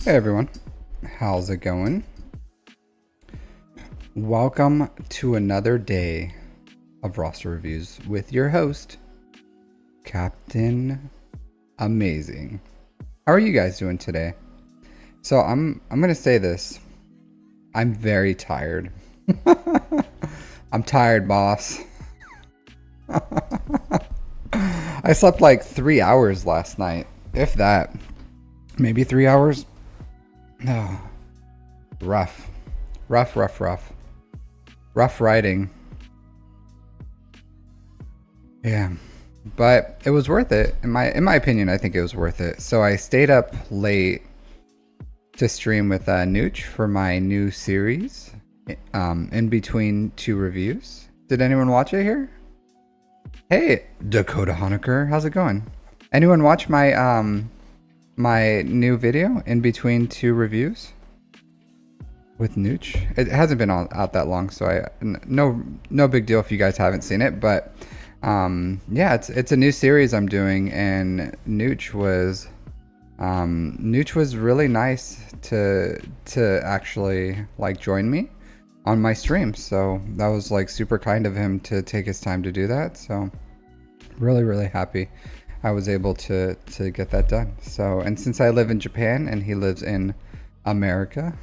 Hey everyone, how's it going? Welcome to another day of roster reviews with your host, Captain Amazing. How are you guys doing today? So I'm gonna say this. I'm very tired. I'm tired, boss. I slept like 3 hours last night, if that. Maybe 3 hours. Oh, rough. Rough riding. Yeah. But it was worth it. In my opinion, I think it was worth it. So I stayed up late to stream with Nooch for my new series. In between two reviews. Did anyone watch it here? Hey, Dakota Honaker, how's it going? Anyone watch my my new video in between two reviews with Nooch? It hasn't been out that long, so no big deal if you guys haven't seen it. But yeah, it's a new series I'm doing, and Nooch was really nice to actually like join me on my stream. So that was like super kind of him to take his time to do that. So really happy I was able to get that done. So, and since I live in Japan and he lives in America,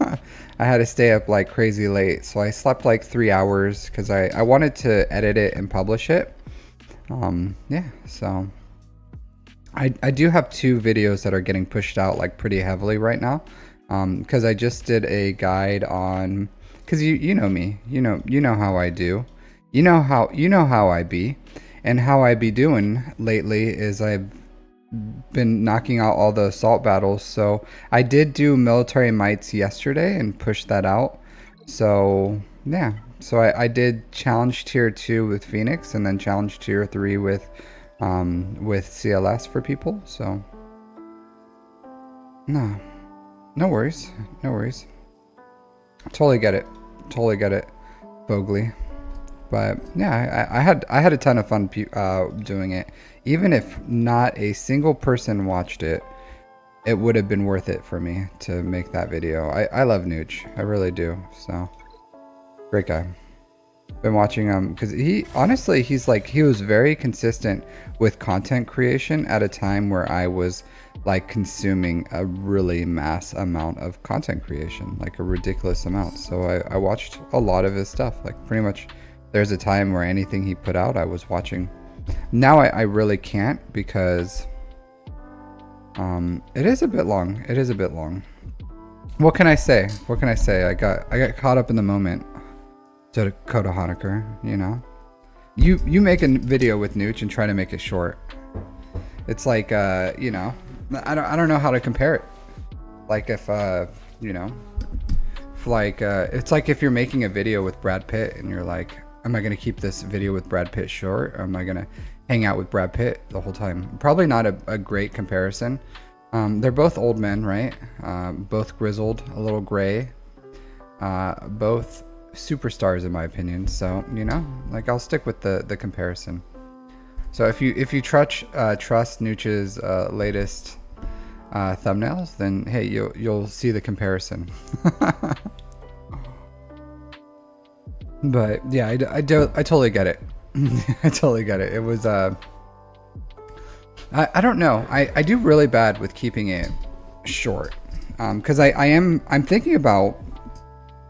I had to stay up like crazy late. So I slept like 3 hours because I wanted to edit it and publish it. Yeah, so I do have two videos that are getting pushed out like pretty heavily right now. Because I just did a guide on, because you know me, you know how I do, you know how I be. And how I be doing lately is I've been knocking out all the assault battles. So I did do military mites yesterday and pushed that out. So yeah, so I did challenge tier 2 with Phoenix and then challenge tier 3 with CLS for people. So no worries. Totally get it, Bogly. But yeah, I had a ton of fun doing it. Even if not a single person watched it, it would have been worth it for me to make that video. I love Nooch, I really do. So great guy. Been watching him because he was very consistent with content creation at a time where I was like consuming a really mass amount of content creation, like a ridiculous amount. So I watched a lot of his stuff, like pretty much. There's a time where anything he put out, I was watching. Now I really can't because it is a bit long. What can I say? I got caught up in the moment. Dakota Honaker, you know. You make a video with Nooch and try to make it short. It's like you know, I don't know how to compare it. Like if you know, like it's like if you're making a video with Brad Pitt and you're like, am I going to keep this video with Brad Pitt short, or am I going to hang out with Brad Pitt the whole time? Probably not a great comparison. They're both old men, right? Both grizzled, a little gray. Both superstars in my opinion. So, you know, like I'll stick with the comparison. So if you trust Nooch's latest thumbnails, then hey, you'll see the comparison. But yeah, I totally get it. I totally get it. It was I don't know. I do really bad with keeping it short. Because I'm thinking about,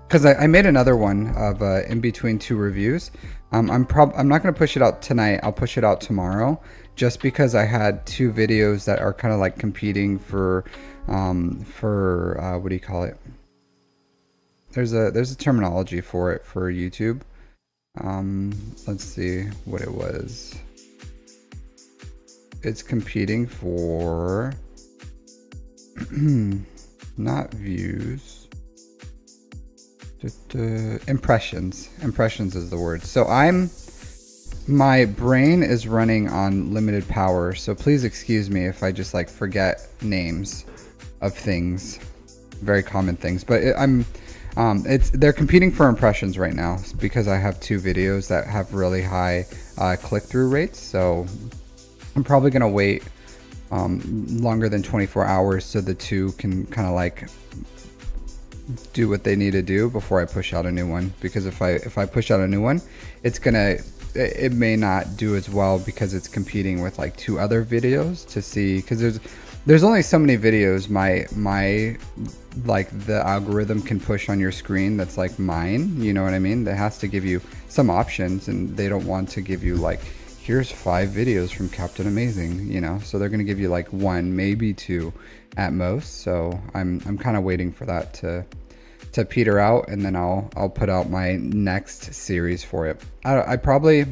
because I made another one of in between two reviews. I'm not gonna push it out tonight. I'll push it out tomorrow, just because I had two videos that are kind of like competing for what do you call it? There's a terminology for it for YouTube. Let's see what it was. It's competing for not views. Impressions. Impressions is the word. So my brain is running on limited power, so please excuse me if I just like forget names of things, very common things. But they're competing for impressions right now because I have two videos that have really high click-through rates. So I'm probably gonna wait longer than 24 hours so the two can kind of like do what they need to do before I push out a new one. Because if I push out a new one, it may not do as well because it's competing with like 2 other videos to see, because there's only so many videos my like the algorithm can push on your screen that's like mine, you know what I mean? That has to give you some options, and they don't want to give you like, here's 5 videos from Captain Amazing, you know, so they're gonna give you like 1, maybe 2 at most. So I'm kind of waiting for that to peter out, and then I'll put out my next series for it. I probably,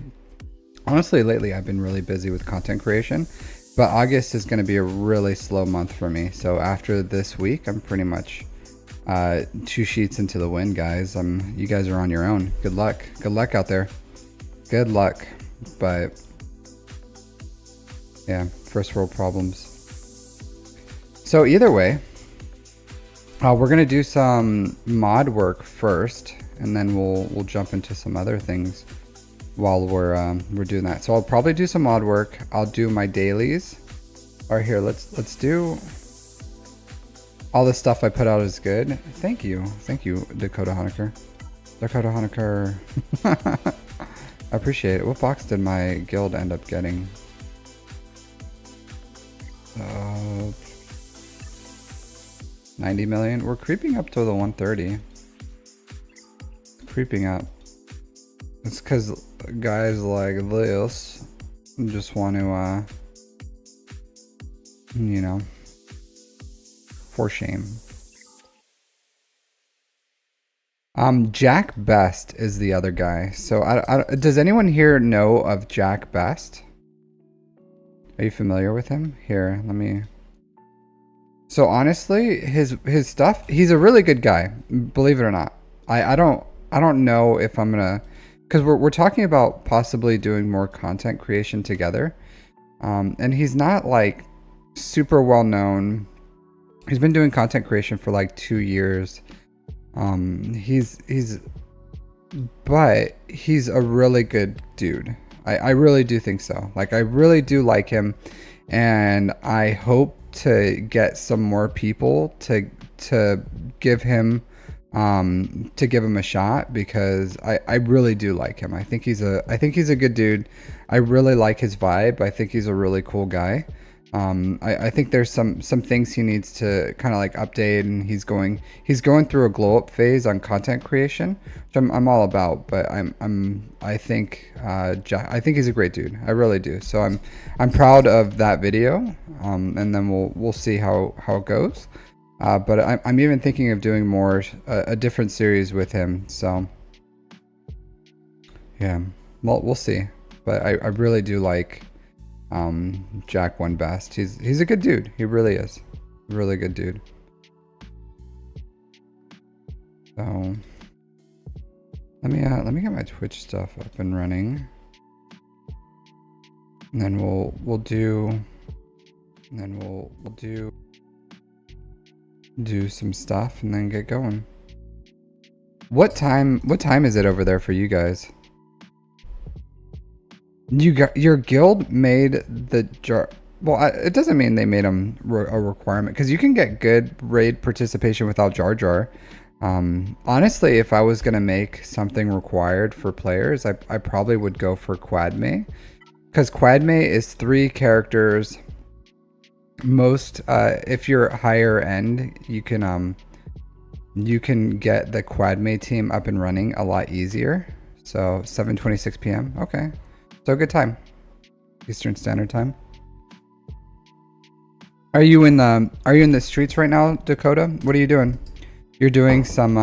honestly, lately I've been really busy with content creation, but August is going to be a really slow month for me. So after this week, I'm pretty much 2 sheets into the wind, guys. You guys are on your own. Good luck out there. Good luck. But yeah, first world problems. So either way, we're gonna do some mod work first, and then we'll jump into some other things while we're doing that. So I'll probably do some mod work. I'll do my dailies. All right, here, let's do all the stuff I put out is good. Thank you, Dakota Honaker. Dakota Honaker. I appreciate it. What box did my guild end up getting? 90 million. We're creeping up to the 130. Creeping up. It's because guys like this just want to, you know, for shame. Jack Best is the other guy. So does anyone here know of Jack Best? Are you familiar with him? Here, let me. So honestly, his stuff, he's a really good guy, believe it or not. I don't know if I'm gonna, because we're talking about possibly doing more content creation together. And he's not like super well known. He's been doing content creation for like 2 years. But he's a really good dude. I really do think so. Like, I really do like him, and I hope to get some more people to give him a shot, because I really do like him. I think he's a good dude. I really like his vibe. I think he's a really cool guy. I think there's some things he needs to kind of like update, and he's going through a glow up phase on content creation, which I'm all about. But I think he's a great dude. I really do. So I'm proud of that video. And then we'll see how it goes. But I'm even thinking of doing more a different series with him. So yeah, well, we'll see. But I really do like Jack One Best. He's a good dude. He really is. Really good dude. So let me get my Twitch stuff up and running. And then we'll do some stuff and then get going. What time is it over there for you guys? Your guild made the jar. Well, it doesn't mean they made them a requirement, because you can get good raid participation without Jar Jar. Honestly, if I was gonna make something required for players, I probably would go for Quadme, because Quadme is 3 characters. Most if you're higher end, you can get the Quadme team up and running a lot easier. So 7:26 p.m. Okay. So good time. Eastern Standard Time. Are you in the streets right now, Dakota? What are you doing? You're doing some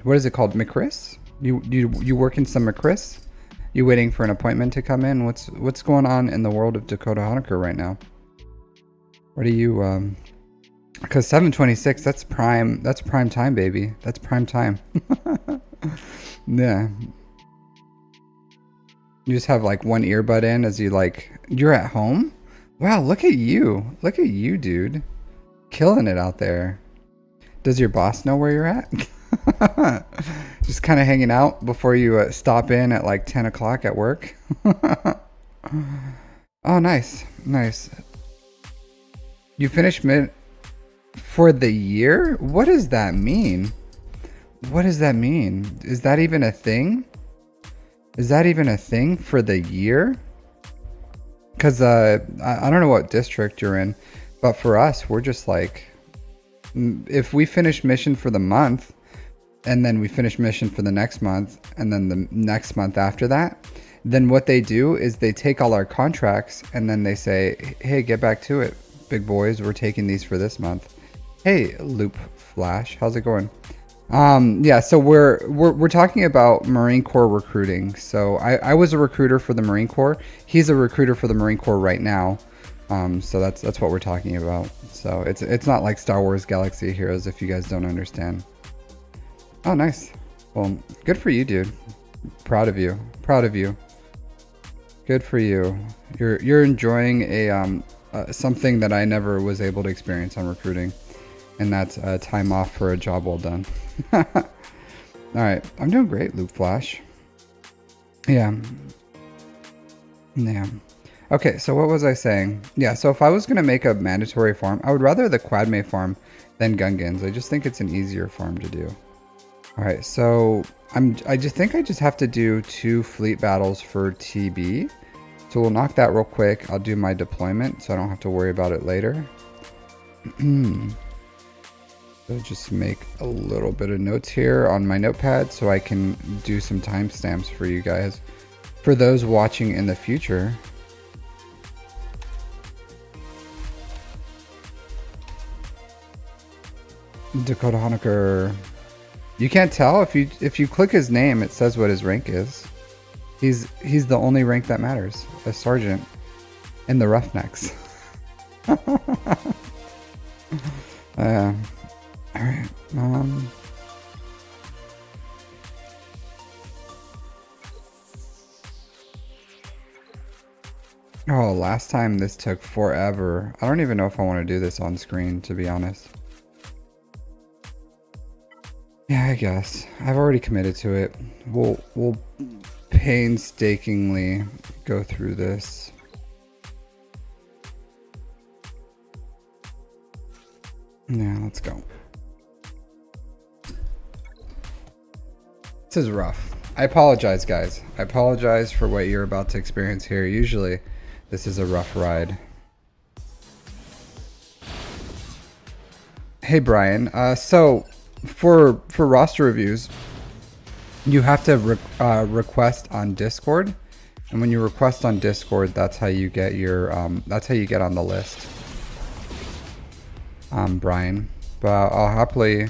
what is it called? McChris? You working some McChris? You waiting for an appointment to come in? What's going on in the world of Dakota Honaker right now? What are you because 7:26, that's prime time, baby. That's prime time. Yeah. You just have like one earbud in as you're at home? Wow, look at you. Look at you, dude. Killing it out there. Does your boss know where you're at? Just kind of hanging out before you stop in at like 10 o'clock at work. Oh, nice. Nice. You finish mid for the year? What does that mean? What does that mean? Is that even a thing? Is that even a thing for the year? Because I don't know what district you're in, but for us, we're just like, if we finish mission for the month, and then we finish mission for the next month, and then the next month after that, then what they do is they take all our contracts, and then they say, hey, get back to it, big boys. We're taking these for this month. Hey, Loop Flash, how's it going? Yeah, so we're talking about Marine Corps recruiting. So I was a recruiter for the Marine Corps. He's a recruiter for the Marine Corps right now. So that's what we're talking about. So it's not like Star Wars Galaxy Heroes if you guys don't understand. Oh, nice. Well, good for you, dude. Proud of you. Proud of you. Good for you. You're enjoying a something that I never was able to experience on recruiting. And that's time off for a job well done. Alright, I'm doing great, Loop Flash. Yeah. Yeah. Okay, so what was I saying? Yeah, so if I was going to make a mandatory farm, I would rather the Quadme farm than Gungans. I just think it's an easier farm to do. Alright, so I just think I just have to do 2 fleet battles for TB. So we'll knock that real quick. I'll do my deployment so I don't have to worry about it later. So just make a little bit of notes here on my notepad so I can do some timestamps for you guys. For those watching in the future. Dakota Honaker. You can't tell if you click his name, it says what his rank is. He's the only rank that matters. A sergeant in the Roughnecks. Alright, oh, last time this took forever. I don't even know if I want to do this on screen, to be honest. Yeah, I guess. I've already committed to it. We'll painstakingly go through this. Yeah, let's go. This is rough. I apologize, guys. I apologize for what you're about to experience here. Usually, this is a rough ride. Hey, Brian. So, for roster reviews, you have to request on Discord, and when you request on Discord, that's how you get your that's how you get on the list. Brian, but I'll happily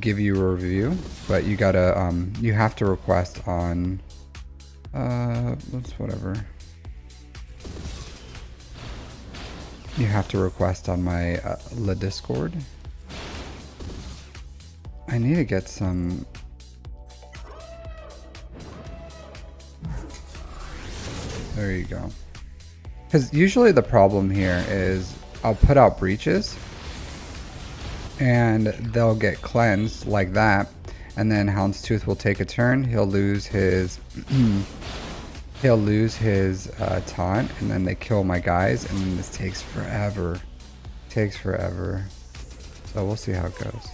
give you a review, but you gotta you have to request on let's whatever. You have to request on my La Discord. I need to get some. There you go. Because usually the problem here is I'll put out breaches and they'll get cleansed like that, and then Houndstooth will take a turn. He'll lose his he'll lose his taunt, and then they kill my guys, and then this takes forever. Takes forever. So we'll see how it goes.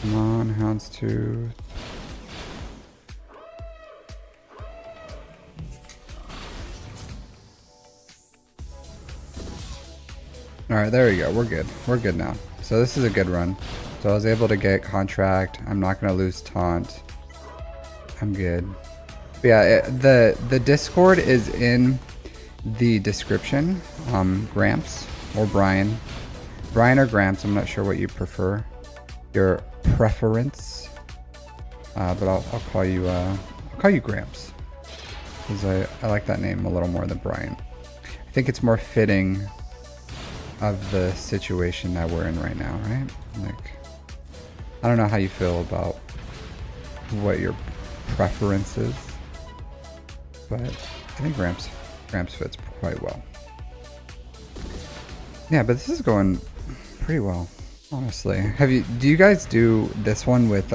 Come on, Houndstooth. Alright, there we go. We're good. We're good now. So this is a good run. So I was able to get contract. I'm not going to lose taunt. I'm good. But yeah, the Discord is in the description. Gramps or Brian. Brian or Gramps, I'm not sure what you prefer. Your preference. But I'll call you Gramps. Because I like that name a little more than Brian. I think it's more fitting of the situation that we're in right now, right? Like, I don't know how you feel about what your preference is, but I think Gramps fits quite well. Yeah, but this is going pretty well, honestly. Do you guys do this one with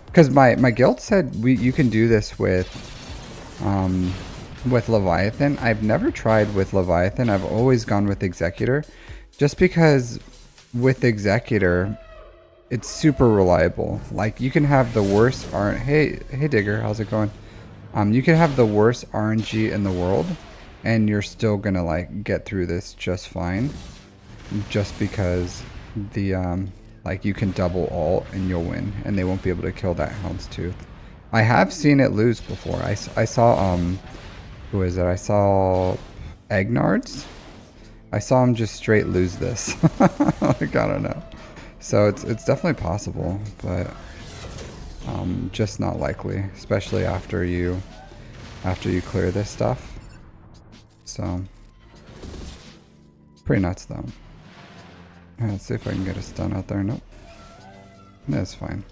because my guild said you can do this with with Leviathan. I've never tried with Leviathan. I've always gone with Executor, just because with Executor, it's super reliable. Like, you can have the worst hey Digger, how's it going? You can have the worst RNG in the world, and you're still gonna like get through this just fine, just because the like, you can double ult and you'll win, and they won't be able to kill that Houndstooth. I have seen it lose before. I saw who is it? I saw Egnards. I saw him just straight lose this. Like, I don't know. So it's definitely possible, but just not likely, especially after you clear this stuff. So pretty nuts though. Alright, let's see if I can get a stun out there. Nope. That's fine.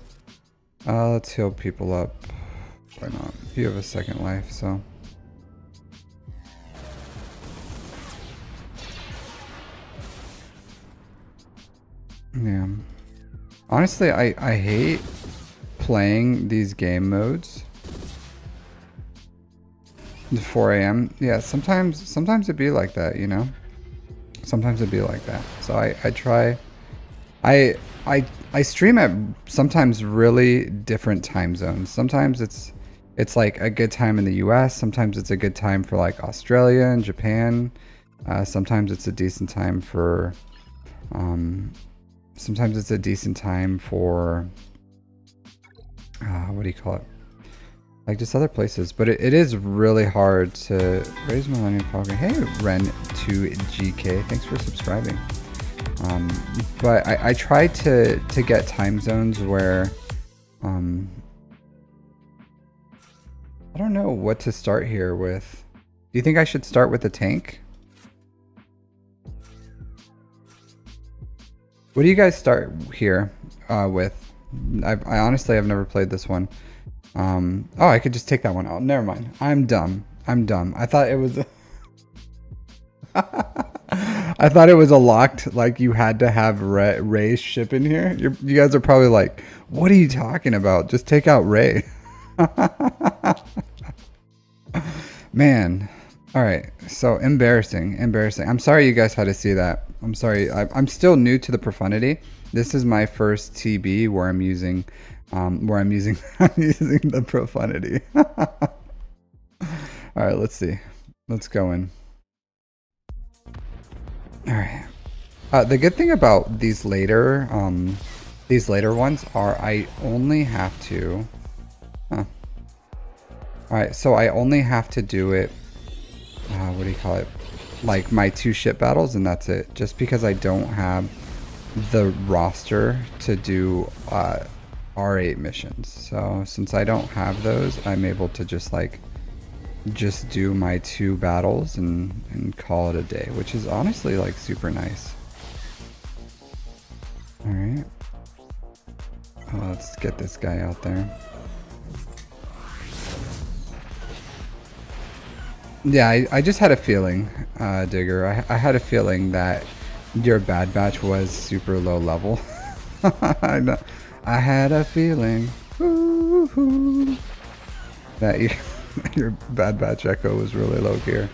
Let's heal people up. Why not? You have a second life, so. Yeah. Honestly, I hate playing these game modes. 4 a.m. Yeah, sometimes it'd be like that, you know? Sometimes it'd be like that. So I try. I stream at sometimes really different time zones. Sometimes it's like a good time in the US. Sometimes it's a good time for like Australia and Japan. Sometimes it's a decent time for sometimes it's a decent time for what do you call it? Like just other places. But it is really hard to raise Millennium Falcon. Hey Ren2GK, thanks for subscribing. But I try to get time zones where I don't know what to start here with. Do you think I should start with the tank? What do you guys start here with? I honestly have never played this one. Oh, I could just take that one out. Never mind. I'm dumb. I thought it was I thought it was a locked, like you had to have Ray ship in here. You guys are probably like, what are you talking about? Just take out Ray. Man. All right. So embarrassing. I'm sorry you guys had to see that. I'm sorry. I'm still new to the profundity. This is my first TB where I'm using I'm using the profundity. All right, let's see. Let's go in. All right. The good thing about these later ones are I only have to. Huh. All right, so I only have to do it. What do you call it? Like my 2 ship battles, and that's it. Just because I don't have the roster to do R8 missions. So since I don't have those, I'm able to just do my 2 battles and call it a day, which is honestly like super nice. All right. Let's get this guy out there. Yeah, I just had a feeling, Digger. I had a feeling that your Bad Batch was super low level. I know. I had a feeling that your Bad Batch Echo was really low gear.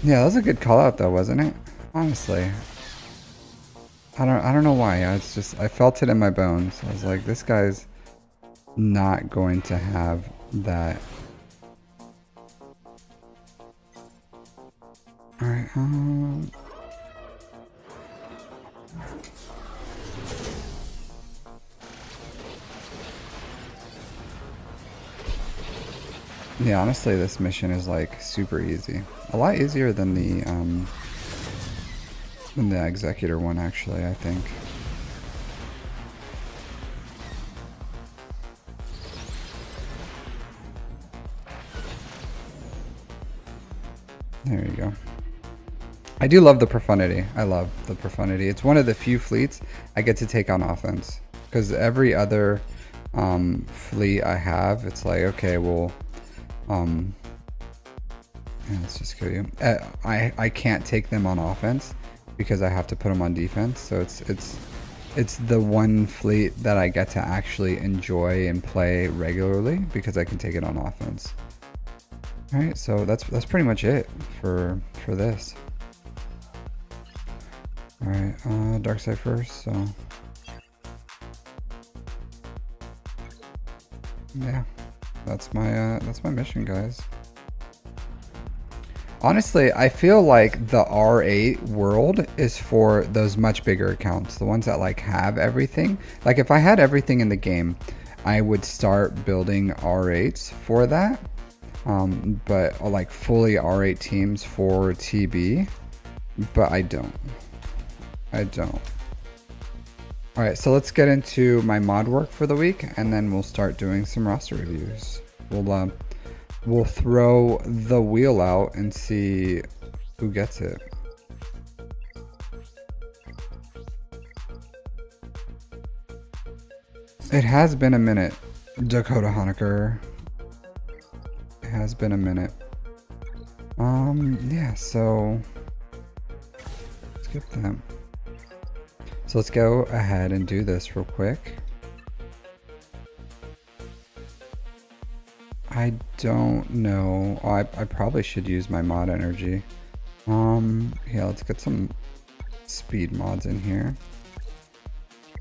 Yeah, that was a good call out though, wasn't it? Honestly. I don't know why. It's just I felt it in my bones. I was like, this guy's not going to have that. All right. Yeah, honestly, this mission is like super easy. A lot easier than the Executor one, actually, I think. There you go. I do love the profundity. I love the profundity. It's one of the few fleets I get to take on offense, because every other fleet I have, it's like, okay, well, yeah, let's just kill you. I can't take them on offense because I have to put them on defense. So it's it's the one fleet that I get to actually enjoy and play regularly because I can take it on offense. All right, so that's pretty much it for this. All right, dark side first. So yeah, that's my mission, guys. Honestly, I feel like the R8 world is for those much bigger accounts, the ones that like have everything. Like if I had everything in the game, I would start building R8s for that. But like fully R8 teams for TB, but I don't. All right, so let's get into my mod work for the week, and then we'll start doing some roster reviews. We'll throw the wheel out and see who gets it. It has been a minute, Dakota Honaker. It has been a minute. Yeah, so let's skip that. So let's go ahead and do this real quick. I don't know. Oh, I probably should use my mod energy. Yeah, let's get some speed mods in here.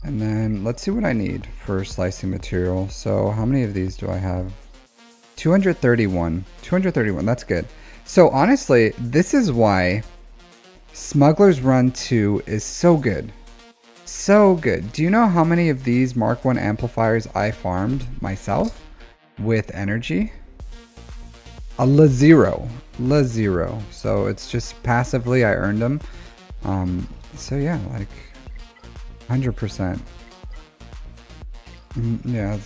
And then let's see what I need for slicing material. So how many of these do I have? 231. 231, that's good. So honestly, this is why Smuggler's Run 2 is so good. So good. Do you know how many of these Mark 1 amplifiers I farmed myself with energy? La zero. So it's just passively I earned them. So yeah, like 100%. Yeah,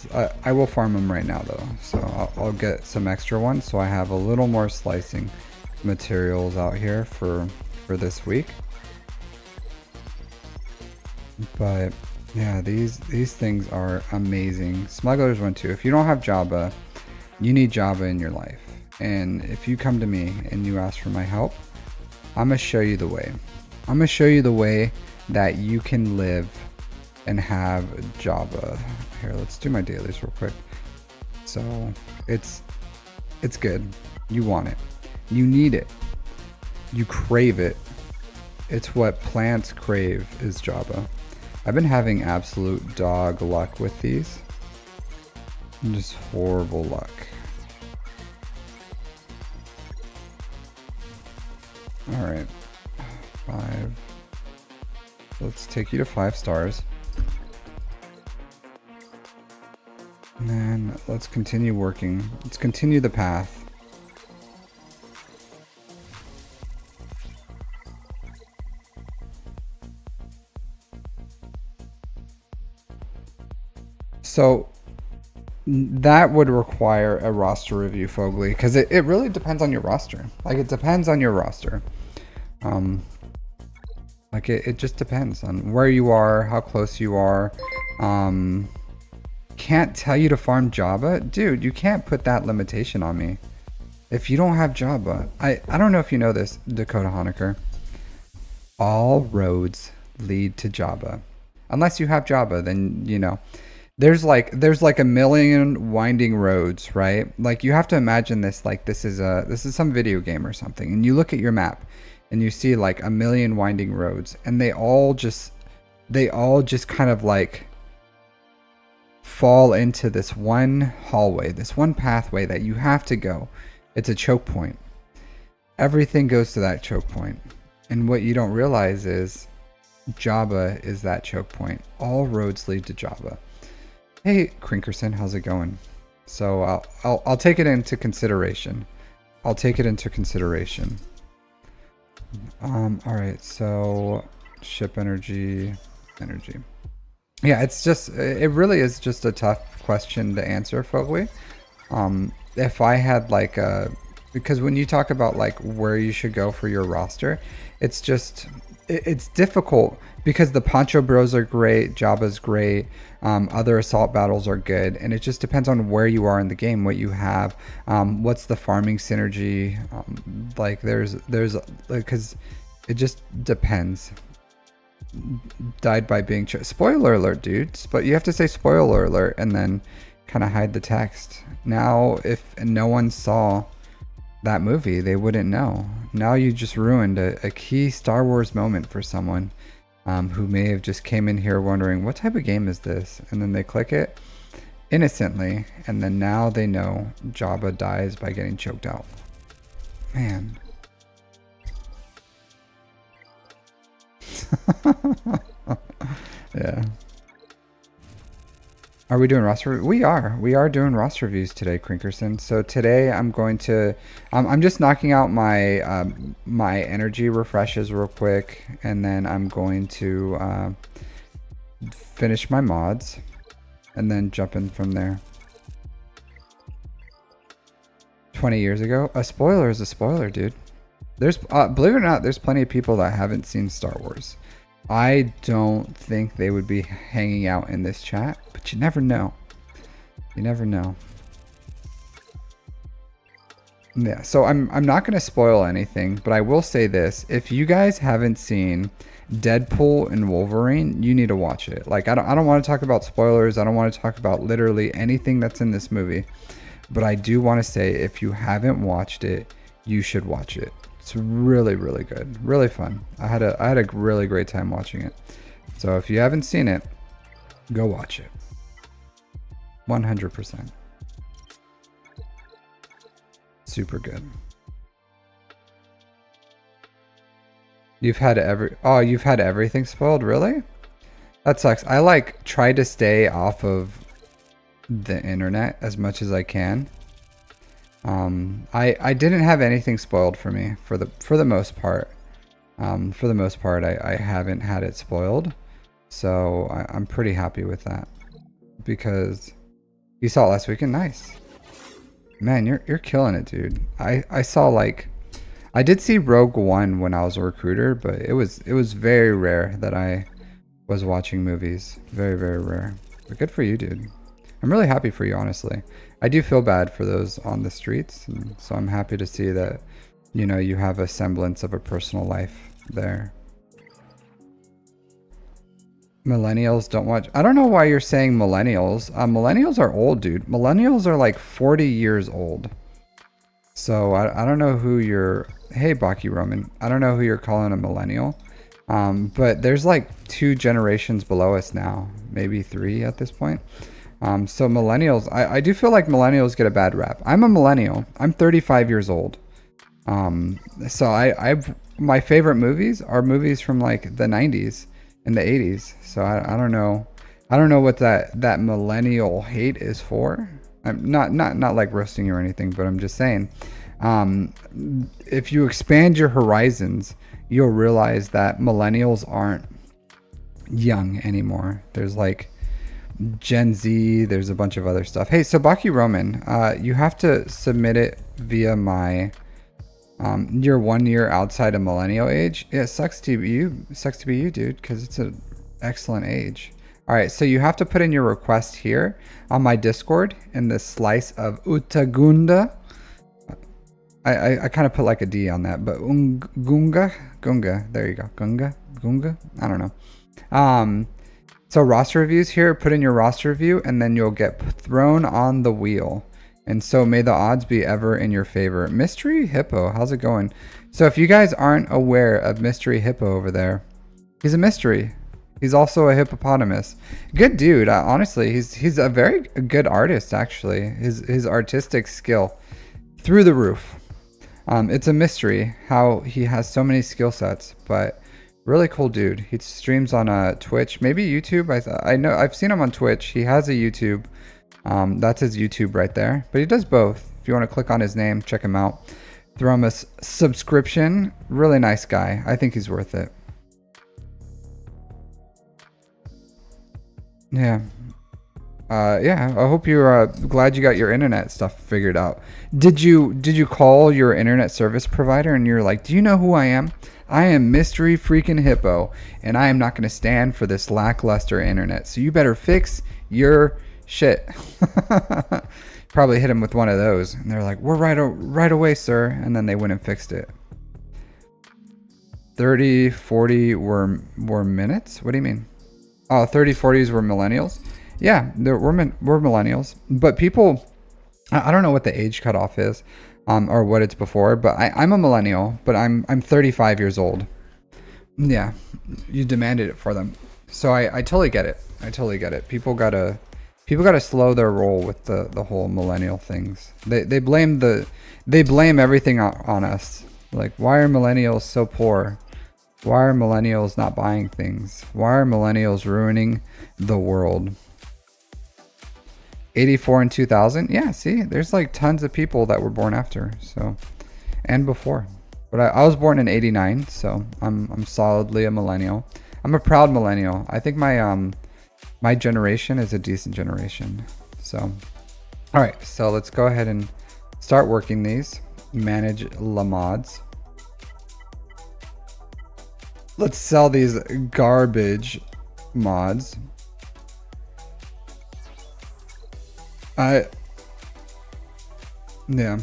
I will farm them right now though. So I'll get some extra ones so I have a little more slicing materials out here for this week. But yeah, these things are amazing. Smugglers Run 2. If you don't have Jabba, you need Jabba in your life. And if you come to me and you ask for my help, I'm gonna show you the way. I'm gonna show you the way that you can live and have Jabba. Here, let's do my dailies real quick. So it's good. You want it. You need it. You crave it. It's what plants crave is Jabba. I've been having absolute dog luck with these. Just horrible luck. All right, 5. Let's take you to 5 stars. And then let's continue working. Let's continue the path. So that would require a roster review, Fogly, because it really depends on your roster. Like it depends on your roster. Like it just depends on where you are, how close you are. Can't tell you to farm Jabba. Dude, you can't put that limitation on me. If you don't have Jabba, I don't know if you know this, Dakota Honaker. All roads lead to Jabba. Unless you have Jabba, then you know. There's like a million winding roads, right? Like you have to imagine this like this is some video game or something, and you look at your map and you see like a million winding roads, and they all just kind of like fall into this one hallway, this one pathway that you have to go. It's a choke point. Everything goes to that choke point. And what you don't realize is Jabba is that choke point. All roads lead to Jabba. Hey, Crinkerson, how's it going? So I'll take it into consideration. All right, so ship energy. Yeah, it really is just a tough question to answer, Fogly. If I had like because when you talk about like where you should go for your roster, it's difficult because the Poncho Bros are great, Jabba's great, other assault battles are good, and it just depends on where you are in the game, what you have, what's the farming synergy, like there's because it just depends. died by being spoiler alert, dudes. But you have to say spoiler alert and then kind of hide the text. Now, if no one saw that movie, they wouldn't know. Now you just ruined a key Star Wars moment for someone who may have just came in here wondering, what type of game is this? And then they click it innocently, and then now they know Jabba dies by getting choked out. Man. Yeah. Are we doing roster? We are doing roster reviews today, Crinkerson. So today I'm going to, I'm just knocking out my my energy refreshes real quick, and then I'm going to finish my mods, and then jump in from there. 20 years ago, a spoiler is a spoiler, dude. There's believe it or not, there's plenty of people that haven't seen Star Wars. I don't think they would be hanging out in this chat, but you never know. You never know. Yeah, so I'm not going to spoil anything, but I will say this. If you guys haven't seen Deadpool and Wolverine, you need to watch it. Like, I don't want to talk about spoilers. I don't want to talk about literally anything that's in this movie. But I do want to say, if you haven't watched it, you should watch it. It's really, really good. Really fun. I had a really great time watching it. So if you haven't seen it, go watch it. 100%. Super good. You've had everything spoiled, really? That sucks. I like try to stay off of the internet as much as I can. I didn't have anything spoiled for me for the most part. For the most part, I haven't had it spoiled, so I'm pretty happy with that, because you saw it last weekend. Nice, man. You're killing it, dude. I saw, like, I did see Rogue One when I was a recruiter, but it was very rare that I was watching movies. Very, very rare. But good for you, dude. I'm really happy for you, honestly. I do feel bad for those on the streets, and so I'm happy to see that, you know, you have a semblance of a personal life there. Millennials don't watch. I don't know why you're saying millennials. Millennials are old, dude. Millennials are like 40 years old. So I don't know who you're. Hey, Baki Roman. I don't know who you're calling a millennial. But there's like 2 generations below us now, maybe 3 at this point. So millennials, I do feel like millennials get a bad rap. I'm a millennial. I'm 35 years old. So my favorite movies are movies from like the 90s and the 80s. So I don't know. I don't know what that millennial hate is for. I'm not like roasting you or anything, but I'm just saying, if you expand your horizons, you'll realize that millennials aren't young anymore. There's like Gen Z, there's a bunch of other stuff. Hey, so Baki Roman, you have to submit it via my you're 1 year outside of millennial age. Yeah, it sucks to be you, dude, because it's an excellent age. All right, so you have to put in your request here on my Discord in the slice of Utagunda. I kind of put like a D on that, but Gunga, there you go, Gunga, I don't know. So roster reviews here, put in your roster review, and then you'll get thrown on the wheel. And so may the odds be ever in your favor. Mystery Hippo, how's it going? So if you guys aren't aware of Mystery Hippo over there, he's a mystery. He's also a hippopotamus. Good dude, honestly. He's a very good artist, actually. His artistic skill, through the roof. It's a mystery how he has so many skill sets, but really cool dude. He streams on Twitch, maybe YouTube. I know I've seen him on Twitch. He has a YouTube. That's his YouTube right there. But he does both. If you want to click on his name, check him out. Throw him a subscription. Really nice guy. I think he's worth it. Yeah. Yeah. I hope you're glad you got your internet stuff figured out. Did you call your internet service provider and you're like, do you know who I am? I am Mystery freaking Hippo, and I am not going to stand for this lackluster internet. So you better fix your shit. Probably hit him with one of those, and they're like, we're right away, sir. And then they went and fixed it. 30, 40 were minutes? What do you mean? Oh, 30, 40s were millennials? Yeah, we're millennials. But people, I don't know what the age cutoff is, or what it's before, but I'm a millennial, but I'm 35 years old. Yeah, you demanded it for them. So I totally get it. I totally get it. People gotta slow their roll with the whole millennial things. They blame everything on us. Like, why are millennials so poor? Why are millennials not buying things? Why are millennials ruining the world? 84 and 2000? Yeah, see, there's like tons of people that were born after, so, and before. But I was born in 89, so I'm solidly a millennial. I'm a proud millennial. I think my generation is a decent generation. So, all right, so let's go ahead and start working these. Manage la mods. Let's sell these garbage mods. Yeah,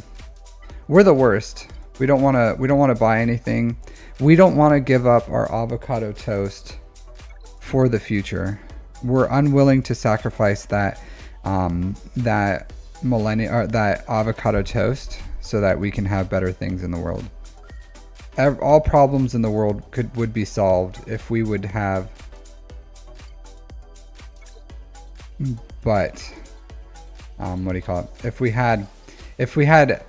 we're the worst. We don't want to buy anything. We don't want to give up our avocado toast for the future. We're unwilling to sacrifice that avocado toast so that we can have better things in the world. All problems in the world would be solved if we would have, but what do you call it? If we had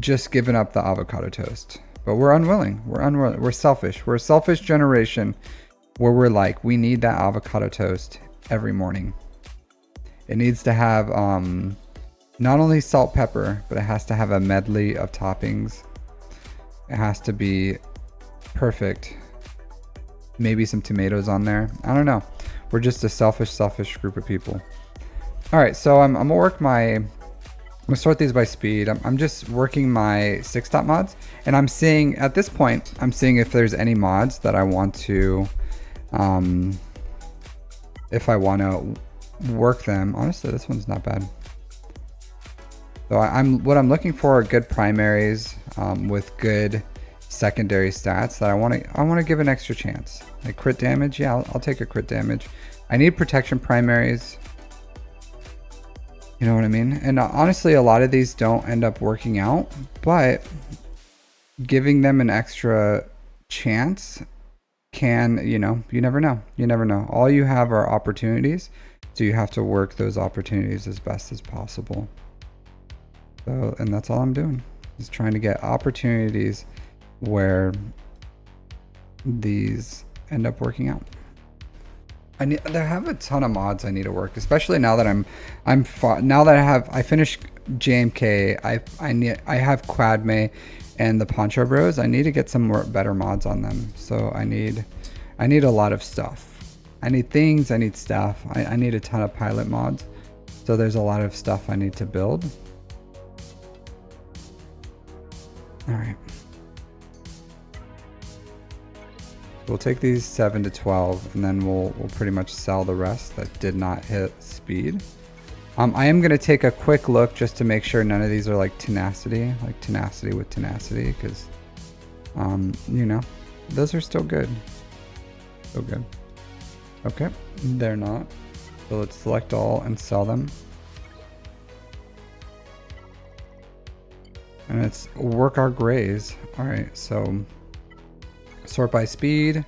just given up the avocado toast, but we're unwilling. We're selfish. We're a selfish generation where we're like, we need that avocado toast every morning. It needs to have not only salt, pepper, but it has to have a medley of toppings. It has to be perfect. Maybe some tomatoes on there. I don't know. We're just a selfish group of people. All right, so I'm gonna sort these by speed. I'm just working my 6-stop mods, and I'm seeing at this point, I'm seeing if there's any mods that I want to, if I want to work them. Honestly, this one's not bad. So what I'm looking for are good primaries with good secondary stats that I want to give an extra chance. Like crit damage, yeah, I'll take a crit damage. I need protection primaries. You know what I mean? And honestly, a lot of these don't end up working out, but giving them an extra chance can, you never know. You never know. All you have are opportunities, so you have to work those opportunities as best as possible. So, and that's all I'm doing, is trying to get opportunities where these end up working out. I have a ton of mods I need to work, especially now that I finished JMK. I have Quadme and the Poncho Bros. I need to get some more better mods on them. So I need a lot of stuff. I need things. I need stuff. I need a ton of pilot mods. So there's a lot of stuff I need to build. All right. We'll take these 7 to 12, and then we'll pretty much sell the rest that did not hit speed. I am going to take a quick look just to make sure none of these are like tenacity with tenacity, because, those are still good. Still good. Okay, they're not. So let's select all and sell them. And let's work our grays. All right, so sort by speed,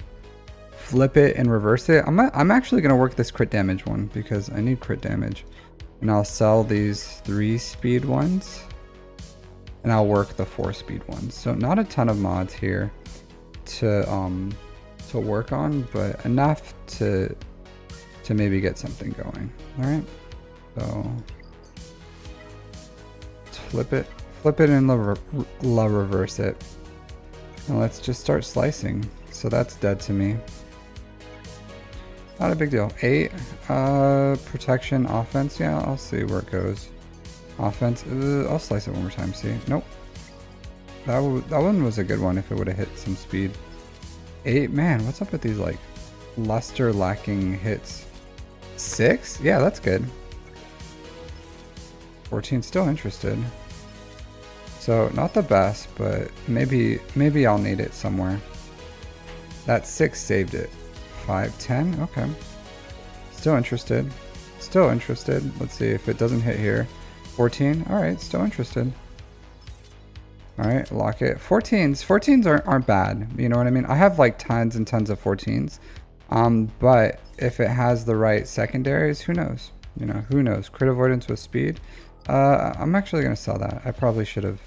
flip it and reverse it. I'm actually gonna work this crit damage one because I need crit damage. And I'll sell these 3-speed ones, and I'll work the 4-speed ones. So not a ton of mods here to work on, but enough to maybe get something going. All right, so let's flip it and reverse it. And let's just start slicing. So that's dead to me. Not a big deal. 8 protection, offense. Yeah, I'll see where it goes. Offense. I'll slice it one more time. See? Nope. That one was a good one if it would have hit some speed. 8. Man, what's up with these like luster lacking hits? 6? Yeah, that's good. 14. Still interested. So not the best, but maybe I'll need it somewhere. That 6 saved it. 5, 10, okay. Still interested. Still interested. Let's see if it doesn't hit here. 14, all right, still interested. All right, lock it. 14s aren't bad. You know what I mean? I have like tons and tons of 14s. But if it has the right secondaries, who knows? You know, who knows? Crit avoidance with speed. I'm actually gonna sell that. I probably should have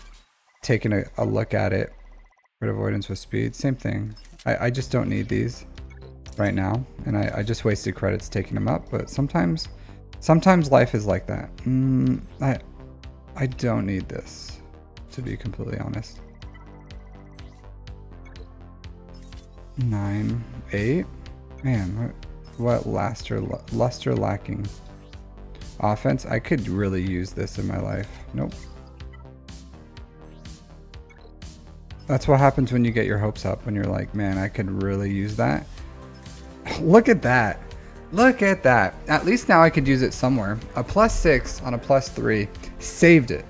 taken a look at it. Crit avoidance with speed, same thing. I just don't need these right now, and I just wasted credits taking them up. But sometimes life is like that. I don't need this, to be completely honest. 9, 8. Man, what luster lacking. Offense, I could really use this in my life. Nope. That's what happens when you get your hopes up, when you're like, man, I could really use that. Look at that. Look at that. At least now I could use it somewhere. A +6 on a +3. Saved it.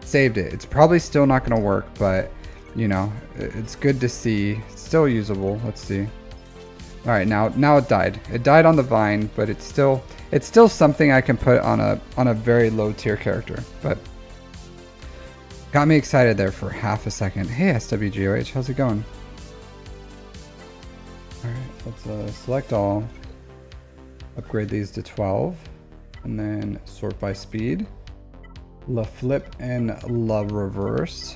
Saved it. It's probably still not going to work, but, you know, it's good to see. It's still usable. Let's see. All right, now it died. It died on the vine, but it's still something I can put on a very low tier character. But got me excited there for half a second. Hey, SWGOH, how's it going? All right, let's select all. Upgrade these to 12, and then sort by speed. La flip and la reverse,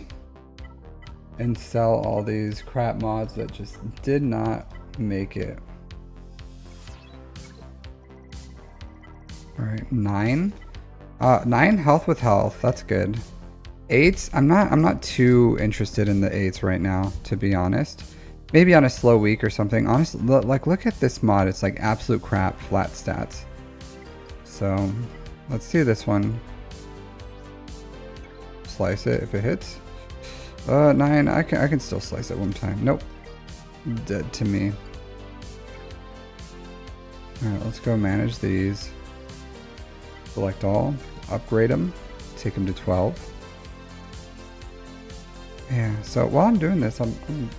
and sell all these crap mods that just did not make it. All right, 9. 9 health with health. That's good. 8s. I'm not too interested in the 8s right now, to be honest. Maybe on a slow week or something. Honestly, like look at this mod. It's like absolute crap, flat stats. So let's see this one. Slice it if it hits. 9. I can still slice it one time. Nope. Dead to me. All right, let's go manage these. Select all. Upgrade them. Take them to 12. Yeah. So while I'm doing this, I'm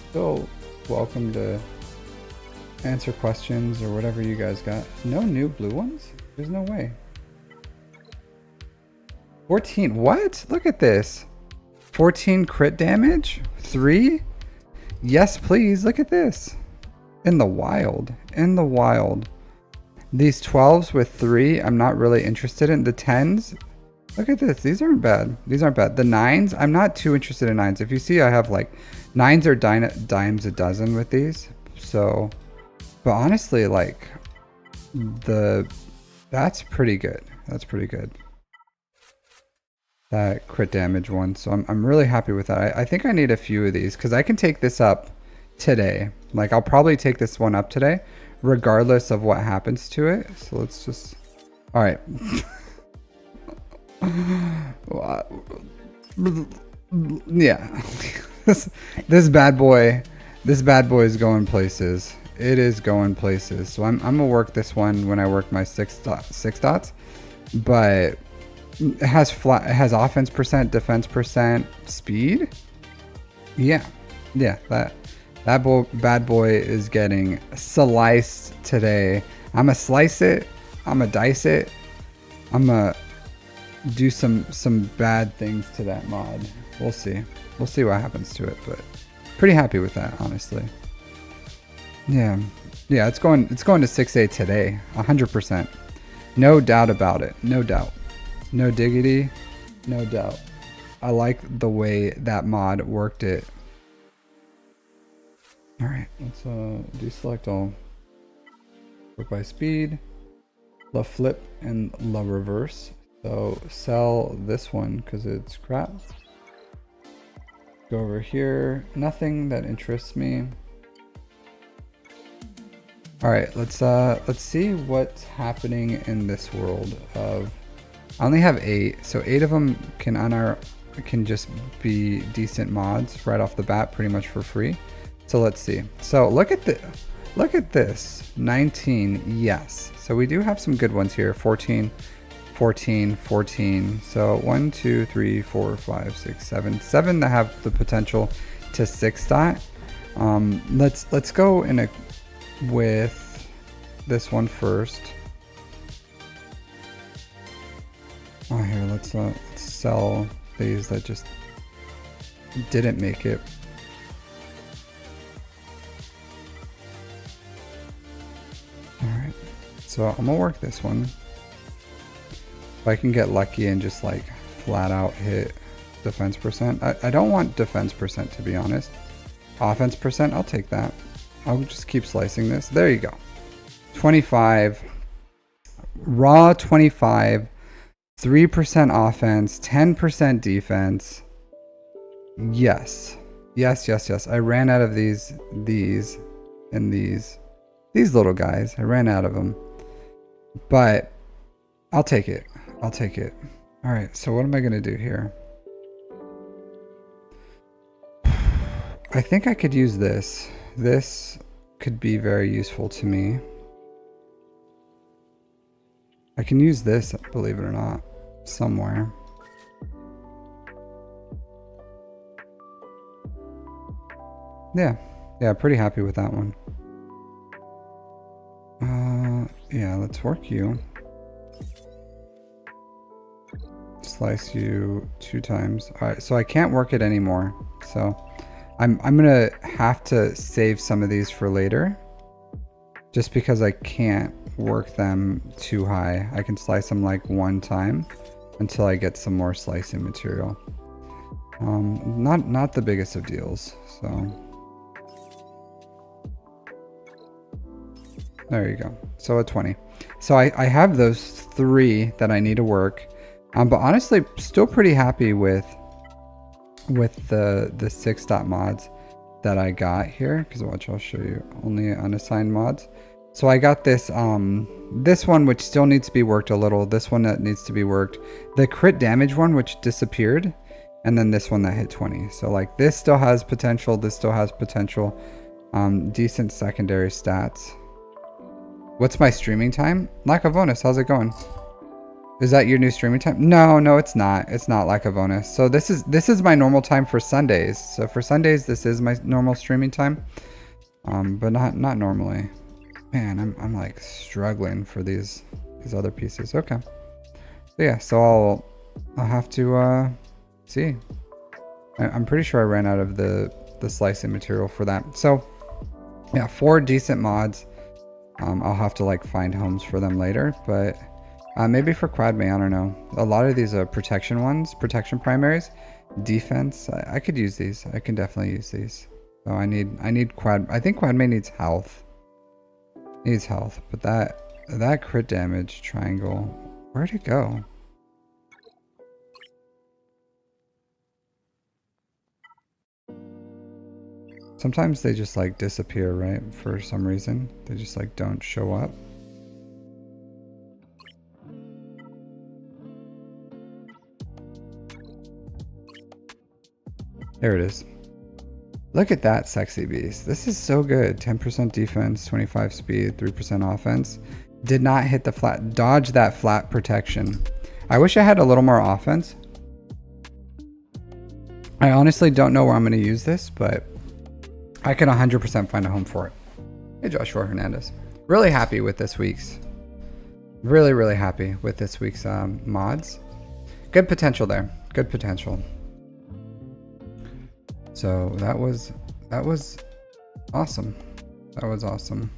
still welcome to answer questions or whatever you guys got. No new blue ones? There's no way. 14. What? Look at this. 14 crit damage? 3? Yes, please. Look at this. In the wild. In the wild. These 12s with 3, I'm not really interested in. The 10s, look at this. These aren't bad. These aren't bad. The 9s, I'm not too interested in 9s. If you see, I have like 9s are dimes a dozen with these. So, but honestly, like that's pretty good. That's pretty good. That crit damage one. So I'm really happy with that. I think I need a few of these because I can take this up today. Like I'll probably take this one up today, regardless of what happens to it. So let's just, all right. Yeah, this bad boy is going places. It is going places. So I'm gonna work this one when I work my 6 dots, but it has offense percent, defense percent, speed. Yeah, that bad boy is getting sliced today. I'm gonna slice it. I'm gonna dice it. I'm gonna do some bad things to that mod. We'll see. We'll see what happens to it, but pretty happy with that, honestly. Yeah, it's going to 6A today, 100%. No doubt about it. No doubt. No diggity. No doubt. I like the way that mod worked it. All right, let's deselect all. Work by speed, la flip and la reverse. So sell this one because it's crap. Go over here. Nothing that interests me. All right, let's see what's happening in this world of. I only have 8, so 8 of them can just be decent mods right off the bat, pretty much for free. So let's see. So look at this. 19, yes. So we do have some good ones here. 14, 14, 14. So 1, 2, 3, 4, 5, 6, 7. 7 that have the potential to 6 dot. Let's go in a with this one first. Oh, here, let's sell these that just didn't make it. Alright, so I'm gonna work this one. If I can get lucky and just like flat out hit defense percent. I don't want defense percent, to be honest. Offense percent, I'll take that. I'll just keep slicing this. There you go. 25. Raw 25. 3% offense, 10% defense. Yes. Yes, yes, yes. I ran out of these, and these little guys. I ran out of them. But I'll take it. I'll take it. All right, so what am I going to do here? I think I could use this. This could be very useful to me. I can use this, believe it or not, somewhere. Yeah, pretty happy with that one. Yeah, let's work you. Slice you 2 times. All right, so I can't work it anymore. So I'm gonna have to save some of these for later, just because I can't work them too high. I can slice them like 1 time until I get some more slicing material. Not the biggest of deals. So there you go. So a 20. So I have those 3 that I need to work. But honestly, still pretty happy with the 6 dot mods that I got here. Because watch, I'll show you only unassigned mods. So I got this this one, which still needs to be worked a little. This one that needs to be worked. The crit damage one, which disappeared. And then this one that hit 20. So like this still has potential. This still has potential. Decent secondary stats. What's my streaming time? Lack of bonus. How's it going? Is that your new streaming time? No, it's not. It's not like a bonus. So this is my normal time for Sundays. So for Sundays, this is my normal streaming time. But not normally. Man, I'm like struggling for these other pieces. Okay. So yeah, so I'll have to see. I'm pretty sure I ran out of the slicing material for that. So yeah, 4 decent mods. I'll have to like find homes for them later, but maybe for Quadme, I don't know. A lot of these are protection ones, protection primaries, defense. I could use these. I can definitely use these. So I need Quad. I think Quadme needs health. Needs health, but that crit damage triangle, where'd it go? Sometimes they just like disappear, right? For some reason, they just like don't show up. There it is. Look at that sexy beast. This is so good. 10% defense, 25 speed, 3% offense. Did not hit the flat, dodge that flat protection. I wish I had a little more offense. I honestly don't know where I'm going to use this, but I can 100% find a home for it. Hey, Joshua Hernandez. Really happy with this week's. Really happy with this week's mods. Good potential there. Good potential. So that was awesome. That was awesome.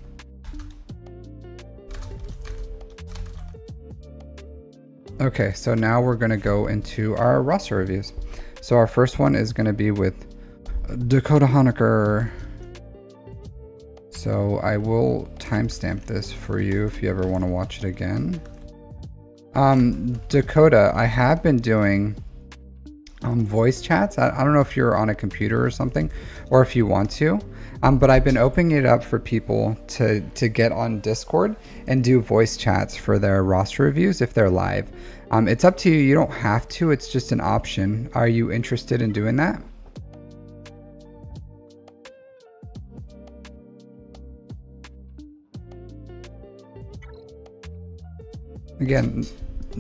Okay, so now we're gonna go into our roster reviews. So our first one is gonna be with Dakota Honaker. So I will timestamp this for you if you ever want to watch it again. Dakota, I have been doing voice chats. I don't know if you're on a computer or something, or if you want to, but I've been opening it up for people to get on Discord and do voice chats for their roster reviews if they're live. It's up to you. You don't have to. It's just an option. Are you interested in doing that? Again,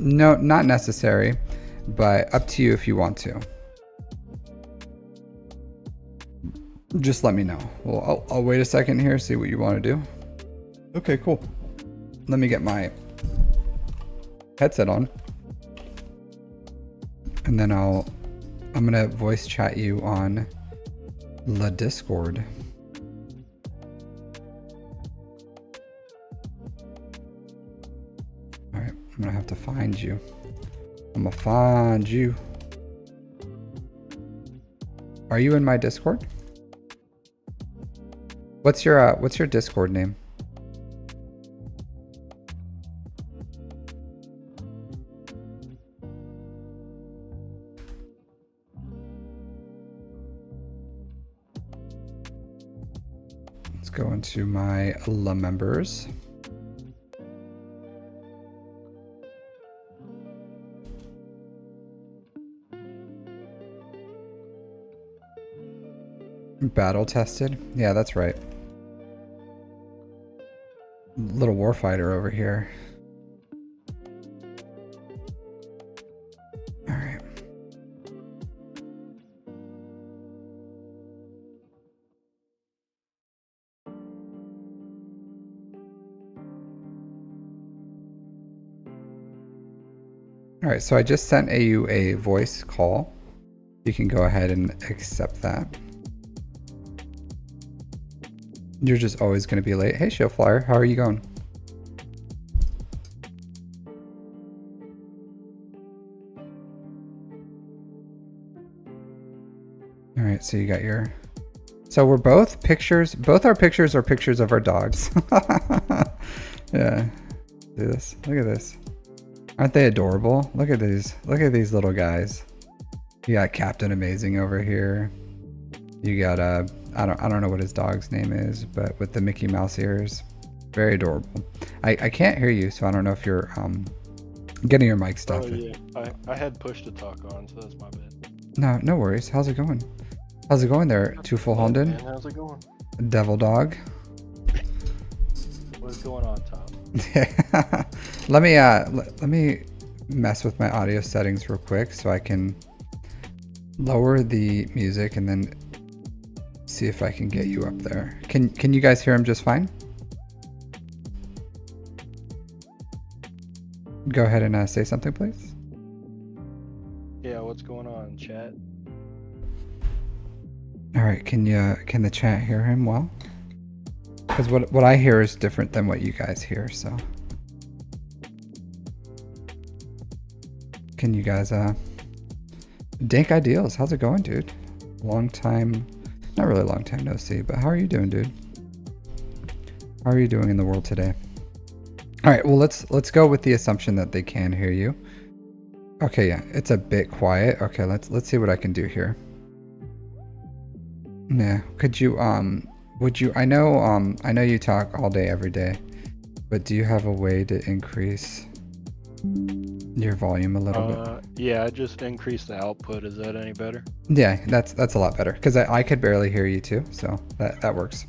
No, not necessary, but up to you if you want to. Just let me know. Well, I'll wait a second here, see what you want to do. Okay, cool. Let me get my headset on. And then I'm gonna voice chat you on the Discord. All right, I'm gonna have to find you. I'm gonna find you. Are you in my Discord? What's your Discord name? Let's go into my La members. Battle tested? Yeah, that's right. Little warfighter over here. All right. All right, so I just sent you a voice call. You can go ahead and accept that. You're just always going to be late. Hey, Showflyer, how are you going? All right, so you got your... So we're both pictures. Both our pictures are pictures of our dogs. Yeah. Do this. Look at this. Aren't they adorable? Look at these. Look at these little guys. You got Captain Amazing over here. You got I don't know what his dog's name is, but with the Mickey Mouse ears. Very adorable. I can't hear you, so I don't know if you're getting your mic stuff. Oh yeah, I had push to talk on, so that's my bad. No worries. How's it going? How's it going there, Tufel Honden? Man, how's it going? Devil Dog. What's going on, Tom? let me mess with my audio settings real quick so I can lower the music and then see if I can get you up there. Can you guys hear him just fine? Go ahead and say something, please. Yeah, what's going on, chat? All right, can the chat hear him well? Because what I hear is different than what you guys hear, so. Can you guys, Dank Ideals, how's it going, dude? Long time, not really long time no see, but how are you doing, dude? How are you doing in the world today? All right, well, let's go with the assumption that they can hear you. Okay, yeah, it's a bit quiet. Okay, let's see what I can do here. Yeah, could you, would you, I know you talk all day, every day, but do you have a way to increase your volume a little bit? Yeah, I just increased the output. Is that any better? Yeah, that's a lot better, because I could barely hear you too, so that works.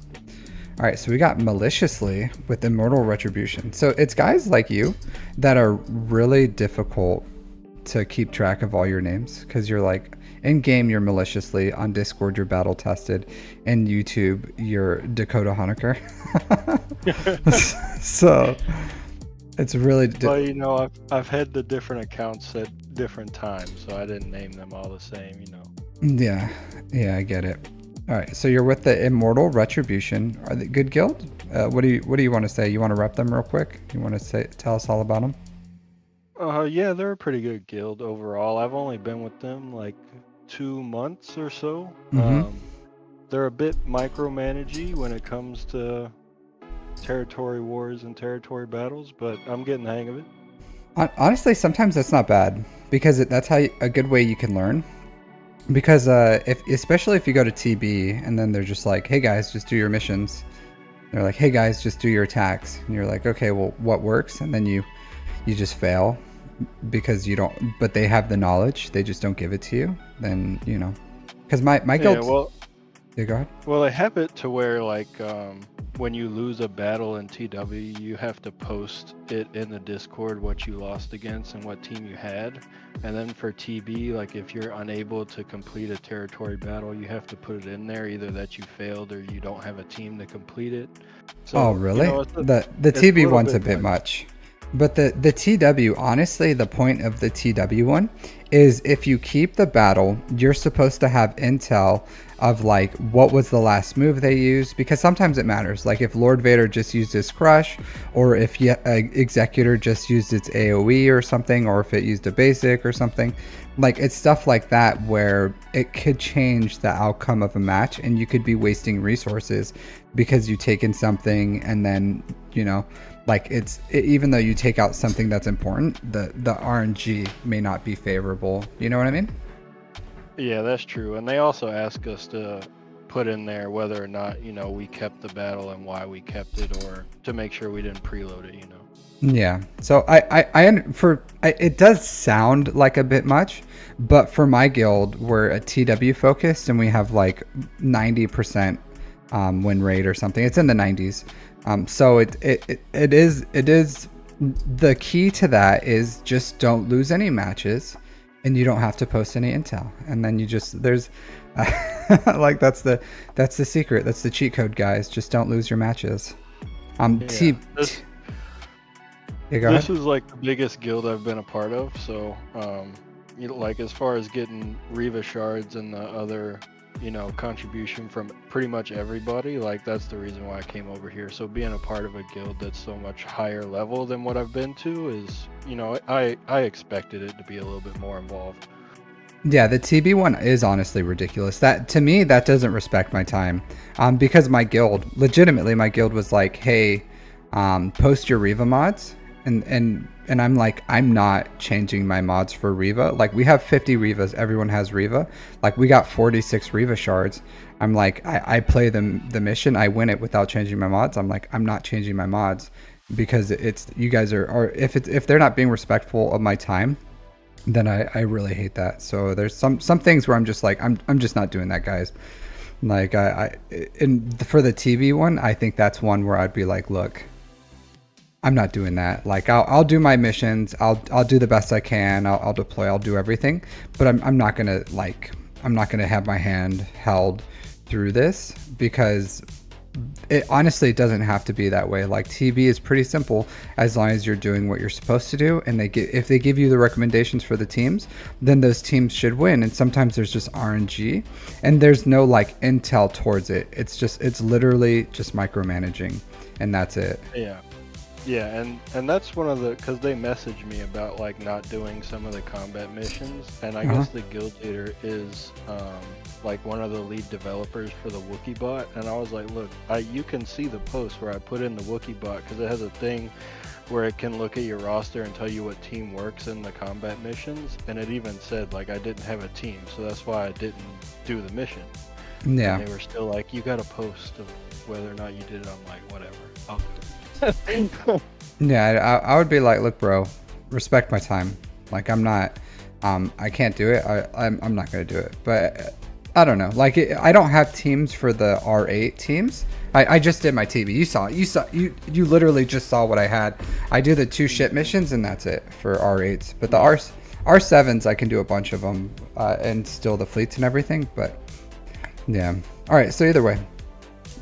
All right, so we got Maliciously with Immortal Retribution. So it's guys like you that are really difficult to keep track of all your names, because you're like, in game you're Maliciously, on Discord you're Battle Tested, and YouTube you're Dakota Honaker. So it's really well, you know, I've had the different accounts at different times, so I didn't name them all the same, you know. Yeah, I get it. All right, so you're with the Immortal Retribution. Are they good guild? What do you want to say? You want to rep them real quick? You want to tell us all about them? Yeah, they're a pretty good guild overall. I've only been with them like 2 months or so. Mm-hmm. They're a bit micromanagey when it comes to territory wars and territory battles, but I'm getting the hang of it. Honestly, sometimes that's not bad, because that's a good way you can learn. Because especially if you go to TB and then they're just like, hey guys, just do your missions. They're like, hey guys, just do your attacks. And you're like, okay, well, what works? And then you just fail because you don't, but they have the knowledge. They just don't give it to you. Then, you know, because my guild. Yeah, well, Yeah, go ahead. Well, they have it to where like when you lose a battle in TW, you have to post it in the Discord what you lost against and what team you had. And then for TB, like if you're unable to complete a territory battle, you have to put it in there either that you failed or you don't have a team to complete it. So, Oh, really? The it's a TB little one's a bit bit much. But the TW, honestly, the point of the TW one is if you keep the battle, you're supposed to have intel of like what was the last move they used, because sometimes it matters. Like if Lord Vader just used his crush, or if Executor just used its AoE or something, or if it used a basic or something. Like it's stuff like that where it could change the outcome of a match, and you could be wasting resources because you take in something and then, you know, like even though you take out something that's important, the RNG may not be favorable. You know what I mean? Yeah, that's true. And they also ask us to put in there whether or not, we kept the battle and why we kept it, or to make sure we didn't preload it, Yeah. So it does sound like a bit much, but for my guild, we're a TW focused and we have like 90% win rate or something. It's in the 90s. So it is the key to that is just don't lose any matches, and you don't have to post any intel, and then you just like that's the secret. That's the cheat code, guys. Just don't lose your matches. Yeah, go ahead. This is like the biggest guild I've been a part of, so like as far as getting Riva shards and the other contribution from pretty much everybody, like that's the reason why I came over here. So being a part of a guild that's so much higher level than what I've been to is, I expected it to be a little bit more involved. Yeah, the TB one is honestly ridiculous. That to me, that doesn't respect my time. Because my guild was like, hey, post your Riva mods, and I'm like, I'm not changing my mods for Riva. Like we have 50 Rivas, everyone has Riva. Like we got 46 Riva shards. I'm like, I play the mission, I win it without changing my mods. I'm like, I'm not changing my mods because it's you guys are if they're not being respectful of my time, then I really hate that. So there's some things where I'm just like, I'm just not doing that, guys. Like for the TV one, I think that's one where I'd be like, look, I'm not doing that. Like I'll do my missions. I'll do the best I can. I'll deploy. I'll do everything. But I'm not gonna have my hand held through this, because it honestly doesn't have to be that way. Like TB is pretty simple as long as you're doing what you're supposed to do, and if they give you the recommendations for the teams, then those teams should win. And sometimes there's just RNG and there's no like intel towards it. It's literally just micromanaging, and that's it. Yeah, and that's one of the, because they messaged me about like not doing some of the combat missions, and I guess the guild leader is like one of the lead developers for the Wookiee bot, and I was like, look, you can see the post where I put in the Wookiee bot, because it has a thing where it can look at your roster and tell you what team works in the combat missions, and it even said like I didn't have a team, so that's why I didn't do the mission. Yeah. And they were still like, you got a post of whether or not you did it. I'm like, whatever, I'll do it. Yeah, I would be like, look, bro, respect my time. Like I'm not, I can't do it. I'm not gonna do it. But I don't know. Like I don't have teams for the R8 teams. I just did my TV. You literally just saw what I had. I do the 2 ship missions and that's it for R8s. But the R7s, I can do a bunch of them and still the fleets and everything. But yeah. All right. So either way.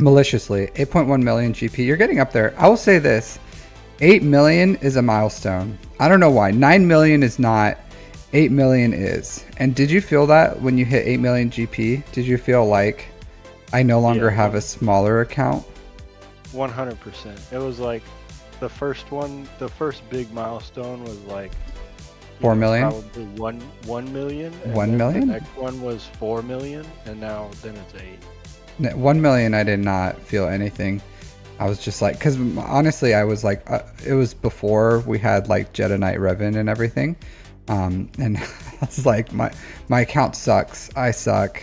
Maliciously, 8.1 million GP. You're getting up there. I will say this, 8 million is a milestone. I don't know why. 9 million is not, 8 million is. And did you feel that when you hit 8 million GP? Did you feel like I no longer have a smaller account? 100%. It was like the first big milestone was like 4 million? Probably 1 million. 1 million? The next one was 4 million, and now then it's 8. 1 million, I did not feel anything. I was just like, because honestly, I was like, it was before we had like Jedi Knight Revan and everything. And I was like, my account sucks. I suck.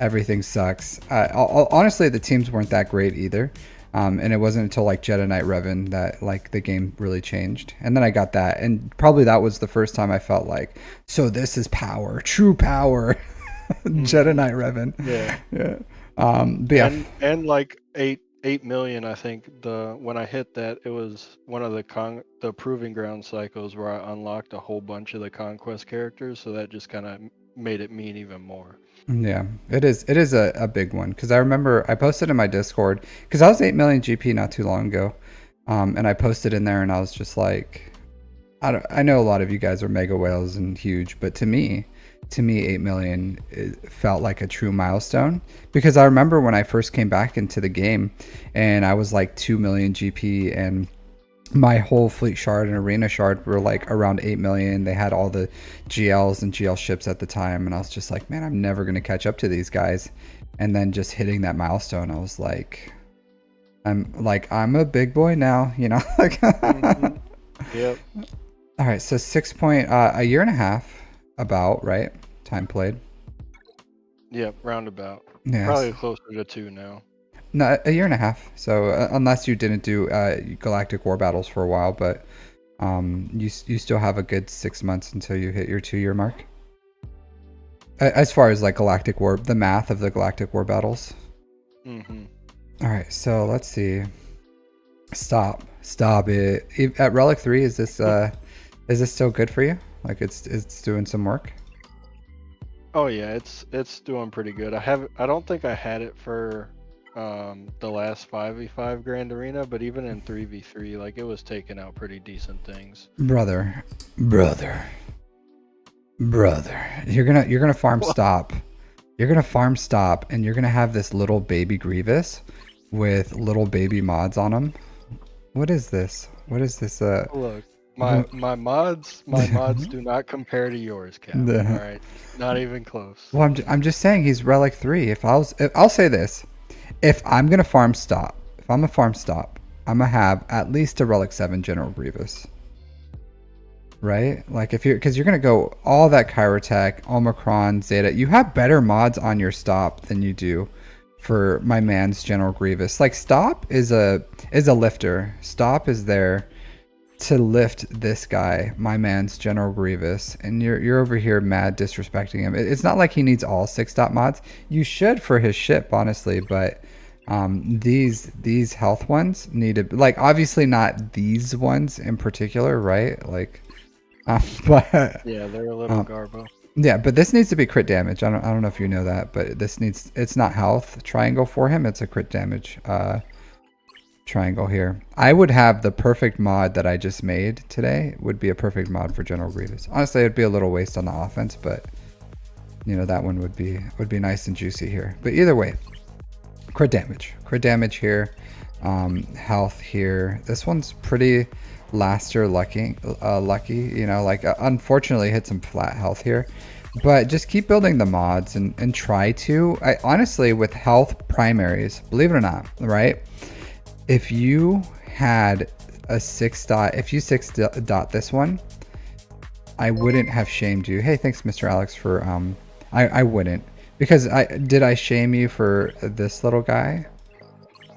Everything sucks. Honestly, the teams weren't that great either. And it wasn't until like Jedi Knight Revan that like the game really changed. And then I got that. And probably that was the first time I felt like, so this is power, true power. Jedi Knight Revan. Yeah. But yeah, And like 8 million, I think when I hit that, it was one of the proving ground cycles where I unlocked a whole bunch of the conquest characters, so that just kind of made it mean even more. yeah, it is. It is a big one because I remember I posted in my Discord because I was 8 million GP not too long ago, and I posted in there and I was just like, I know a lot of you guys are mega whales and huge, but to me, 8 million felt like a true milestone because I remember when I first came back into the game, and I was like 2 million GP and my whole fleet shard and arena shard were like around 8 million. They had all the GLs and GL ships at the time, and I was just like, man, I'm never gonna catch up to these guys. And then just hitting that milestone, I was like, I'm a big boy now, you know. Like, Mhm. Yep. all right, so 6 point, a year and a half, about right time played. Yep. Roundabout. Yes, Probably closer to 2 now. no, a year and a half. So unless you didn't do Galactic War battles for a while, but you still have a good 6 months until you hit your 2 year mark. As far as like Galactic War, the math of the Galactic War battles. Mhm. All right, so let's see. Stop it. At Relic 3, is this still good for you? Like it's doing some work? Oh yeah, it's doing pretty good. I don't think I had it for the last 5v5 Grand Arena, but even in 3v3, like it was taking out pretty decent things. Brother, brother, brother. You're gonna farm What? stop. You're gonna farm stop and you're gonna have this little baby Grievous with little baby mods on him. What is this? What is this? Look, my mods do not compare to yours, Cap. All The, right, not even close. well, I'm just saying he's Relic 3. I'll say this. If I'm gonna farm stop, if I'm a farm stop, I'm gonna have at least a Relic 7 General Grievous. Right? Like because you're gonna go all that Chirotech, Omicron, Zeta. You have better mods on your stop than you do for my man's General Grievous. Like stop is a lifter. Stop is there to lift this guy, my man's General Grievous, and you're over here mad disrespecting him. It's not like he needs all 6 dot mods. You should for his ship, honestly, but these health ones needed, like, obviously not these ones in particular, right? Like, but Yeah, they're a little garbo. yeah, but this needs to be crit damage. I don't know if you know that, but it's not health triangle for him. It's a crit damage triangle here. I would have the perfect mod that I just made today would be a perfect mod for General Grievous. Honestly, it'd be a little waste on the offense, but you know, that one would be nice and juicy here. But either way, crit damage here, health here. This one's pretty laster lucky, you know, like unfortunately hit some flat health here, but just keep building the mods and try to, I honestly, with health primaries, believe it or not, right? If you had a 6 dot, if you 6 dot this one, I wouldn't have shamed you. Hey, thanks, Mr. Alex, for I wouldn't, because did I shame you for this little guy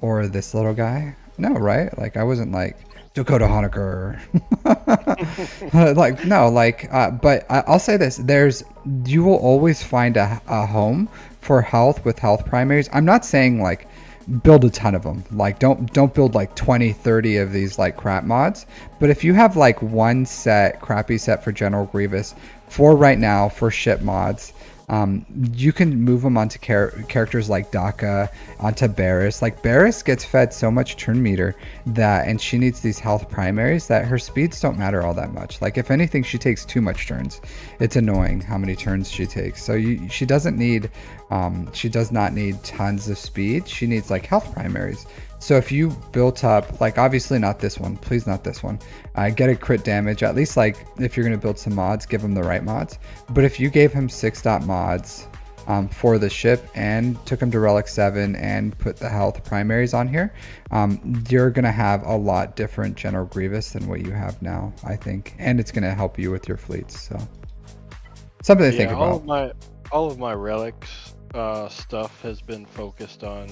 or this little guy? No, right? Like I wasn't like Dakota Honaker. Like no, like but I'll say this: you will always find a home for health with health primaries. I'm not saying like build a ton of them, like don't build like 20-30 of these like crap mods, but if you have like one crappy set for General Grievous for right now for ship mods, you can move them onto characters like Daka, onto Barris. Like Barris gets fed so much turn meter and she needs these health primaries that her speeds don't matter all that much. Like if anything, she takes too much turns. It's annoying how many turns she takes. So she does not need tons of speed. She needs like health primaries. So if you built up, like obviously not this one, please not this one, get a crit damage, at least like if you're going to build some mods, give him the right mods. But if you gave him 6 dot mods for the ship and took him to Relic 7 and put the health primaries on here, you're going to have a lot different General Grievous than what you have now, I think. And it's going to help you with your fleets. So something to think about. All of my relics stuff has been focused on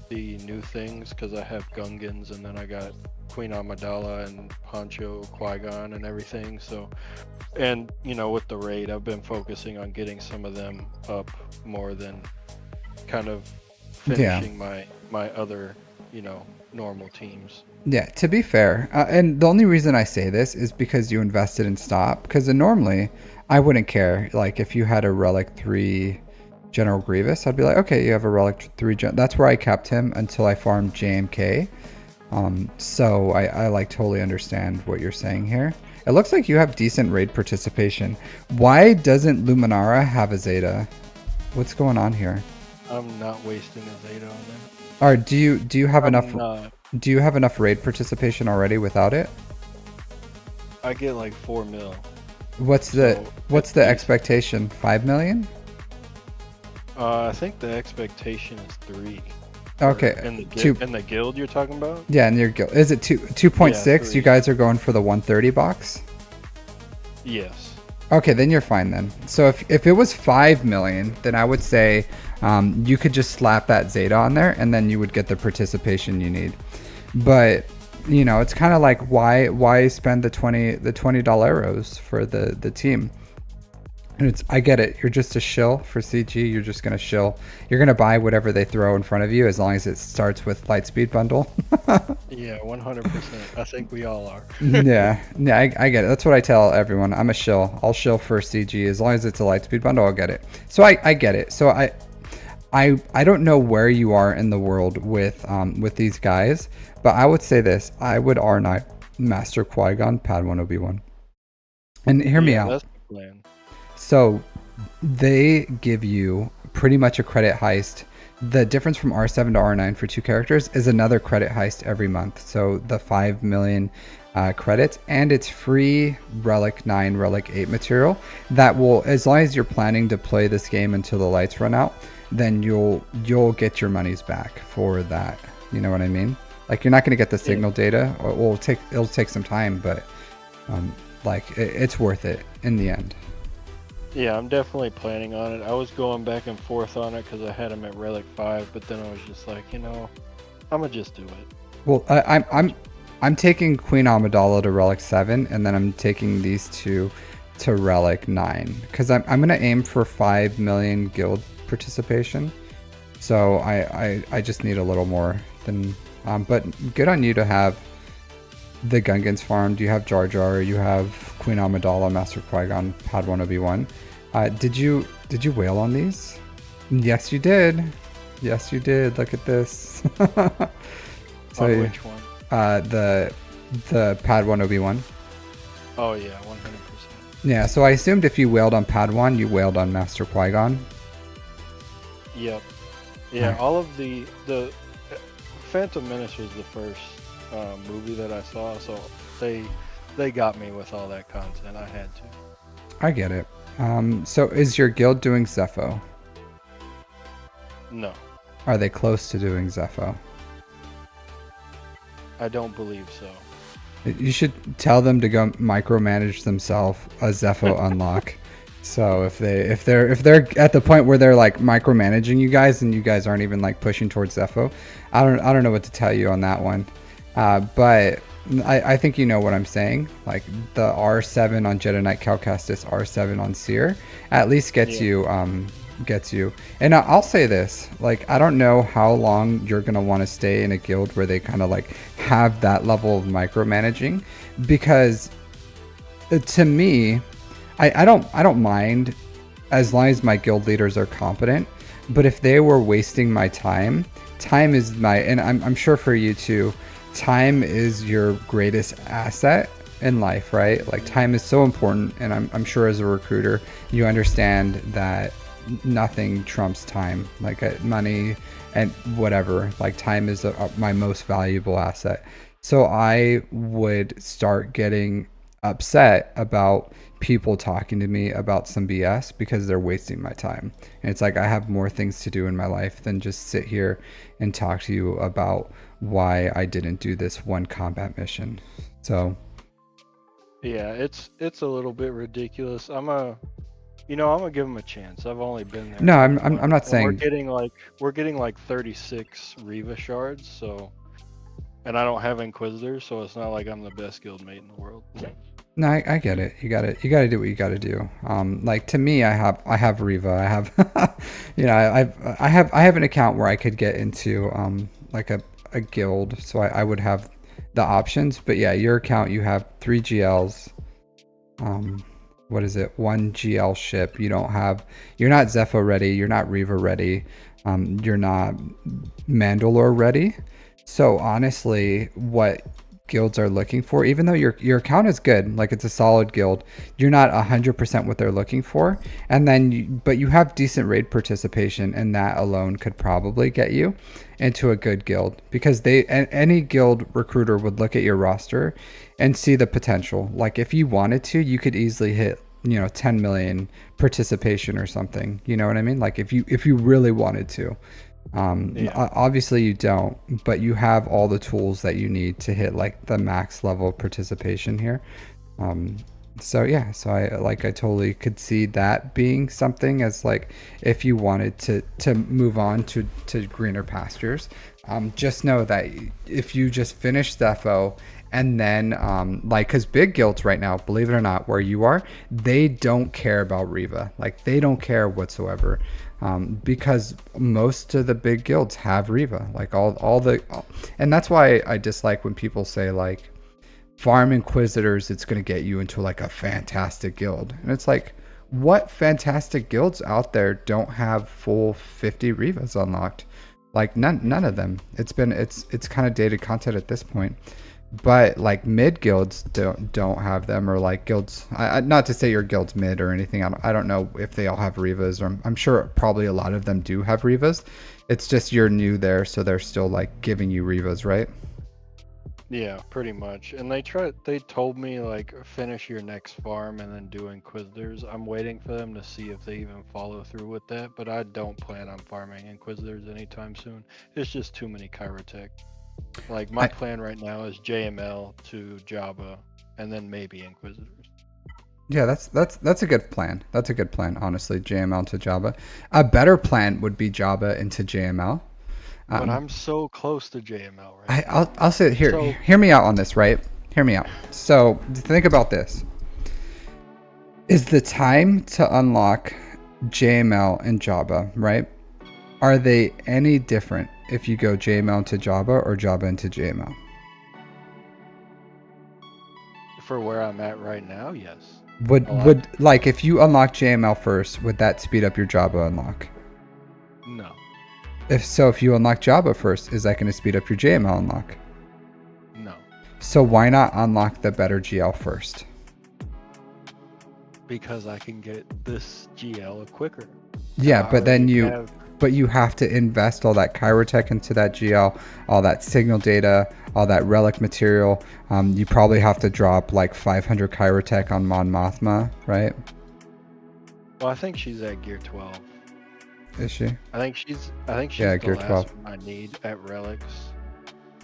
the new things, because I have Gungans and then I got Queen Amidala and Poncho Qui-Gon and everything. So, and you know, with the raid, I've been focusing on getting some of them up more than kind of Yeah. finishing my other, normal teams. Yeah, to be fair, and the only reason I say this is because you invested in stop. Because normally, I wouldn't care. Like if you had a relic 3 General Grievous, I'd be like, okay, you have a relic 3. That's where I kept him until I farmed JMK. So I like totally understand what you're saying here. It looks like you have decent raid participation. Why doesn't Luminara have a Zeta? What's going on here? I'm not wasting a Zeta on there. Or do you have I'm enough? not. Do you have enough raid participation already without it? I get like 4 mil. What's the expectation? 5 million? I think the expectation is 3. Okay. In the guild you're talking about? Yeah, in your guild. Is it 2.6? Yeah, You guys are going for the 130 box? Yes. Okay, then you're fine then. So if it was 5 million, then I would say you could just slap that Zeta on there and then you would get the participation you need. But it's kind of like why spend the $20 for the team? And I get it. You're just a shill for CG. You're just gonna shill. You're gonna buy whatever they throw in front of you as long as it starts with Lightspeed bundle. Yeah, 100%. I think we all are. yeah, I get it. That's what I tell everyone. I'm a shill. I'll shill for CG as long as it's a Lightspeed bundle. I'll get it. So I get it. So I don't know where you are in the world with these guys, but I would say this: I would R9 Master Qui-Gon Padawan Obi-Wan, and hear me out. That's the plan. So they give you pretty much a credit heist. The difference from R7 to R9 for 2 characters is another credit heist every month. So the 5 million credits, and it's free Relic 9, Relic 8 material that will, as long as you're planning to play this game until the lights run out, then you'll get your monies back for that. You know what I mean? Like you're not going to get the signal data. It'll take some time, but it's worth it in the end. Yeah, I'm definitely planning on it. I was going back and forth on it because I had him at Relic 5, but then I was just like, I'm gonna just do it. Well, I'm taking Queen Amidala to Relic 7, and then I'm taking these two to Relic 9 because I'm gonna aim for 5 million guild participation. So I just need a little more than. But good on you to have the Gungans farmed. You have Jar Jar. You have Queen Amidala, Master Qui-Gon, Padawan Obi-Wan. Did you whale on these? Yes, you did. Yes, you did. Look at this. So, on which one? The Padawan Obi-Wan. Oh yeah, 100%. Yeah. So I assumed if you whaled on Padawan, you whaled on Master Qui-Gon. Yep. Yeah. All of the Phantom Menace was the first movie that I saw, so they got me with all that content. I had to. I get it. So is your guild doing Zepho? No. Are they close to doing Zepho? I don't believe so. You should tell them to go micromanage themselves a Zepho unlock. So if they're at the point where they're like micromanaging you guys and you guys aren't even like pushing towards Zepho, I don't know what to tell you on that one. But I think you know what I'm saying. Like the R7 on Jedi Knight Cal Kestis, R7 on Seer, at least gets you. And I'll say this: like I don't know how long you're gonna want to stay in a guild where they kind of like have that level of micromanaging, because to me, I don't mind as long as my guild leaders are competent. But if they were wasting my time is and I'm sure for you too. Time is your greatest asset in life, right? Like time is so important, and I'm sure as a recruiter you understand that nothing trumps time, like money and whatever. Like time is my most valuable asset. So I would start getting upset about people talking to me about some BS because they're wasting my time. And it's like I have more things to do in my life than just sit here and talk to you about why I didn't do this one combat mission. So yeah, it's a little bit ridiculous. I'm gonna give them a chance. I've only been there. No, I'm not saying we're getting like 36 Riva shards, so, and I don't have Inquisitors, so it's not like I'm the best guild mate in the world. No, I get it. You got to do what you got to do. Like to me, I have Riva. I have, I have an account where I could get into like a guild, so I would have the options. But yeah, your account, you have 3 GLs. Um, what is it? 1 GL ship. You're not Zepho ready. You're not Riva ready. You're not Mandalore ready. So honestly, what guilds are looking for, even though your account is good, like it's a solid guild, you're not 100% what they're looking for. And then but you have decent raid participation, and that alone could probably get you into a good guild, because any guild recruiter would look at your roster and see the potential. Like if you wanted to, you could easily hit 10 million participation or something. You know what I mean? Like if you really wanted to. Obviously you don't, but you have all the tools that you need to hit like the max level of participation here. So I totally could see that being something, as like if you wanted to move on to greener pastures. Just know that if you just finish Zepho, and then like, because big guilds right now, believe it or not, where you are, they don't care about Riva. Like they don't care whatsoever. Because most of the big guilds have Riva, like and that's why I dislike when people say like farm Inquisitors, it's going to get you into like a fantastic guild. And it's like, what fantastic guilds out there don't have full 50 Rivas unlocked? Like none of them. It's kind of dated content at this point. But like mid guilds don't have them, or like guilds. Not to say your guild's mid or anything. I don't know if they all have Rivas, or I'm sure probably a lot of them do have Rivas. It's just you're new there, so they're still like giving you Rivas, right? Yeah, pretty much. And they told me like finish your next farm and then do Inquisitors. I'm waiting for them to see if they even follow through with that, but I don't plan on farming Inquisitors anytime soon. It's just too many Chirotech. Like my plan right now is JML to Jabba, and then maybe Inquisitors. Yeah, that's a good plan. That's a good plan, honestly. JML to Jabba. A better plan would be Jabba into JML. But I'm so close to JML right now. I'll say it here. So, hear me out on this, right? Hear me out. So think about this. Is the time to unlock JML and Jabba, right? Are they any different if you go JML into Jabba or Jabba into JML? For where I'm at right now, yes. Would like if you unlock JML first, would that speed up your Jabba unlock? No. If you unlock Jabba first, is that going to speed up your JML unlock? No. So why not unlock the better GL first? Because I can get this GL quicker. Yeah, but then you have to invest all that Chirotech into that GL, all that signal data, all that relic material. You probably have to drop like 500 Chirotech on Mon Mothma, right? Well, I think she's at gear 12. Is she? I think she's yeah, the gear last 12. one I need at relics.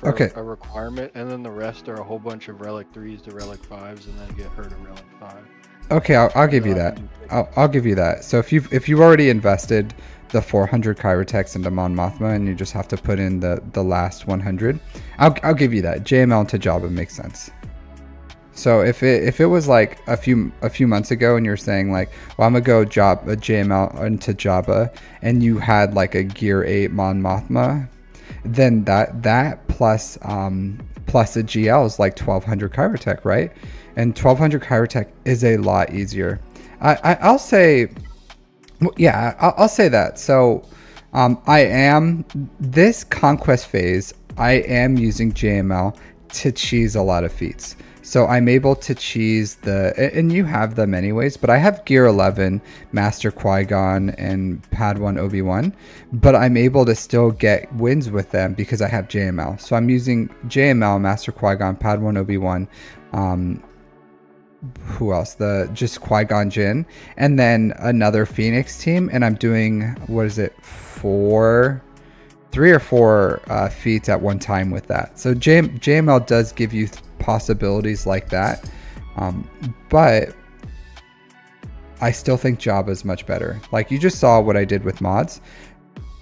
Okay. A requirement, and then the rest are a whole bunch of relic 3s to relic 5s, and then get her to relic 5. Okay, I'll give you that. I'll give you that. So if you've already invested the 400 Chirotechs into Mon Mothma, and you just have to put in the last 100, I'll give you that. JML to Jabba makes sense. So if it was like a few months ago, and you're saying like, well, I'm gonna go JML into Jabba, and you had like a gear 8 Mon Mothma, then that plus a GL is like 1200 Chirotech, right? And 1200 Chirotech is a lot easier. I'll say, yeah, I'll say that. So I am, this conquest phase, I am using JML to cheese a lot of feats. So I'm able to cheese and you have them anyways, but I have gear 11, Master Qui-Gon and Padawan Obi-Wan, but I'm able to still get wins with them because I have JML. So I'm using JML, Master Qui-Gon, Padawan Obi-Wan, who else? Just Qui-Gon Jinn, and then another Phoenix team, and I'm doing, what is it, 3 or 4 feats at one time with that. So JML does give you possibilities like that, but I still think Jabba is much better. Like you just saw what I did with mods.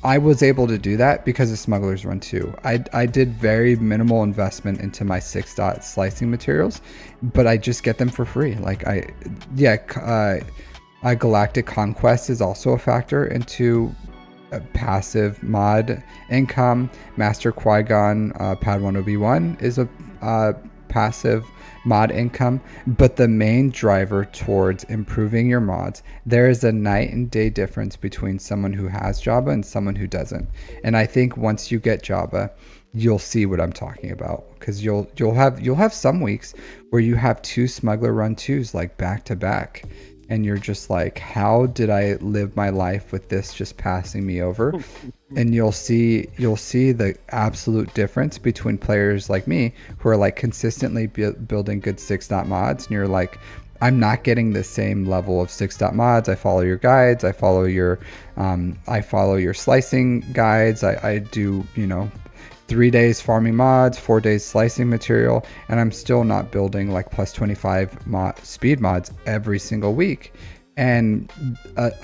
I was able to do that because of Smuggler's Run 2. I did very minimal investment into my 6-dot slicing materials, but I just get them for free. Like Galactic Conquest is also a factor into passive mod income. Master Qui-Gon Padawan Obi-Wan is a passive mod income, but the main driver towards improving your mods, there is a night and day difference between someone who has Jabba and someone who doesn't. And I think once you get Jabba, you'll see what I'm talking about, because you'll have some weeks where you have 2 Smuggler Run 2s like back to back, and you're just like, how did I live my life with this just passing me over? And you'll see the absolute difference between players like me who are like consistently building good 6-dot mods, and you're like, I'm not getting the same level of 6-dot mods. I follow your guides, I follow your slicing guides, I do 3 days farming mods, 4 days slicing material, and I'm still not building like plus 25 speed mods every single week. And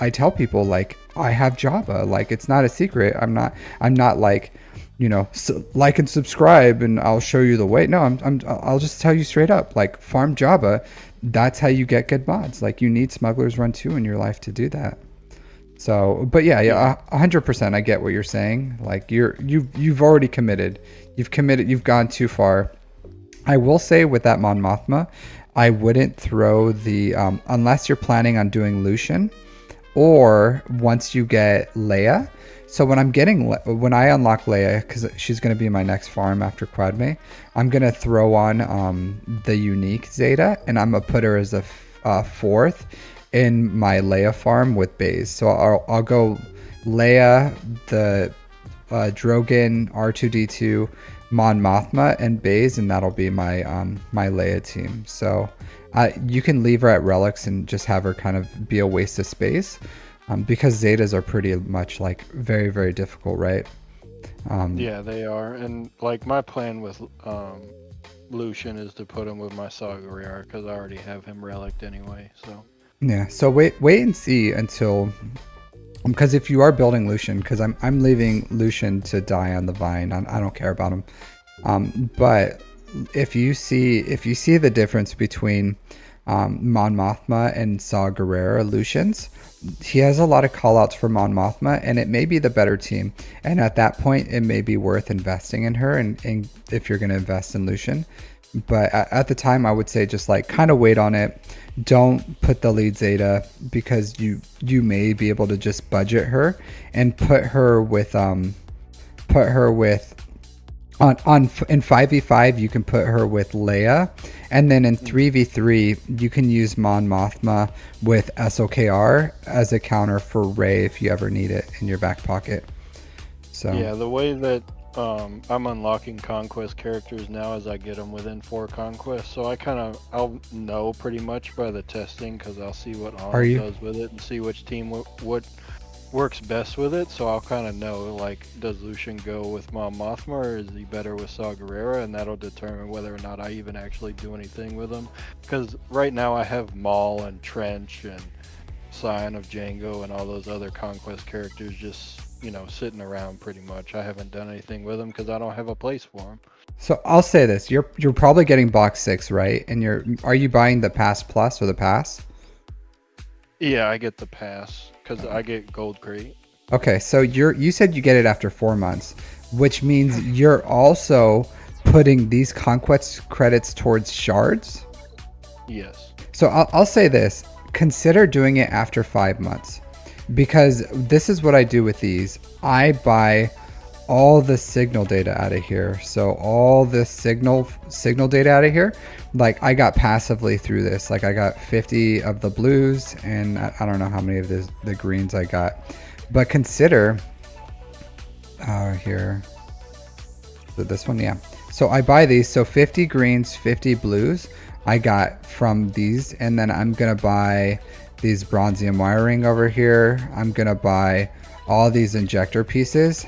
I tell people, like, I have Java. Like, it's not a secret. I'm not like, like and subscribe and I'll show you the way. No, I'll just tell you straight up, like, farm Java. That's how you get good mods. Like, you need Smuggler's Run 2 in your life to do that. So, but yeah, 100%. I get what you're saying. Like, you've already committed. You've gone too far. I will say with that Mon Mothma, I wouldn't throw the unless you're planning on doing Lucian, or once you get Leia. So when I unlock Leia, because she's going to be my next farm after Quadme, I'm going to throw on the unique Zeta, and I'm going to put her as a 4th in my Leia farm with Baze. So I'll go Leia, the Drogon, R2D2, Mon Mothma, and Baze, and that'll be my my Leia team. So you can leave her at Relics and just have her kind of be a waste of space, because Zetas are pretty much like very, very difficult, right? Yeah, they are. And like my plan with Lucian is to put him with my Saw Gerrera, because I already have him relicked anyway. So yeah, so wait and see until, because if you are building Lucian, because I'm leaving Lucian to die on the vine. I don't care about him. But if you see the difference between Mon Mothma and Saw Gerrera Lucians, he has a lot of callouts for Mon Mothma, and it may be the better team. And at that point, it may be worth investing in her, and if you're going to invest in Lucian. But at the time, I would say just like kind of wait on it. Don't put the lead Zeta, because you may be able to just budget her and put her with on in 5v5 you can put her with Leia, and then in 3v3 you can use Mon Mothma with SOKR as a counter for Rey if you ever need it in your back pocket. So yeah, the way that I'm unlocking conquest characters now as I get them within 4 conquests, so I'll know pretty much by the testing, because I'll see what Honor does with it and see which team what works best with it. So I'll kind of know, like, does Lucian go with Mon Mothma, or is he better with Saw Gerrera, and that'll determine whether or not I even actually do anything with him. Because right now I have Maul and Trench and Scion of Django and all those other conquest characters just sitting around pretty much. I haven't done anything with them because I don't have a place for them. So I'll say this: you're probably getting box 6, right? And are you buying the Pass Plus or the Pass? Yeah, I get the Pass because I get Gold Crate. Okay, so you said you get it after 4 months, which means you're also putting these conquest credits towards shards. Yes. So I'll say this: consider doing it after 5 months. Because this is what I do with these. I buy all the signal data out of here. So all this signal data out of here, like I got passively through this. Like I got 50 of the blues, and I don't know how many of the greens I got. But consider here, this one, yeah. So I buy these. So 50 greens, 50 blues I got from these, and then I'm gonna buy these bronzium wiring over here. I'm gonna buy all these injector pieces.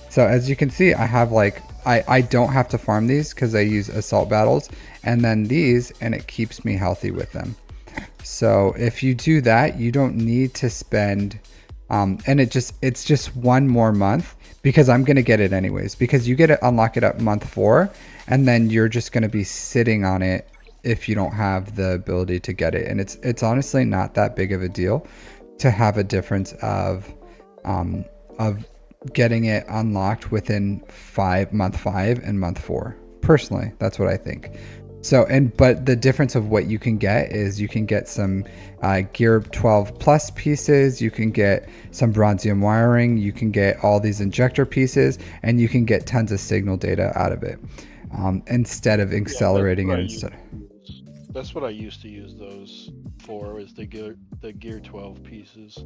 So as you can see, I have like I don't have to farm these because I use assault battles, and then these, and it keeps me healthy with them. So if you do that, you don't need to spend And it's just one more month because I'm gonna get it anyways. Because you get it, unlock it at month 4, and then you're just gonna be sitting on it if you don't have the ability to get it. And it's honestly not that big of a deal to have a difference of getting it unlocked within month 5 and month 4. Personally, that's what I think. So, but the difference of what you can get is you can get some gear 12 plus pieces, you can get some bronzium wiring, you can get all these injector pieces, and you can get tons of signal data out of it, instead of accelerating it. That's what I used to use those for, is the gear 12 pieces.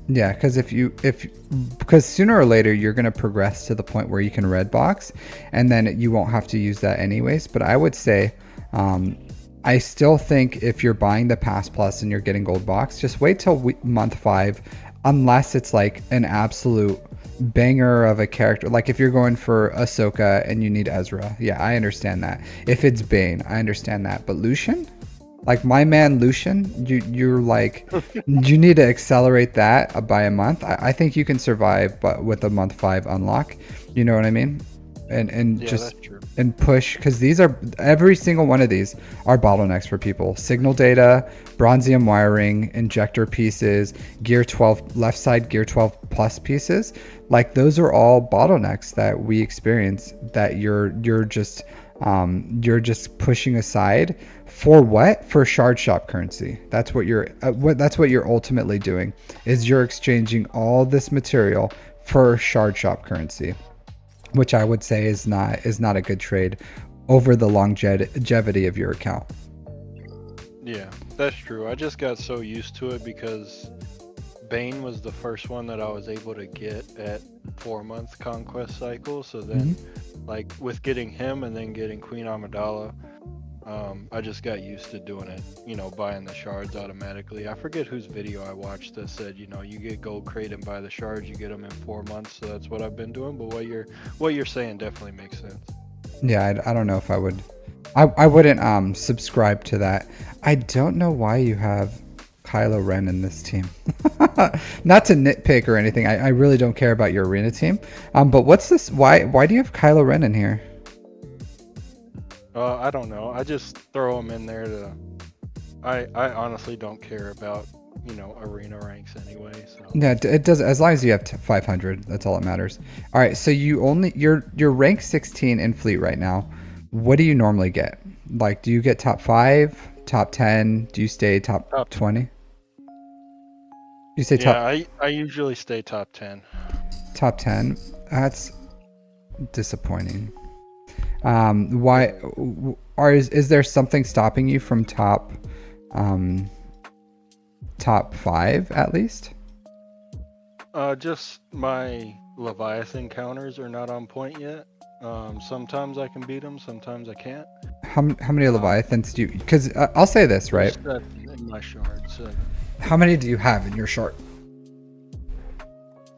Yeah, because sooner or later you're going to progress to the point where you can red box, and then you won't have to use that anyways. But I would say, I still think if you're buying the Pass Plus and you're getting gold box, just wait till month 5, unless it's like an absolute banger of a character. Like if you're going for Ahsoka and you need Ezra, yeah, I understand that. If it's Bane, I understand that. But Lucian? Like my man Lucian, you're like, you need to accelerate that by a month. I think you can survive, but with a month 5 unlock, you know what I mean? And Yeah, just that's true. and push, because every single one of these are bottlenecks for people. Signal data, bronzium wiring, injector pieces, gear 12 left side, gear 12 plus pieces. Like those are all bottlenecks that we experience that you're just pushing aside. For what? For shard shop currency. That's what you're ultimately doing, is you're exchanging all this material for shard shop currency, which I would say is not a good trade over the longevity of your account. Yeah, that's true. I just got so used to it because Bane was the first one that I was able to get at 4-month conquest cycle. So then, like with getting him and then getting Queen Amidala, I just got used to doing it, buying the shards automatically. I forget whose video I watched that said, you get gold crate and buy the shards, you get them in 4 months. So that's what I've been doing. But what you're saying definitely makes sense. Yeah, I don't know if I wouldn't subscribe to that. I don't know why you have Kylo Ren in this team. Not to nitpick or anything. I really don't care about your arena team. But what's this? Why do you have Kylo Ren in here? I don't know. I just throw them in there to. I honestly don't care about arena ranks anyway. So. Yeah, it does, as long as you have 500. That's all that matters. All right, so you're rank 16 in fleet right now. What do you normally get? Like, do you get top 5, top 10? Do you stay top 20? You say top? Yeah, I usually stay top 10. Top 10. That's disappointing. Why? Is there something stopping you from top 5 at least? Just my Leviathan counters are not on point yet. Sometimes I can beat them, sometimes I can't. How many Leviathans do you? Because I'll say this, right? In my shard, 7. How many do you have in your shard?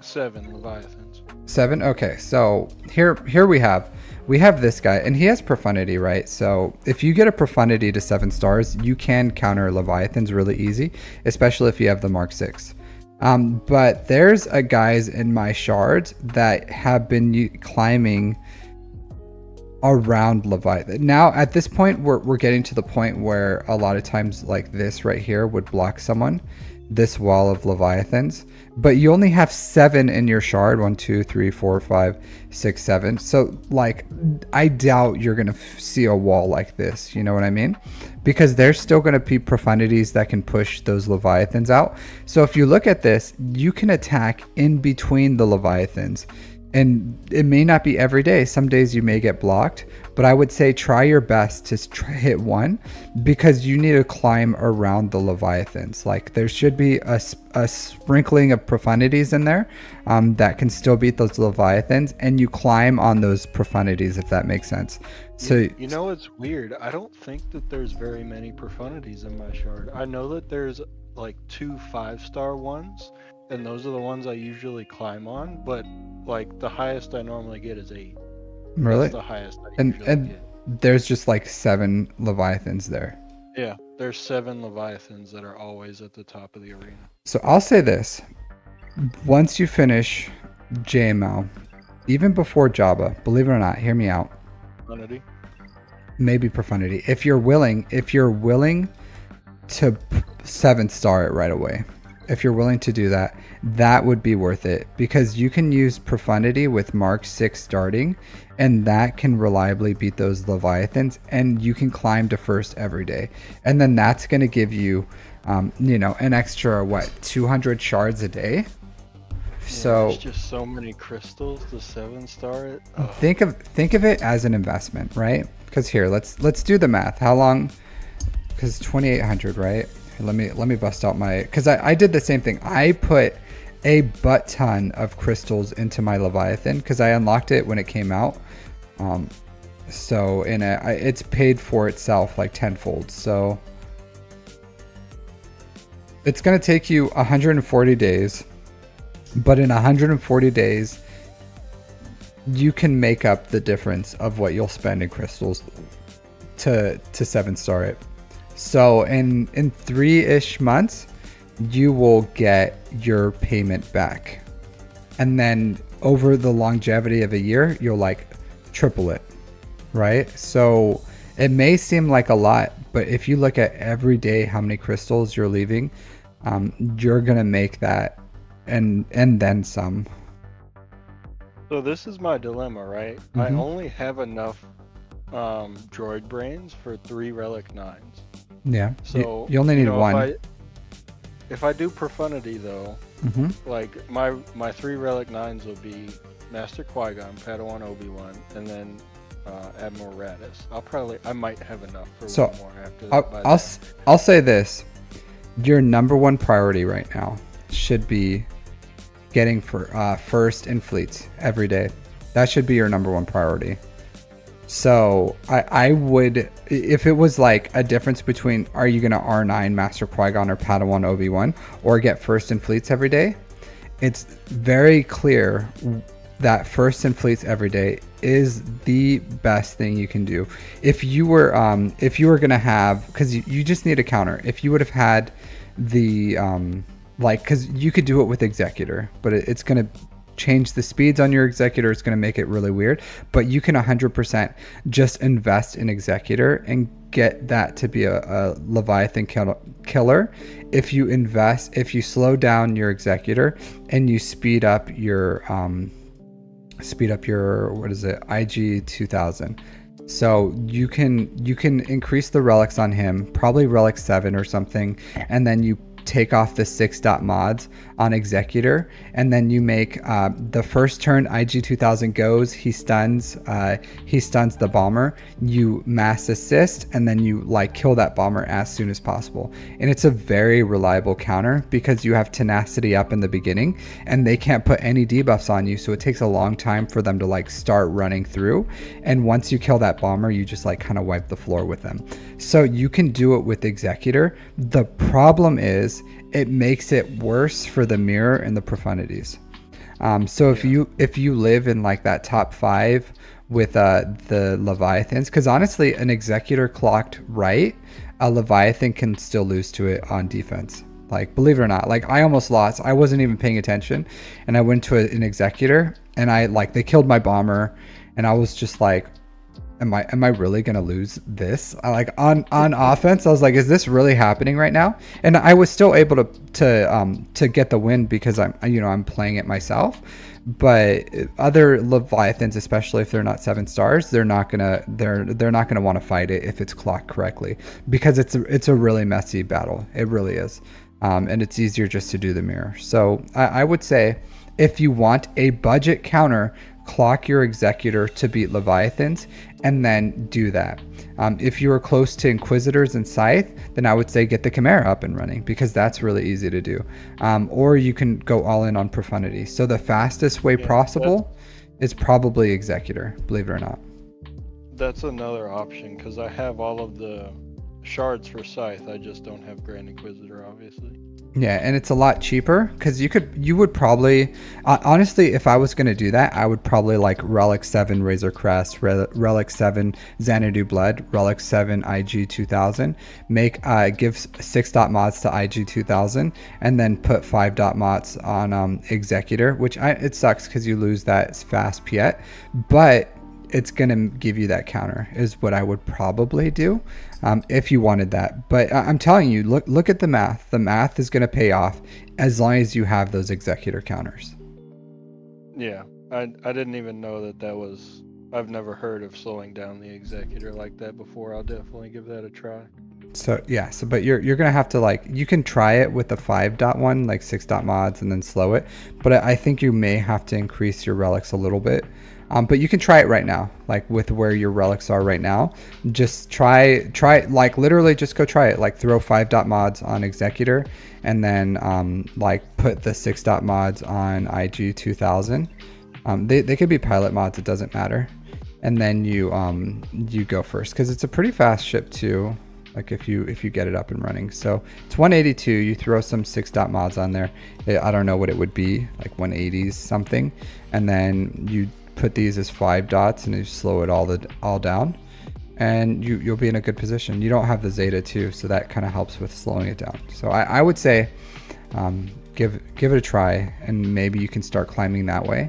7 Leviathans. 7. Okay, so here we have this guy, and he has profundity, right? So if you get a profundity to 7 stars, you can counter Leviathans really easy, especially if you have the Mark 6. But there's guys in my shards that have been climbing around Leviathan. Now at this point, we're getting to the point where a lot of times like this right here would block someone, this wall of Leviathans, but you only have 7 in your shard. 1, 2, 3, 4, 5, 6, 7. So like, I doubt you're gonna see a wall like this, you know what I mean? Because there's still gonna be profundities that can push those Leviathans out. So if you look at this, you can attack in between the Leviathans. And it may not be every day. Some days you may get blocked, but I would say try your best to hit 1, because you need to climb around the Leviathans. Like there should be a sprinkling of profundities in there that can still beat those Leviathans, and you climb on those profundities, if that makes sense. So it's weird. I don't think that there's very many profundities in my shard. I know that there's like 2 5-star ones, and those are the ones I usually climb on, but like the highest I normally get is 8. Really? That's the highest I usually get. There's just like 7 Leviathans there. Yeah, there's 7 Leviathans that are always at the top of the arena. So I'll say this. Once you finish JML, even before Jabba, believe it or not, hear me out. Profundity. Maybe Profundity. If you're willing to 7-star it right away, if you're willing to do that, that would be worth it, because you can use Profundity with Mark 6 starting, and that can reliably beat those Leviathans, and you can climb to first every day. And then that's going to give you, an extra, 200 shards a day? So there's just so many crystals to 7-star it. Ugh. think of it as an investment, right? Because here, let's do the math. How long? Because 2,800, right? Let me bust out my, because I did the same thing. I put a butt ton of crystals into my Leviathan because I unlocked it when it came out. So it's paid for itself like tenfold. So it's gonna take you 140 days, but in 140 days, you can make up the difference of what you'll spend in crystals to 7-star it. So in 3-ish months, you will get your payment back. And then over the longevity of a year, you'll like triple it, right? So it may seem like a lot, but if you look at every day how many crystals you're leaving, you're gonna make that and then some. So this is my dilemma, right? Mm-hmm. I only have enough droid brains for 3 relic 9s. Yeah. So you only need one. If I do Profundity though, like my 3 relic 9s will be Master Qui-Gon, Padawan Obi-Wan, and then Admiral Raddus. I might have enough for one more after that. I'll say this: your number one priority right now should be getting for first in fleets every day. That should be your number one priority. So I would, if it was like a difference between are you gonna R9 Master Qui-Gon or Padawan Obi-Wan or get first in fleets every day, it's very clear that first in fleets every day is the best thing you can do. If you were gonna have, because you just need a counter. If you would have had the because you could do it with Executor, but it's gonna change the speeds on your Executor. It's going to make it really weird, but you can 100% just invest in Executor and get that to be a Leviathan killer. If you slow down your Executor and you speed up your what is it, IG 2000. So you can increase the relics on him, probably relic 7 or something, and then you take off the 6 dot mods on Executor, and then you make the first turn IG 2000 goes, he stuns the bomber, you mass assist, and then you like kill that bomber as soon as possible. And it's a very reliable counter because you have tenacity up in the beginning and they can't put any debuffs on you, so it takes a long time for them to like start running through, and once you kill that bomber, you just like kind of wipe the floor with them. So you can do it with Executor. The problem is it makes it worse for the mirror and the profundities. So if you live in like that top 5 with the Leviathans, because honestly, an Executor clocked right, a Leviathan can still lose to it on defense. Like, believe it or not, like I almost lost. I wasn't even paying attention, and I went to an Executor, and they killed my bomber, and I was just like, am I really gonna lose this? Like on offense, I was like, is this really happening right now? And I was still able to get the win because I'm playing it myself. But other Leviathans, especially if they're not 7 stars, they're not gonna want to fight it if it's clocked correctly, because it's a really messy battle. It really is, and it's easier just to do the mirror. So I would say, if you want a budget counter, clock your Executor to beat Leviathans, and then do that. If you are close to Inquisitors and Scythe, then I would say get the Chimera up and running, because that's really easy to do. Or you can go all in on Profundity. So the fastest way possible is probably Executor, believe it or not. That's another option, because I have all of the shards for Scythe. I just don't have Grand Inquisitor, obviously. Yeah, and it's a lot cheaper because you would probably, honestly, if I was going to do that, I would probably like Relic 7 Razor Crest, Relic 7 Xanadu Blood, Relic 7 IG 2000, give 6 dot mods to IG 2000, and then put 5 dot mods on Executor, which it sucks because you lose that fast Piet, but it's going to give you that counter is what I would probably do if you wanted that. But I'm telling you, look at the math. The math is going to pay off as long as you have those executor counters. Yeah, I didn't even know that was. I've never heard of slowing down the executor like that before. I'll definitely give that a try. So yeah, but you're gonna have to like, you can try it with the 5 dot one, like 6 dot mods, and then slow it. But I think you may have to increase your relics a little bit. But you can try it right now, like with where your relics are right now. Just try like literally just go try it. Like throw 5 dot mods on Executor, and then like put the 6 dot mods on IG 2000. They could be pilot mods, it doesn't matter. And then you go first because it's a pretty fast ship too. Like if you get it up and running. So it's 182. You throw some 6 dot mods on there. I don't know what it would be, like 180s something, and then you put these as 5 dots and you slow it all down, and you'll be in a good position. You don't have the Zeta too, so that kind of helps with slowing it down. So I would say give it a try, and maybe you can start climbing that way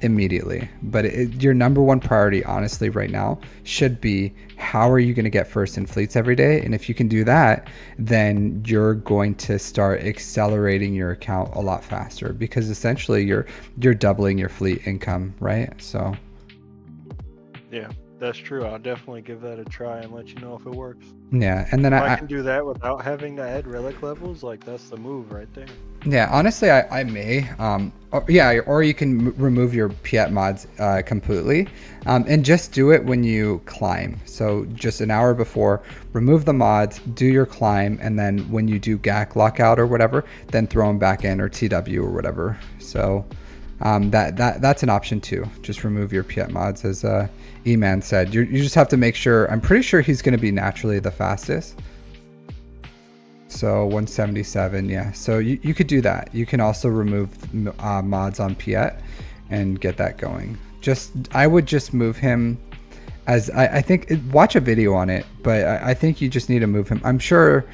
immediately. But your number one priority, honestly, right now should be how are you going to get first in fleets every day? And if you can do that, then you're going to start accelerating your account a lot faster, because essentially you're doubling your fleet income, right? So yeah, that's true. I'll definitely give that a try and let you know if it works. Yeah, and then I can do that without having to add relic levels. Like that's the move right there. Yeah, honestly, I may. Or you can remove your Piet mods completely, and just do it when you climb. So just an hour before, remove the mods, do your climb, and then when you do GAC lockout or whatever, then throw them back in, or TW or whatever. So that's an option too. Just remove your Piet mods, as E-Man said. You just have to make sure. I'm pretty sure he's going to be naturally the fastest. So 177, yeah. So you could do that. You can also remove mods on Piet and get that going. I would just move him as I think. Watch a video on it, but I think you just need to move him. I'm sure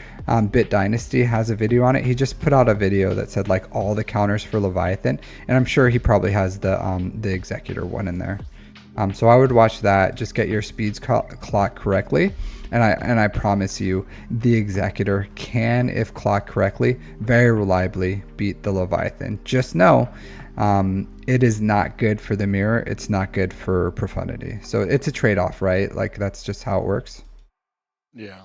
Bit Dynasty has a video on it. He just put out a video that said like all the counters for Leviathan, and I'm sure he probably has the Executor one in there. So I would watch that. Just get your speeds clocked correctly, and I promise you, the Executor can, if clocked correctly, very reliably beat the Leviathan. Just know, it is not good for the mirror. It's not good for profundity. So it's a trade-off, right? Like that's just how it works. Yeah.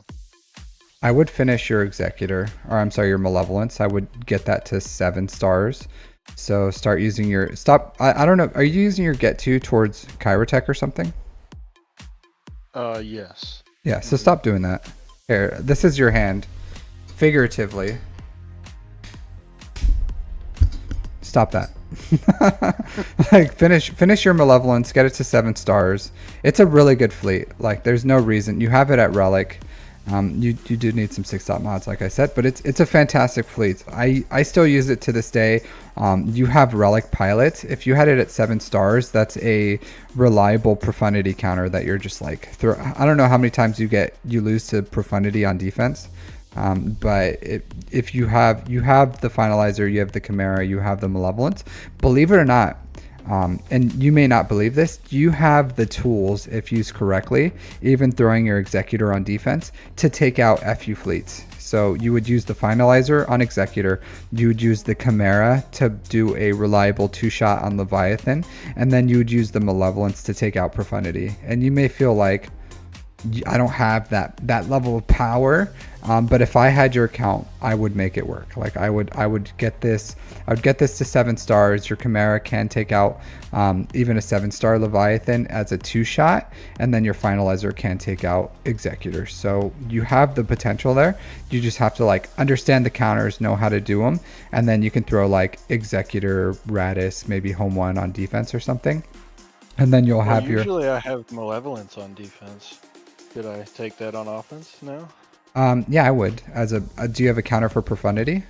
I would finish your Executor, or I'm sorry, your Malevolence. I would get that to 7 stars. So start using your I don't know. Are you using your get to towards Chirotech or something? Yes. Yeah. So stop doing that. Here, this is your hand, figuratively. Stop that. Like finish your Malevolence. Get it to 7 stars. It's a really good fleet. Like there's no reason you have it at Relic. You do need some 6 dot mods, like I said, but it's a fantastic fleet. I still use it to this day. You have Relic Pilot. If you had it at 7 stars, that's a reliable profundity counter that you're just like I don't know how many times you lose to profundity on defense, but if you have the Finalizer, you have the Chimera, you have the Malevolence. Believe it or not. And you may not believe this, you have the tools, if used correctly, even throwing your Executor on defense, to take out FU fleets. So you would use the Finalizer on Executor, you would use the Chimera to do a reliable 2-shot on Leviathan, and then you would use the Malevolence to take out Profundity. And you may feel like, I don't have that level of power, but if I had your account, I would make it work. Like I would get this to 7 stars. Your Chimera can take out even a 7-star Leviathan as a 2-shot, and then your Finalizer can take out Executor. So you have the potential there. You just have to like understand the counters, know how to do them, and then you can throw like Executor, Radis, maybe Home 1 on defense or something, and then you'll have usually I have Malevolence on defense. Should I take that on offense now? Yeah, I would. Do you have a counter for Profundity?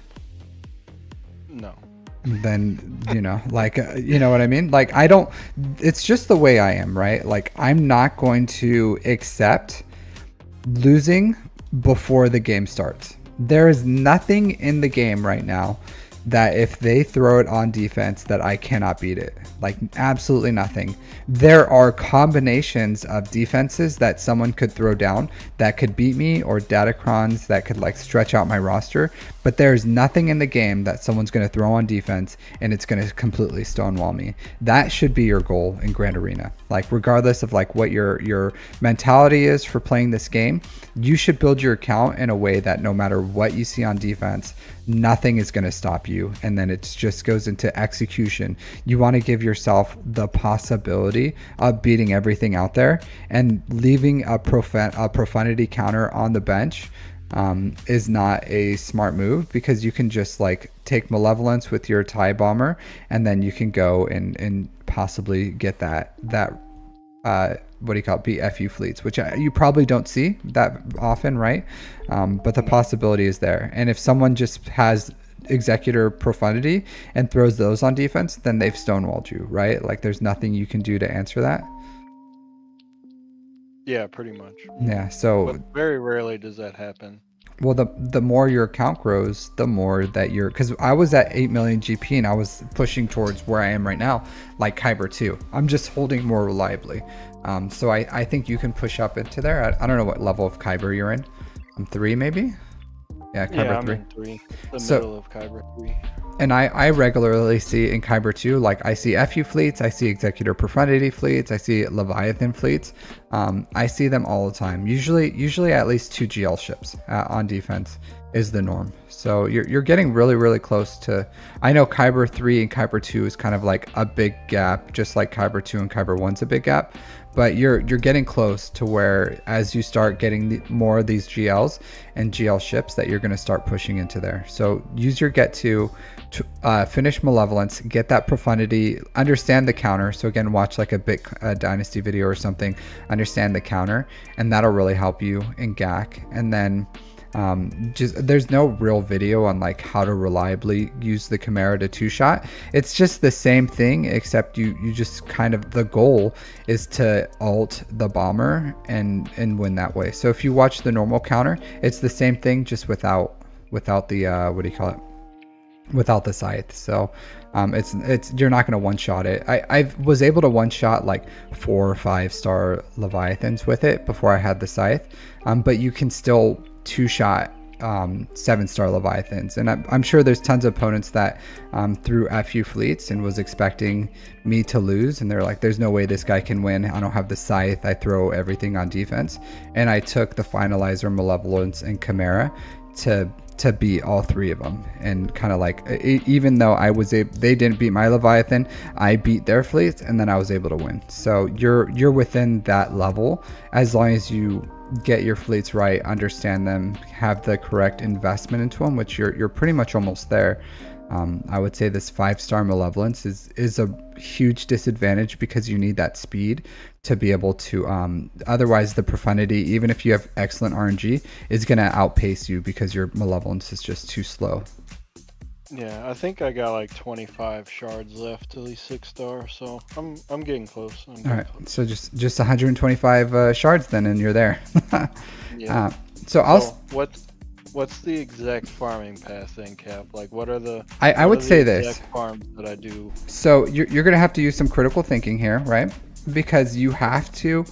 then like you know what I mean? Like I don't. It's just the way I am, right? Like I'm not going to accept losing before the game starts. There is nothing in the game right now that if they throw it on defense that I cannot beat it. Like absolutely nothing. There are combinations of defenses that someone could throw down that could beat me, or datacrons that could like stretch out my roster, but there's nothing in the game that someone's going to throw on defense and it's going to completely stonewall me. That should be your goal in Grand Arena. Like regardless of like what your mentality is for playing this game, you should build your account in a way that no matter what you see on defense, nothing is going to stop you. And then it just goes into execution. You want to give yourself the possibility of beating everything out there, and leaving a profundity counter on the bench is not a smart move, because you can just like take malevolence with your TIE bomber, and then you can go and possibly get that what do you call it, BFU fleets, which you probably don't see that often, right? But the possibility is there. And if someone just has executor profundity and throws those on defense, then they've stonewalled you, right? Like there's nothing you can do to answer that. Yeah, pretty much. Yeah, so but very rarely does that happen. Well, the more your account grows, the more that you're, because I was at 8 million GP and I was pushing towards where I am right now, like Kyber 2. I'm just holding more reliably. So I think you can push up into there. I don't know what level of Kyber you're in. I'm 3 maybe? Yeah, Kyber 3. I'm in 3. Middle of Kyber 3. And I regularly see in Kyber 2, like I see FU fleets, I see Executor Profundity fleets, I see Leviathan fleets. I see them all the time. Usually at least 2 GL ships on defense is the norm. So you're getting really, really close to, I know Kyber 3 and Kyber 2 is kind of like a big gap, just like Kyber 2 and Kyber 1's a big gap. But you're getting close to where, as you start getting more of these GLs and GL ships, that you're going to start pushing into there. So use your get to finish Malevolence, get that profundity, understand the counter. So again, watch like a big Dynasty video or something, understand the counter, and that'll really help you in GAC. And then just there's no real video on like how to reliably use the Chimera to 2-shot. It's just the same thing, except you just kind of, the goal is to alt the bomber and win that way. So if you watch the normal counter, it's the same thing, just without the what do you call it, without the scythe. So it's you're not going to one-shot it. I was able to one-shot like 4 or 5-star Leviathans with it before I had the scythe, but you can still 2-shot 7-star Leviathans. And I'm sure there's tons of opponents that threw FU fleets and was expecting me to lose, and they're like, there's no way this guy can win. I don't have the scythe, I throw everything on defense. And I took the finalizer, Malevolence, and Chimera to beat all 3 of them. And kind of like, even though they didn't beat my Leviathan, I beat their fleets, and then I was able to win. So you're within that level, as long as you get your fleets right, understand them, have the correct investment into them, which you're pretty much almost there. I would say this 5-star Malevolence is a huge disadvantage, because you need that speed to be able to, otherwise the profundity, even if you have excellent RNG, is going to outpace you, because your Malevolence is just too slow. Yeah, I think I got like 25 shards left to these 6-star, so I'm getting close. All right, so just 125 shards then, and you're there. Yeah. So what's the exact farming path then, Cap? Like, what are the I would say this farms that I do? So you're gonna have to use some critical thinking here, right? Because you have to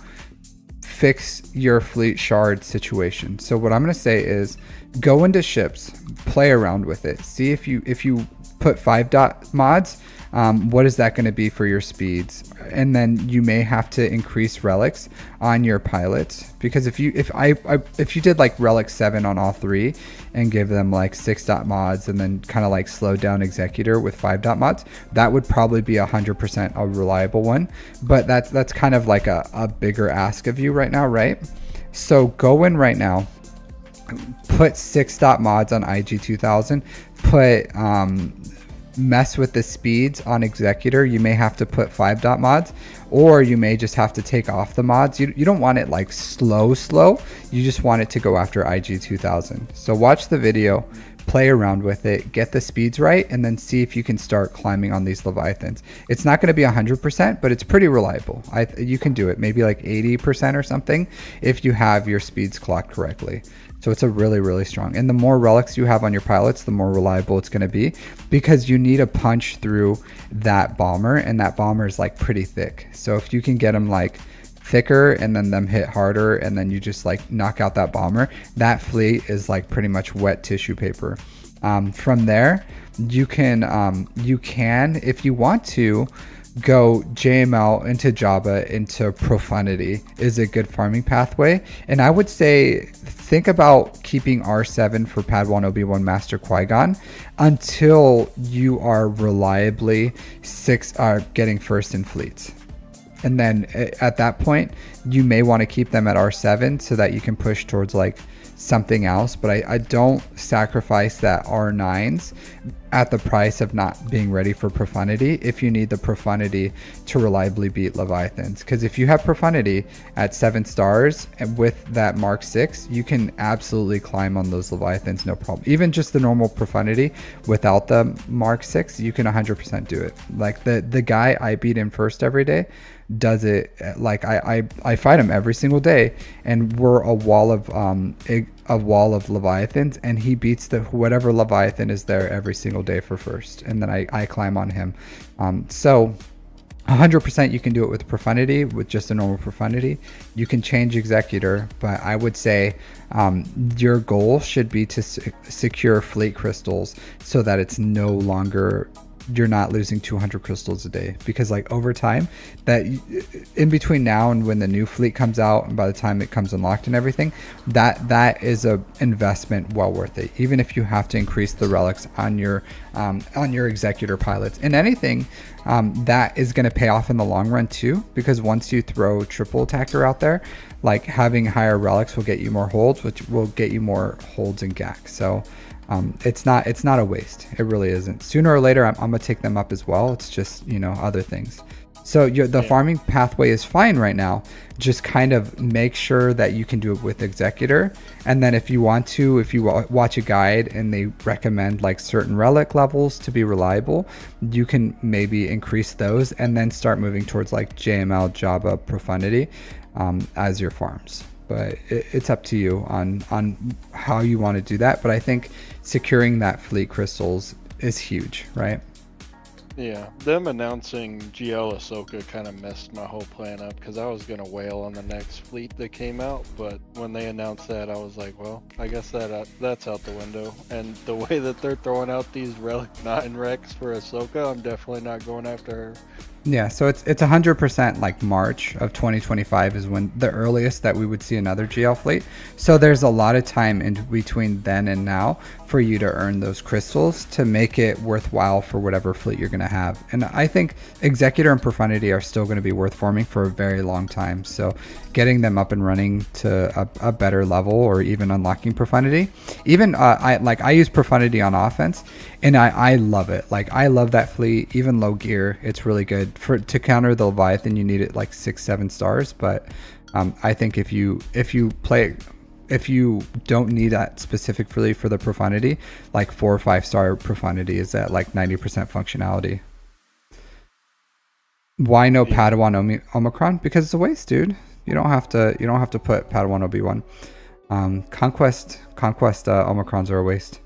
fix your fleet shard situation. So what I'm going to say is, go into ships, play around with it, see if you put 5-dot mods, what is that going to be for your speeds? And then you may have to increase relics on your pilots, because if you did like relic 7 on all 3 and give them like 6-dot mods, and then kind of like slow down executor with 5-dot mods, that would probably be 100% a reliable one. But that's kind of like a bigger ask of you right now, right? So go in right now, put 6-dot mods on IG 2000, put mess with the speeds on executor. You may have to put 5-dot mods, or you may just have to take off the mods. You don't want it like slow, you just want it to go after IG 2000. So watch the video, play around with it, get the speeds right, and then see if you can start climbing on these Leviathans. It's not going to be 100%, but it's pretty reliable. You can do it, maybe like 80% or something, if you have your speeds clocked correctly. So it's a really, really strong. And the more relics you have on your pilots, the more reliable it's going to be, because you need to punch through that bomber, and that bomber is like pretty thick. So if you can get them like thicker and then them hit harder, and then you just like knock out that bomber, that fleet is like pretty much wet tissue paper. From there, you can if you want to, go JML into Jabba into Profundity is a good farming pathway. And I would say think about keeping R7 for Padawan Obi-Wan Master Qui-Gon until you are reliably getting first in fleets. And then at that point, you may want to keep them at R7 so that you can push towards like something else. But I don't sacrifice that R9s at the price of not being ready for Profundity if you need the Profundity to reliably beat Leviathans. Because if you have Profundity at 7 stars and with that Mark 6, you can absolutely climb on those Leviathans, no problem. Even just the normal Profundity without the Mark 6, you can 100% do it. Like the guy I beat in first every day does it. Like I fight him every single day, and we're a wall of Leviathans, and he beats whatever Leviathan is there every single day for first, and then I climb on him. So 100% you can do it with Profundity, with just a normal Profundity. You can change Executor, but I would say your goal should be to secure fleet crystals so that it's no longer, you're not losing 200 crystals a day, because like over time, that in between now and when the new fleet comes out, and by the time it comes unlocked and everything, that is a investment well worth it, even if you have to increase the relics on your executor pilots. And anything that is going to pay off in the long run too, because once you throw triple attacker out there, like having higher relics will get you more holds, which will get you more holds and gack. So it's not a waste. It really isn't. Sooner or later, I'm gonna take them up as well. It's just, other things. So the farming pathway is fine right now. Just kind of make sure that you can do it with Executor. And then if you want to, if you watch a guide and they recommend like certain relic levels to be reliable, you can maybe increase those and then start moving towards like JML, Jabba, Profundity as your farms. But it's up to you on how you want to do that. But I think securing that fleet crystals is huge, right? Yeah, them announcing GL Ahsoka kind of messed my whole plan up, because I was going to wail on the next fleet that came out, but when they announced that, I was like, well, I guess that's out the window. And the way that they're throwing out these Relic 9 Rex for Ahsoka, I'm definitely not going after her. Yeah, so it's 100% like March of 2025 is when the earliest that we would see another GL fleet. So there's a lot of time in between then and now for you to earn those crystals to make it worthwhile for whatever fleet you're going to have. And I think Executor and Profundity are still going to be worth forming for a very long time. So getting them up and running to a better level, or even unlocking Profundity. Even I use Profundity on offense, and I love it. Like I love that fleet, even low gear. It's really good. To counter the Leviathan, you need it like 6-7 stars. But I think if you don't need that specific fleet for the Profundity, like 4 or 5 star Profundity is at like 90% functionality. Why no Padawan Omicron? Because it's a waste, dude. You don't have to put Padawan Obi-Wan. Conquest Omicrons are a waste.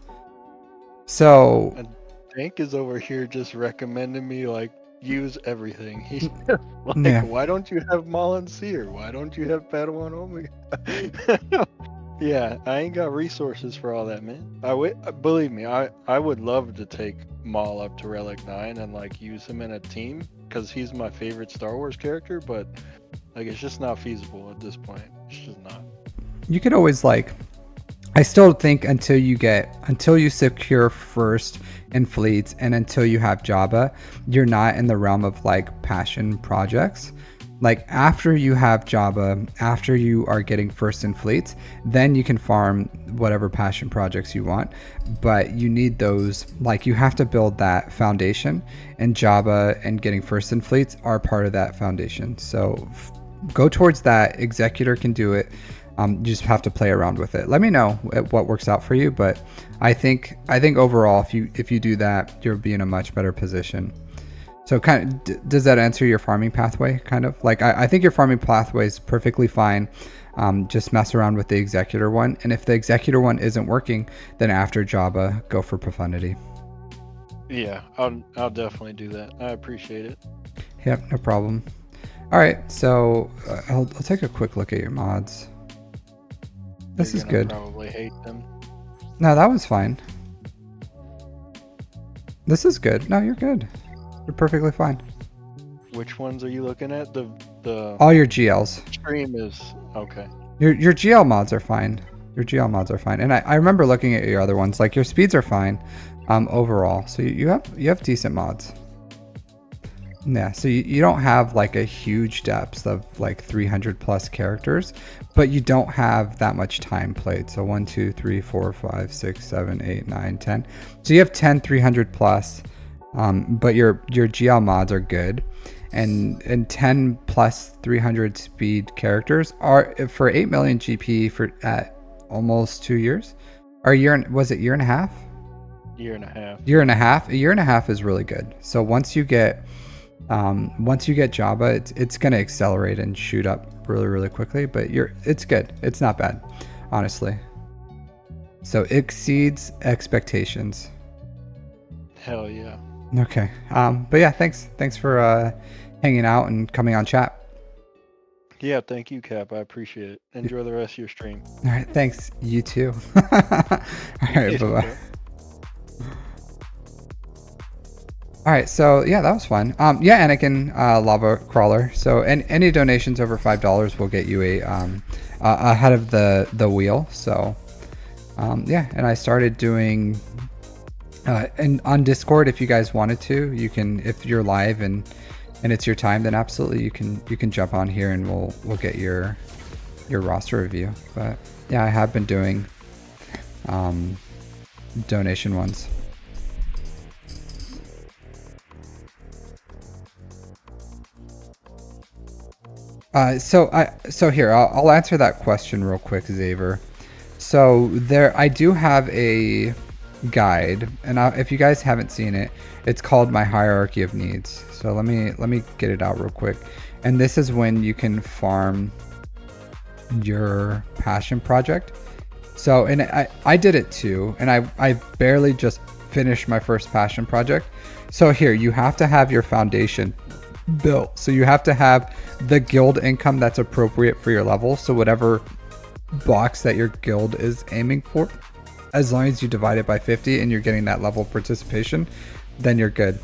So and Tank is over here just recommending me like use everything. He's like, yeah. Why don't you have Maul and Seer? Why don't you have Padawan Omega? Yeah, I ain't got resources for all that, man. Believe me, I would love to take Maul up to Relic 9 and like use him in a team, because he's my favorite Star Wars character, but like it's just not feasible at this point. It's just not. You could always I still think until you secure first in fleets and until you have Jabba, you're not in the realm of like passion projects. Like after you have Jabba, after you are getting first in fleets, then you can farm whatever passion projects you want. But you need those, like you have to build that foundation, and Jabba and getting first in fleets are part of that foundation. So go towards that. Executor can do it. You just have to play around with it. Let me know what works out for you, but I think overall, if you do that, you'll be in a much better position. So kind of, does that answer your farming pathway? Kind of like, I think your farming pathway is perfectly fine. Just mess around with the executor one. And if the executor one isn't working, then after Jabba, go for profundity. Yeah, I'll definitely do that. I appreciate it. Yep, no problem. All right, so I'll take a quick look at your mods. This is good. Probably hate them. No, that was fine. This is good. No, you're good. You're perfectly fine. Which ones are you looking at? The all your GLs. Stream is okay. Your GL mods are fine. Your GL mods are fine. And I remember looking at your other ones. Like your speeds are fine overall. So you have decent mods. Yeah, so you don't have like a huge depth of like 300 plus characters, but you don't have that much time played. So 1, 2, 3, 4, 5, 6, 7, 8, 9, 10. So you have 10 300 plus, but your GL mods are good. And 10 plus 300 speed characters are for 8 million GP for at almost 2 years. Or was it year and a half? Year and a half. Year and a half. A year and a half is really good. So once you get Jabba, it's going to accelerate and shoot up really, really quickly, but it's good. It's not bad, honestly. So exceeds expectations. Hell yeah. Okay. But yeah, thanks for hanging out and coming on chat. Yeah, thank you, Cap. I appreciate it. Enjoy the rest of your stream. All right, thanks. You too. All right, bye-bye. All right, so yeah, that was fun. Yeah, Anakin Lavacrawler. So any donations over $5 will get you a head of the wheel. So yeah, and I started doing and on Discord, if you guys wanted to, you can, if you're live and it's your time, then absolutely you can jump on here and we'll get your roster review. But yeah, I have been doing donation ones. So here I'll answer that question real quick, Xavier. So I do have a guide, and if you guys haven't seen it, it's called My Hierarchy of Needs. So let me get it out real quick. And this is when you can farm your passion project. So, and I did it too, and I barely just finished my first passion project. So here you have to have your foundation built. So you have to have the guild income that's appropriate for your level. So whatever box that your guild is aiming for, as long as you divide it by 50 and you're getting that level of participation, then you're good.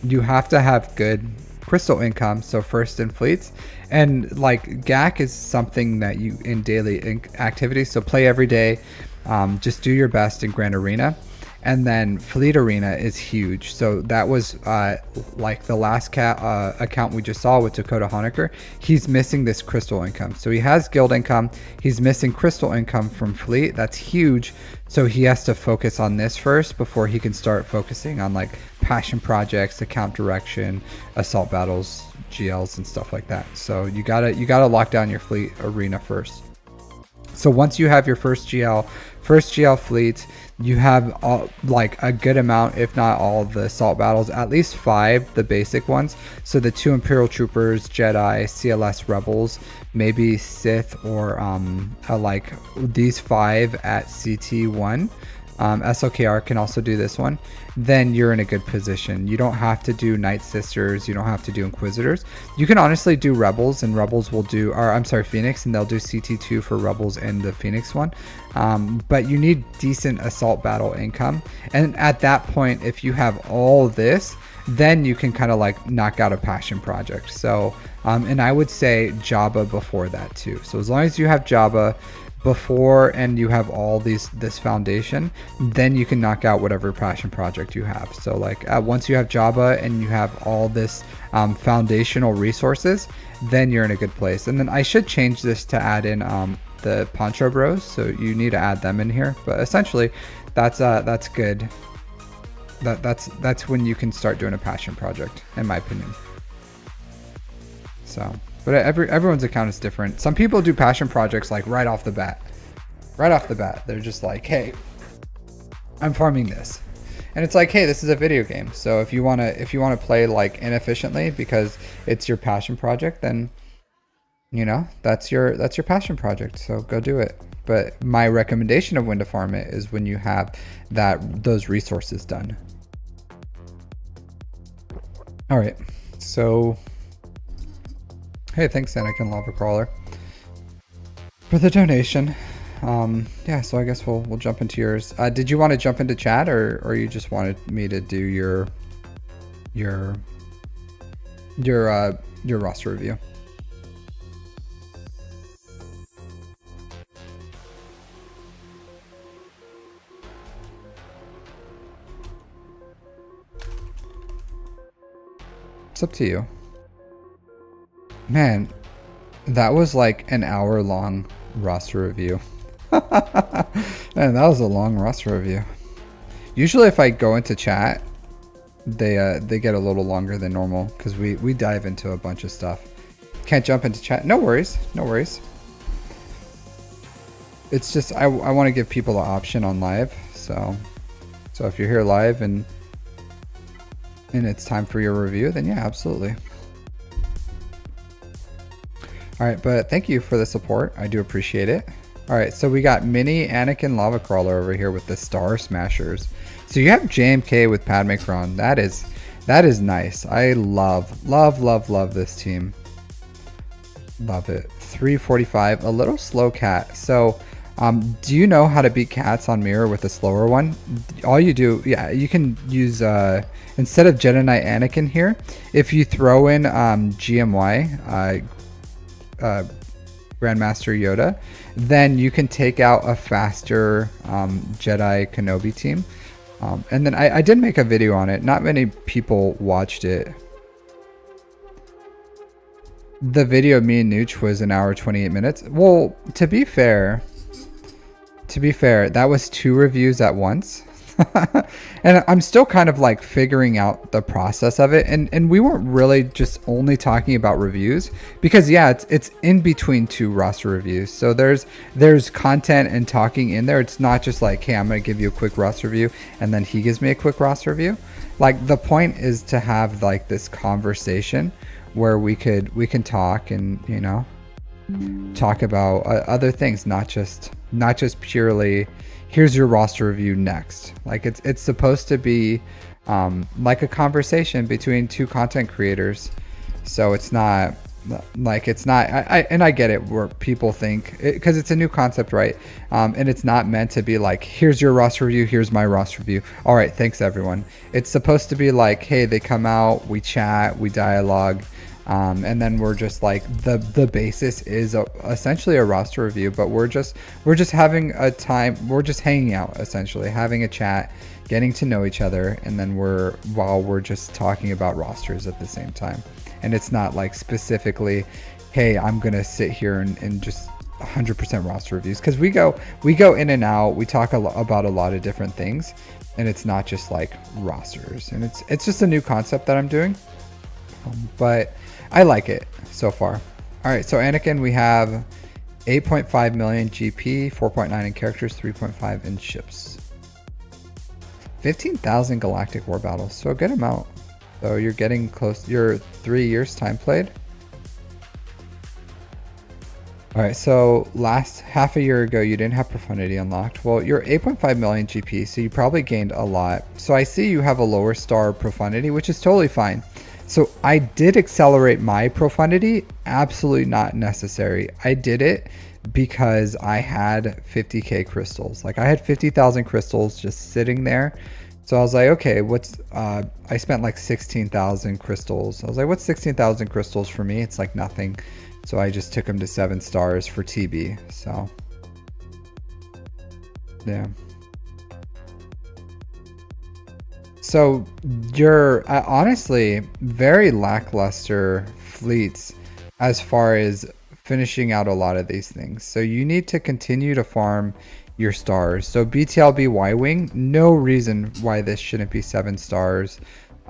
You have to have good crystal income, so first in fleets, and like GAC is something that you in daily activities, so play every day, just do your best in Grand Arena. And then Fleet Arena is huge. So that was like the last account we just saw with Dakota Honaker. He's missing this crystal income. So he has guild income. He's missing crystal income from Fleet. That's huge. So he has to focus on this first before he can start focusing on like passion projects, account direction, assault battles, GLs, and stuff like that. So you gotta lock down your Fleet Arena first. So once you have your first GL fleet, you have like a good amount, if not all, the assault battles, at least 5, the basic ones. So the 2 Imperial Troopers, Jedi, CLS Rebels, maybe Sith, or like these 5 at CT1. SOKR can also do this one. Then you're in a good position. You don't have to do Night Sisters. You don't have to do Inquisitors. You can honestly do Rebels, and Rebels will do, or I'm sorry, Phoenix, and they'll do CT2 for Rebels and the Phoenix one. But you need decent assault battle income. And at that point, if you have all this, then you can kind of like knock out a passion project. So, and I would say Jabba before that too. So as long as you have Jabba before and you have all this foundation, then you can knock out whatever passion project you have. So like once you have Jabba and you have all this foundational resources, then you're in a good place. And then I should change this to add in the Poncho Bros, so you need to add them in here. But essentially that's good. That's when you can start doing a passion project, in my opinion. So But everyone's account is different. Some people do passion projects like right off the bat. Right off the bat, they're just like, hey, I'm farming this. And it's like, hey, this is a video game. So if you wanna play like inefficiently because it's your passion project, then you know, that's your passion project. So go do it. But my recommendation of when to farm it is when you have those resources done. All right. So hey, thanks Anakin Lavacrawler for the donation. Yeah, so I guess we'll jump into yours. Did you want to jump into chat or you just wanted me to do your roster review? It's up to you. Man, that was like an hour-long roster review. Man, that was a long roster review. Usually if I go into chat, they get a little longer than normal because we dive into a bunch of stuff. Can't jump into chat. No worries. No worries. It's just I want to give people the option on live. So if you're here live and it's time for your review, then yeah, absolutely. All right, but thank you for the support. I do appreciate it. All right, so we got mini Anakin Lavacrawler over here with the Star Smashers. So you have JMK with Padmecron. That is nice. I love this team. Love it. 345, a little slow cat. So do you know how to beat cats on mirror with a slower one? All you do, yeah, you can use instead of Jedi Knight Anakin here, if you throw in GMY, Grandmaster Yoda, then you can take out a faster Jedi Kenobi team. And then I did make a video on it. Not many people watched it. The video of me and Nooch was an hour 28 minutes. Well, to be fair, that was 2 reviews at once. And I'm still kind of like figuring out the process of it, and we weren't really just only talking about reviews because yeah, it's in between 2 roster reviews, so there's content and talking in there. It's not just like, hey, I'm gonna give you a quick roster review and then he gives me a quick roster review. Like the point is to have like this conversation where we can talk and, you know, talk about other things, not just purely here's your roster review next. Like it's supposed to be like a conversation between 2 content creators. So it's not like I get it where people think because it's a new concept, right? And it's not meant to be like, here's your roster review, here's my roster review. All right, thanks everyone. It's supposed to be like, hey, they come out, we chat, we dialogue. And then we're just like the basis is essentially a roster review, but we're just having a time, we're just hanging out, essentially having a chat, getting to know each other, and then while we're just talking about rosters at the same time. And it's not like specifically, hey, I'm gonna sit here and just 100% roster reviews, because we go in and out, we talk about a lot of different things, and it's not just like rosters. And it's just a new concept that I'm doing, but I like it so far. All right, so Anakin, we have 8.5 million GP, 4.9 in characters, 3.5 in ships. 15,000 galactic war battles, so a good amount. So you're getting close, you're 3 years time played. All right, so last half a year ago, you didn't have profundity unlocked. Well, you're 8.5 million GP, so you probably gained a lot. So I see you have a lower star profundity, which is totally fine. So I did accelerate my profundity, absolutely not necessary. I did it because I had 50k crystals. Like I had 50,000 crystals just sitting there. So I was like, okay, I spent like 16,000 crystals. I was like, what's 16,000 crystals for me? It's like nothing. So I just took them to 7 stars for TB. So yeah. So you're honestly very lackluster fleets as far as finishing out a lot of these things. So you need to continue to farm your stars. So BTLB Y-Wing, no reason why this shouldn't be 7 stars.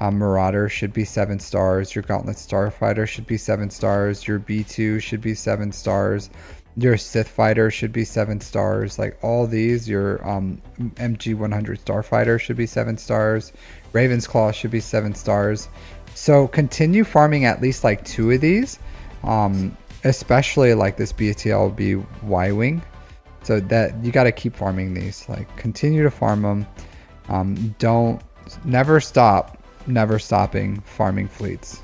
Marauder should be 7 stars. Your Gauntlet Starfighter should be 7 stars. Your B2 should be 7 stars. Your Sith Fighter should be 7 stars. Like all these, your MG 100 Starfighter should be 7 stars. Raven's Claw should be 7 stars. So continue farming at least like 2 of these, especially like this BTLB Y-Wing. So that you got to keep farming these. Like continue to farm them. Never stopping farming fleets.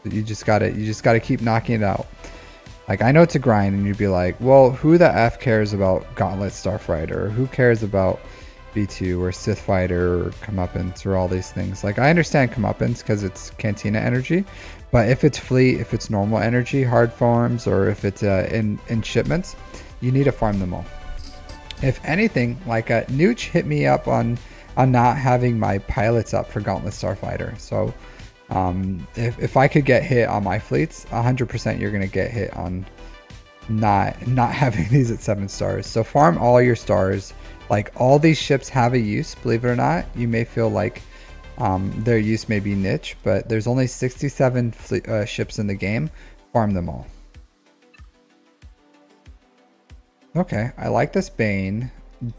You just gotta keep knocking it out. Like I know it's a grind, and you'd be like, well, who the F cares about Gauntlet Starfighter? Or who cares about B2 or Sith Fighter or Comeuppance or all these things? Like I understand Comeuppance because it's Cantina energy, but if it's fleet, if it's normal energy, hard farms, or if it's in shipments, you need to farm them all. If anything, like Nooch hit me up on not having my pilots up for Gauntlet Starfighter. So if I could get hit on my fleets, 100% you're gonna get hit on not having these at 7 stars. So farm all your stars. Like all these ships have a use, believe it or not. You may feel like their use may be niche, but there's only 67 ships in the game. Farm them all. Okay, I like this Bane.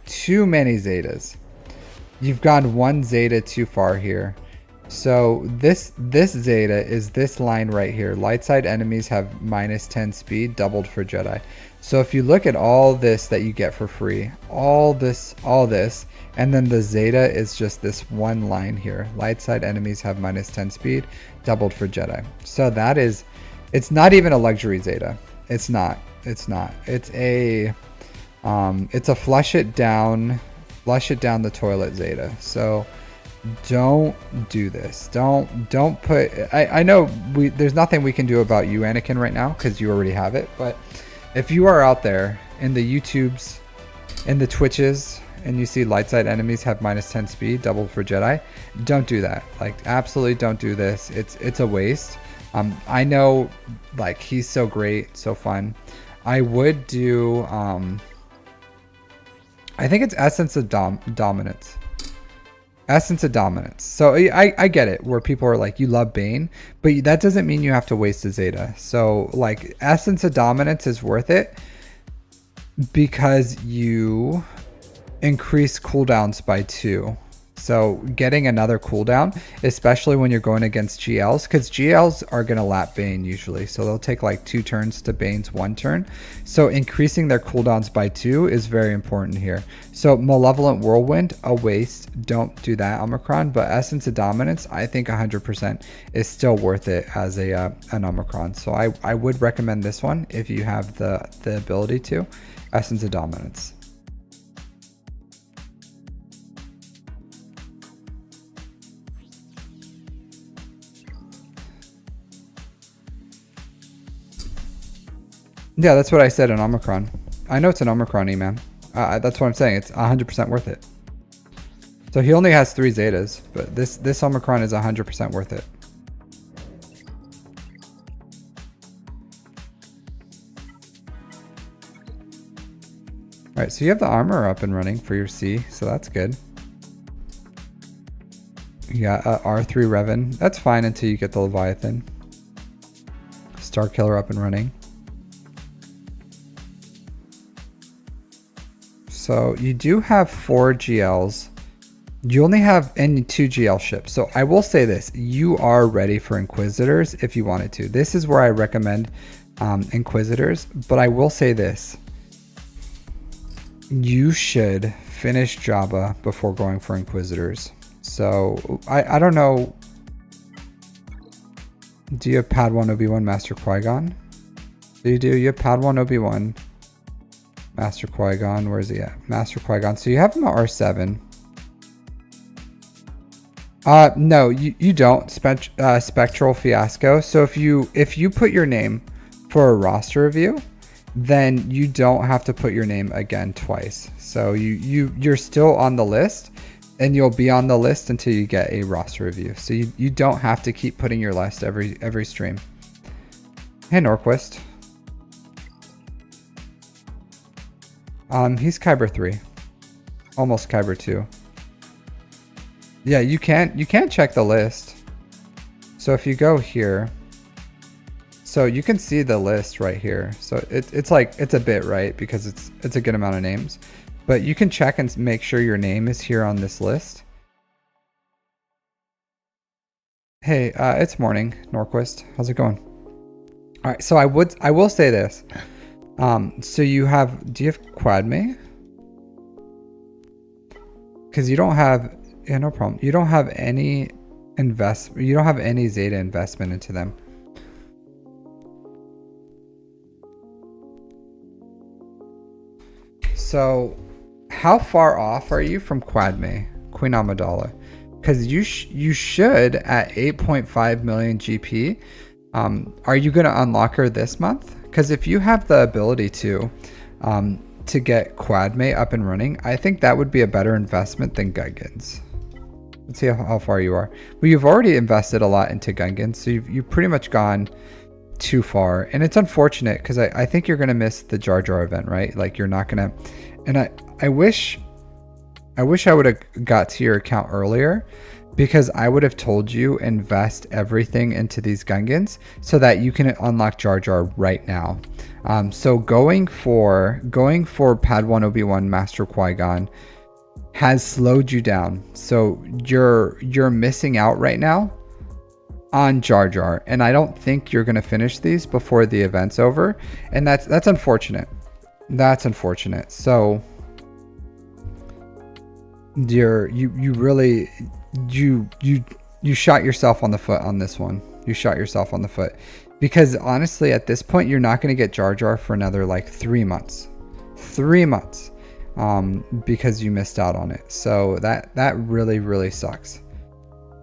Too many Zetas. You've gone 1 Zeta too far here. So this Zeta is this line right here. Light side enemies have -10 speed, doubled for Jedi. So if you look at all this that you get for free, all this, and then the Zeta is just this one line here. Light side enemies have -10 speed, doubled for Jedi. So that is, it's not even a luxury Zeta. It's not. It's a flush it down the toilet Zeta. So don't do this. Don't put, I know there's nothing we can do about you, Anakin, right now because you already have it, but if you are out there in the YouTubes, in the Twitches, and you see light side enemies have -10 speed, doubled for Jedi, don't do that. Like absolutely don't do this. It's a waste. I know, like, he's so great, so fun. I would do I think it's Essence of Dominance. Essence of Dominance. So I get it where people are like, you love Bane, but that doesn't mean you have to waste a Zeta. So like Essence of Dominance is worth it because you increase cooldowns by 2. So getting another cooldown, especially when you're going against GLs, because GLs are going to lap Bane usually. So they'll take like 2 turns to Bane's 1 turn. So increasing their cooldowns by 2 is very important here. So Malevolent Whirlwind, a waste. Don't do that, Omicron. But Essence of Dominance, I think 100% is still worth it as an Omicron. So I would recommend this one if you have the ability to. Essence of Dominance. Yeah, that's what I said in Omicron. I know it's an Omicron, man. That's what I'm saying. It's 100% worth it. So he only has 3 Zetas, but this Omicron is 100% worth it. All right, so you have the armor up and running for your C, so that's good. You got R3 Revan. That's fine until you get the Leviathan. Star Killer up and running. So you do have 4 GLs. You only have 2 GL ships. So I will say this, you are ready for Inquisitors if you wanted to. This is where I recommend Inquisitors, but I will say this. You should finish Jabba before going for Inquisitors. So I don't know. Do you have Padawan Obi-Wan Master Qui-Gon? You do. You have Padawan Obi-Wan Master Qui-Gon. Where's he at? Master Qui-Gon. So you have him at R7. No, you don't. Spectral Fiasco. So if you put your name for a roster review, then you don't have to put your name again twice. So you're still on the list, and you'll be on the list until you get a roster review. So you don't have to keep putting your list every stream. Hey, Norquist. He's Kyber 3. Almost Kyber 2. Yeah, you can't check the list. So if you go here, so you can see the list right here. So it's like, it's a bit, right? Because it's a good amount of names, but you can check and make sure your name is here on this list. Hey, it's morning, Norquist. How's it going? All right, so I will say this. So do you have Quadme? Because you don't have, yeah, no problem. You don't have any you don't have any Zeta investment into them. So how far off are you from Quadme, Queen Amidala? Because you should at 8.5 million GP. Are you going to unlock her this month? Because if you have the ability to get Quadme up and running, I think that would be a better investment than Gungans. Let's see how far you are. Well, you've already invested a lot into Gungans, so you've pretty much gone too far. And it's unfortunate because I think you're going to miss the Jar Jar event, right? Like you're not going to... And I wish I would have got to your account earlier, because I would have told you invest everything into these Gungans so that you can unlock Jar Jar right now. So going for Padawan Obi-Wan Master Qui-Gon has slowed you down. So you're missing out right now on Jar Jar, and I don't think you're gonna finish these before the event's over, and that's unfortunate. That's unfortunate. So you really shot yourself on the foot on this one. You shot yourself on the foot, because honestly at this point you're not going to get Jar Jar for another like 3 months. 3 months. Because you missed out on it. So that really sucks.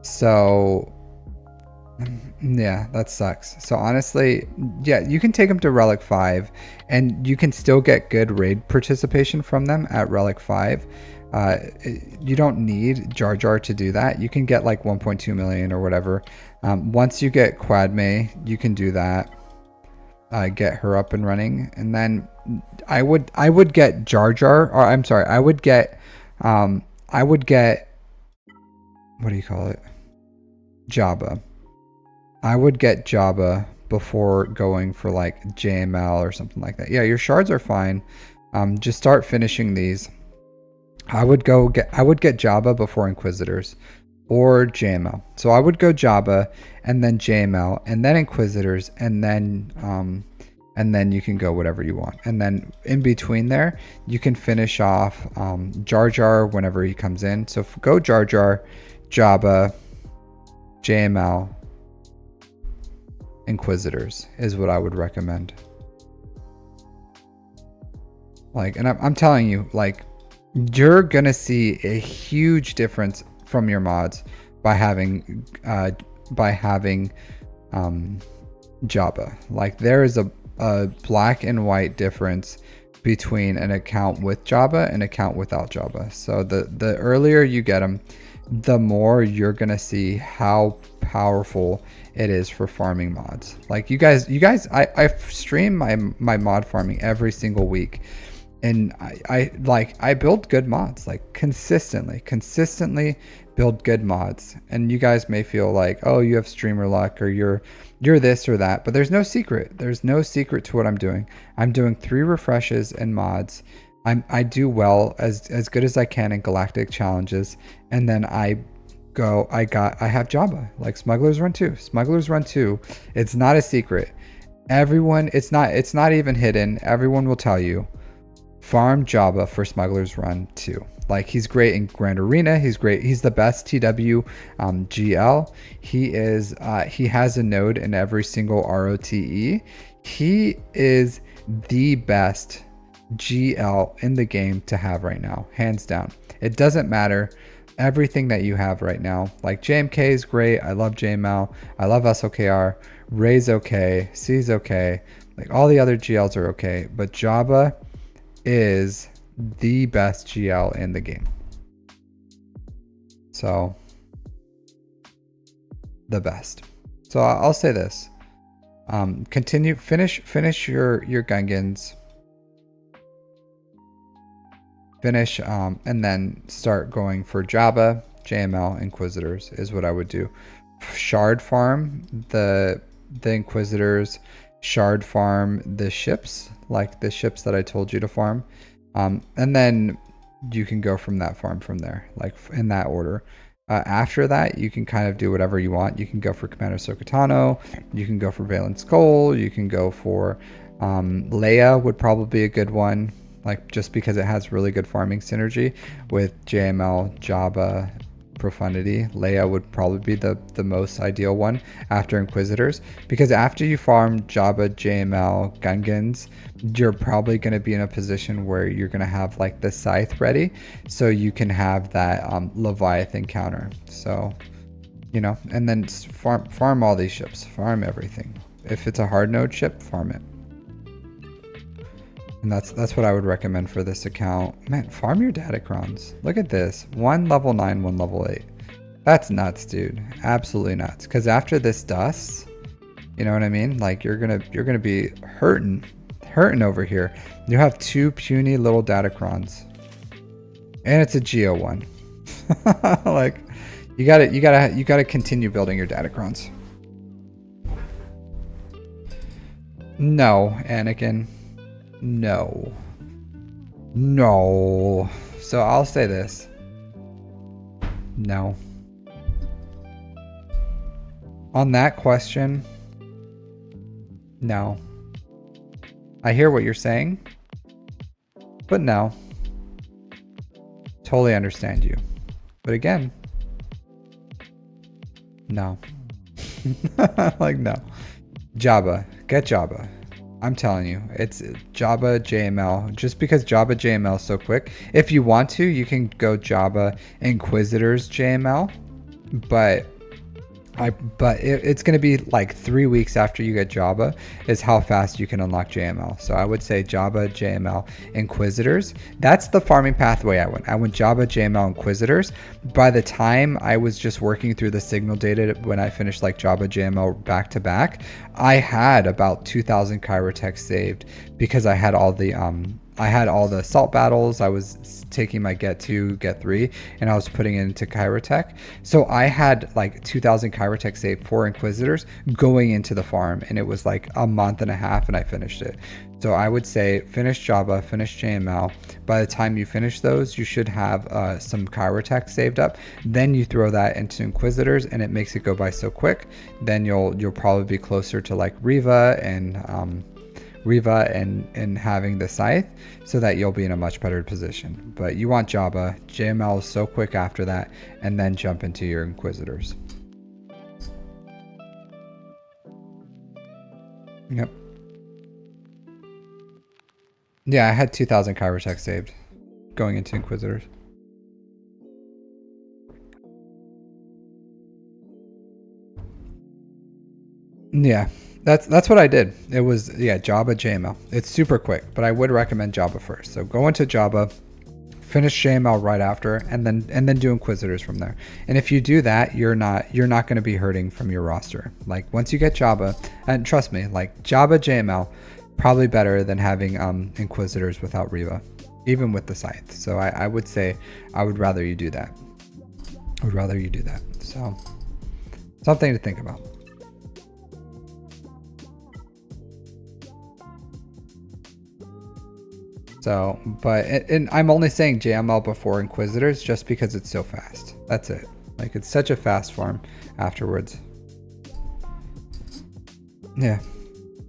So yeah, that sucks. So honestly, yeah, you can take them to Relic 5 and you can still get good raid participation from them at Relic 5. You don't need Jar Jar to do that. You can get like 1.2 million or whatever. Once you get Quadme, you can do that. Get her up and running, and then I would get Jar Jar, or I'm sorry, I would get what do you call it? Jabba. I would get Jabba before going for like JML or something like that. Yeah, your shards are fine. Just start finishing these. I would get Jabba before Inquisitors or JML. So I would go Jabba and then JML and then Inquisitors and then you can go whatever you want. And then in between there, you can finish off Jar Jar whenever he comes in. So go Jar Jar, Jabba, JML, Inquisitors is what I would recommend. Like, and I'm telling you, like, you're gonna see a huge difference from your mods by having Jabba. Like, there is a black and white difference between an account with Jabba and an account without Jabba. So the earlier you get them, the more you're gonna see how powerful it is for farming mods. Like you guys, I stream my mod farming every single week. And I build good mods, like consistently build good mods. And you guys may feel like, oh, you have streamer luck or you're this or that, but there's no secret. There's no secret to what I'm doing. I'm doing 3 refreshes and mods. I do well, as good as I can in galactic challenges, and then I have Jabba, like Smugglers Run 2. Smugglers Run 2. It's not a secret. Everyone, it's not even hidden. Everyone will tell you. Farm Jabba for Smugglers Run 2. Like, he's great in Grand Arena. He's great. He's the best TW GL. He has a node in every single ROTE. He is the best GL in the game to have right now, hands down. It doesn't matter everything that you have right now. Like, JMK is great. I love JML. I love SOKR. Ray's okay. C's okay. Like, all the other GLs are okay. But Jabba is the best GL in the game. So, the best. So I'll say this. Finish your Gungans. Finish, and then start going for Jabba, JML, Inquisitors is what I would do shard farm the Inquisitors, shard farm the ships, like the ships that I told you to farm, and then you can go from that farm from there, like in that order. After that, you can kind of do whatever you want. You can go for Commander Sokotano, you can go for Valen Skull, you can go for Leia would probably be a good one, like just because it has really good farming synergy with JML, Jabba, Profundity. Leia would probably be the most ideal one after Inquisitors, because after you farm Jabba, JML, Gungans, you're probably going to be in a position where you're going to have like the Scythe ready, so you can have that Leviathan counter. So, you know, and then farm all these ships, farm everything. If it's a hard node ship, farm it. And that's what I would recommend for this account. Man, farm your Datacrons. Look at this. One level 9, one level 8. That's nuts, dude. Absolutely nuts. Because after this dust, you know what I mean? Like you're gonna be hurting over here. You have 2 puny little Datacrons. And it's a Geo one. Like you gotta continue building your Datacrons. No, Anakin. No. So I'll say this. No. On that question, no. I hear what you're saying, but no. Totally understand you. But again, no. Like, no. Jabba. Get Jabba. I'm telling you, it's Jabba JML. Just because Jabba JML is so quick. If you want to, you can go Jabba Inquisitors JML. But it's going to be like 3 weeks after you get Jabba is how fast you can unlock JML. So I would say Jabba, JML, Inquisitors. That's the farming pathway I went. I went Jabba, JML, Inquisitors. By the time I was just working through the signal data when I finished like Jabba, JML back to back, I had about 2,000 Chirotech saved because I had all the assault battles. I was taking my get 2, get 3, and I was putting it into Chirotech. So I had like 2,000 Chirotech saved for Inquisitors going into the farm, and it was like a month and a half, and I finished it. So I would say finish Jabba, finish JML. By the time you finish those, you should have some Chirotech saved up. Then you throw that into Inquisitors, and it makes it go by so quick. Then you'll probably be closer to like Riva and having the Scythe, so that you'll be in a much better position. But you want Jabba. JML is so quick after that, and then jump into your Inquisitors. Yep. Yeah, I had 2,000 Chirotech saved going into Inquisitors. Yeah. That's what I did. It was, yeah, Jabba JML. It's super quick, but I would recommend Jabba first. So go into Jabba, finish JML right after, and then do Inquisitors from there. And if you do that, you're not going to be hurting from your roster. Like once you get Jabba, and trust me, like Jabba JML, probably better than having Inquisitors without Riva, even with the Scythe. So I would say I would rather you do that. I would rather you do that. So something to think about. So, and I'm only saying JML before Inquisitors just because it's so fast. That's it. Like it's such a fast farm afterwards. Yeah,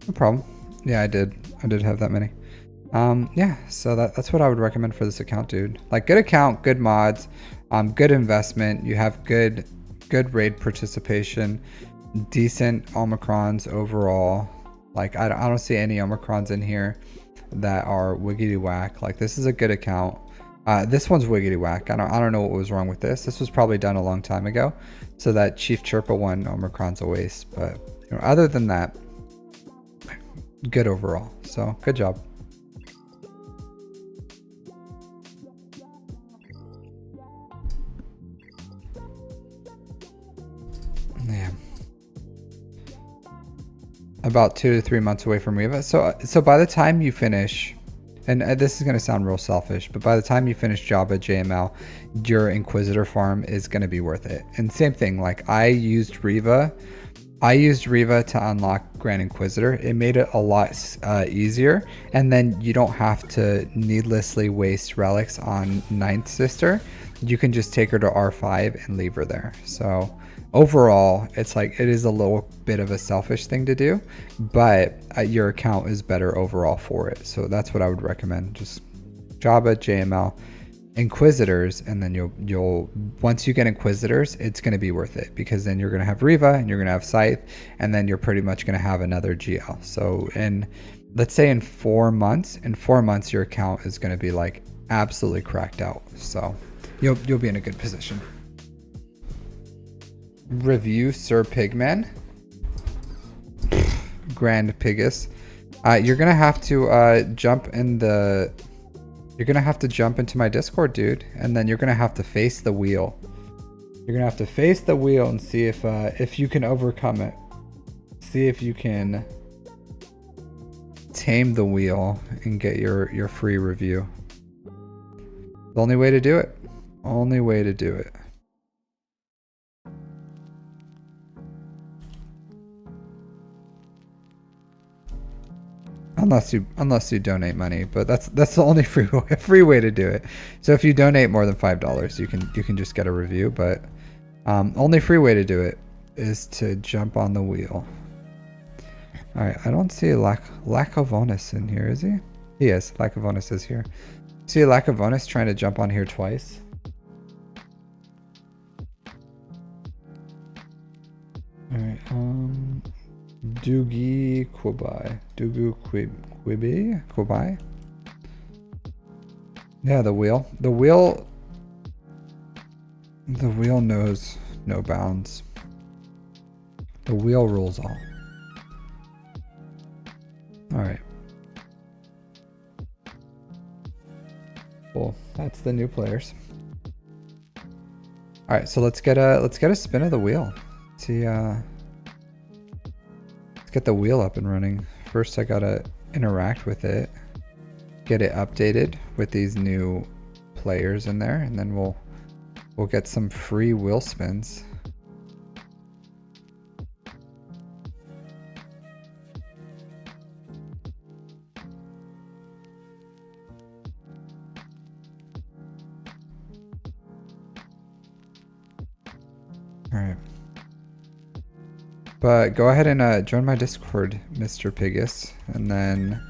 no problem. Yeah, I did have that many. Yeah, so that's what I would recommend for this account, dude. Like good account, good mods, good investment. You have good raid participation, decent Omicrons overall. Like I don't see any Omicrons in here that are wiggity whack. Like this is a good account. This one's wiggity whack. I don't know what was wrong with this. This was probably done a long time ago. So that Chief Chirpa one Omicron's a waste. But you know, other than that, good overall. So good job. Yeah. About 2 to 3 months away from Riva. So by the time you finish and this is going to sound real selfish, but by the time you finish Jabba JML, your Inquisitor farm is going to be worth it. And same thing, like I used Riva to unlock Grand Inquisitor. It made it a lot easier, and then you don't have to needlessly waste relics on Ninth Sister. You can just take her to R5 and leave her there. So overall, it's like it is a little bit of a selfish thing to do, but your account is better overall for it. So that's what I would recommend. Just Jabba, JML, Inquisitors, and then you'll once you get Inquisitors, it's going to be worth it, because then you're going to have Riva and you're going to have Scythe, and then you're pretty much going to have another GL. So let's say in 4 months, your account is going to be like absolutely cracked out. So you'll be in a good position. Review Sir Pigman, Grand Pigus. You're gonna have to jump into my Discord, dude, and then you're gonna have to face the wheel. You're gonna have to face the wheel and see if you can overcome it. See if you can tame the wheel and get your free review. The only way to do it. Only way to do it. Unless you donate money, but that's the only free way to do it. So if you donate more than $5, you can just get a review. But only free way to do it is to jump on the wheel. All right, I don't see Lacavonis in here, is he? He is. Lacavonis is here. See Lacavonis trying to jump on here twice. All right. Dugu Quibi. Yeah, the wheel knows no bounds. The wheel rules all. All right. Cool. That's the new players. All right, so let's get a spin of the wheel. Let's see. Get the wheel up and running. First I gotta interact with it, get it updated with these new players in there, and then we'll get some free wheel spins. All right. But go ahead and join my Discord, Mr. Pigus, and then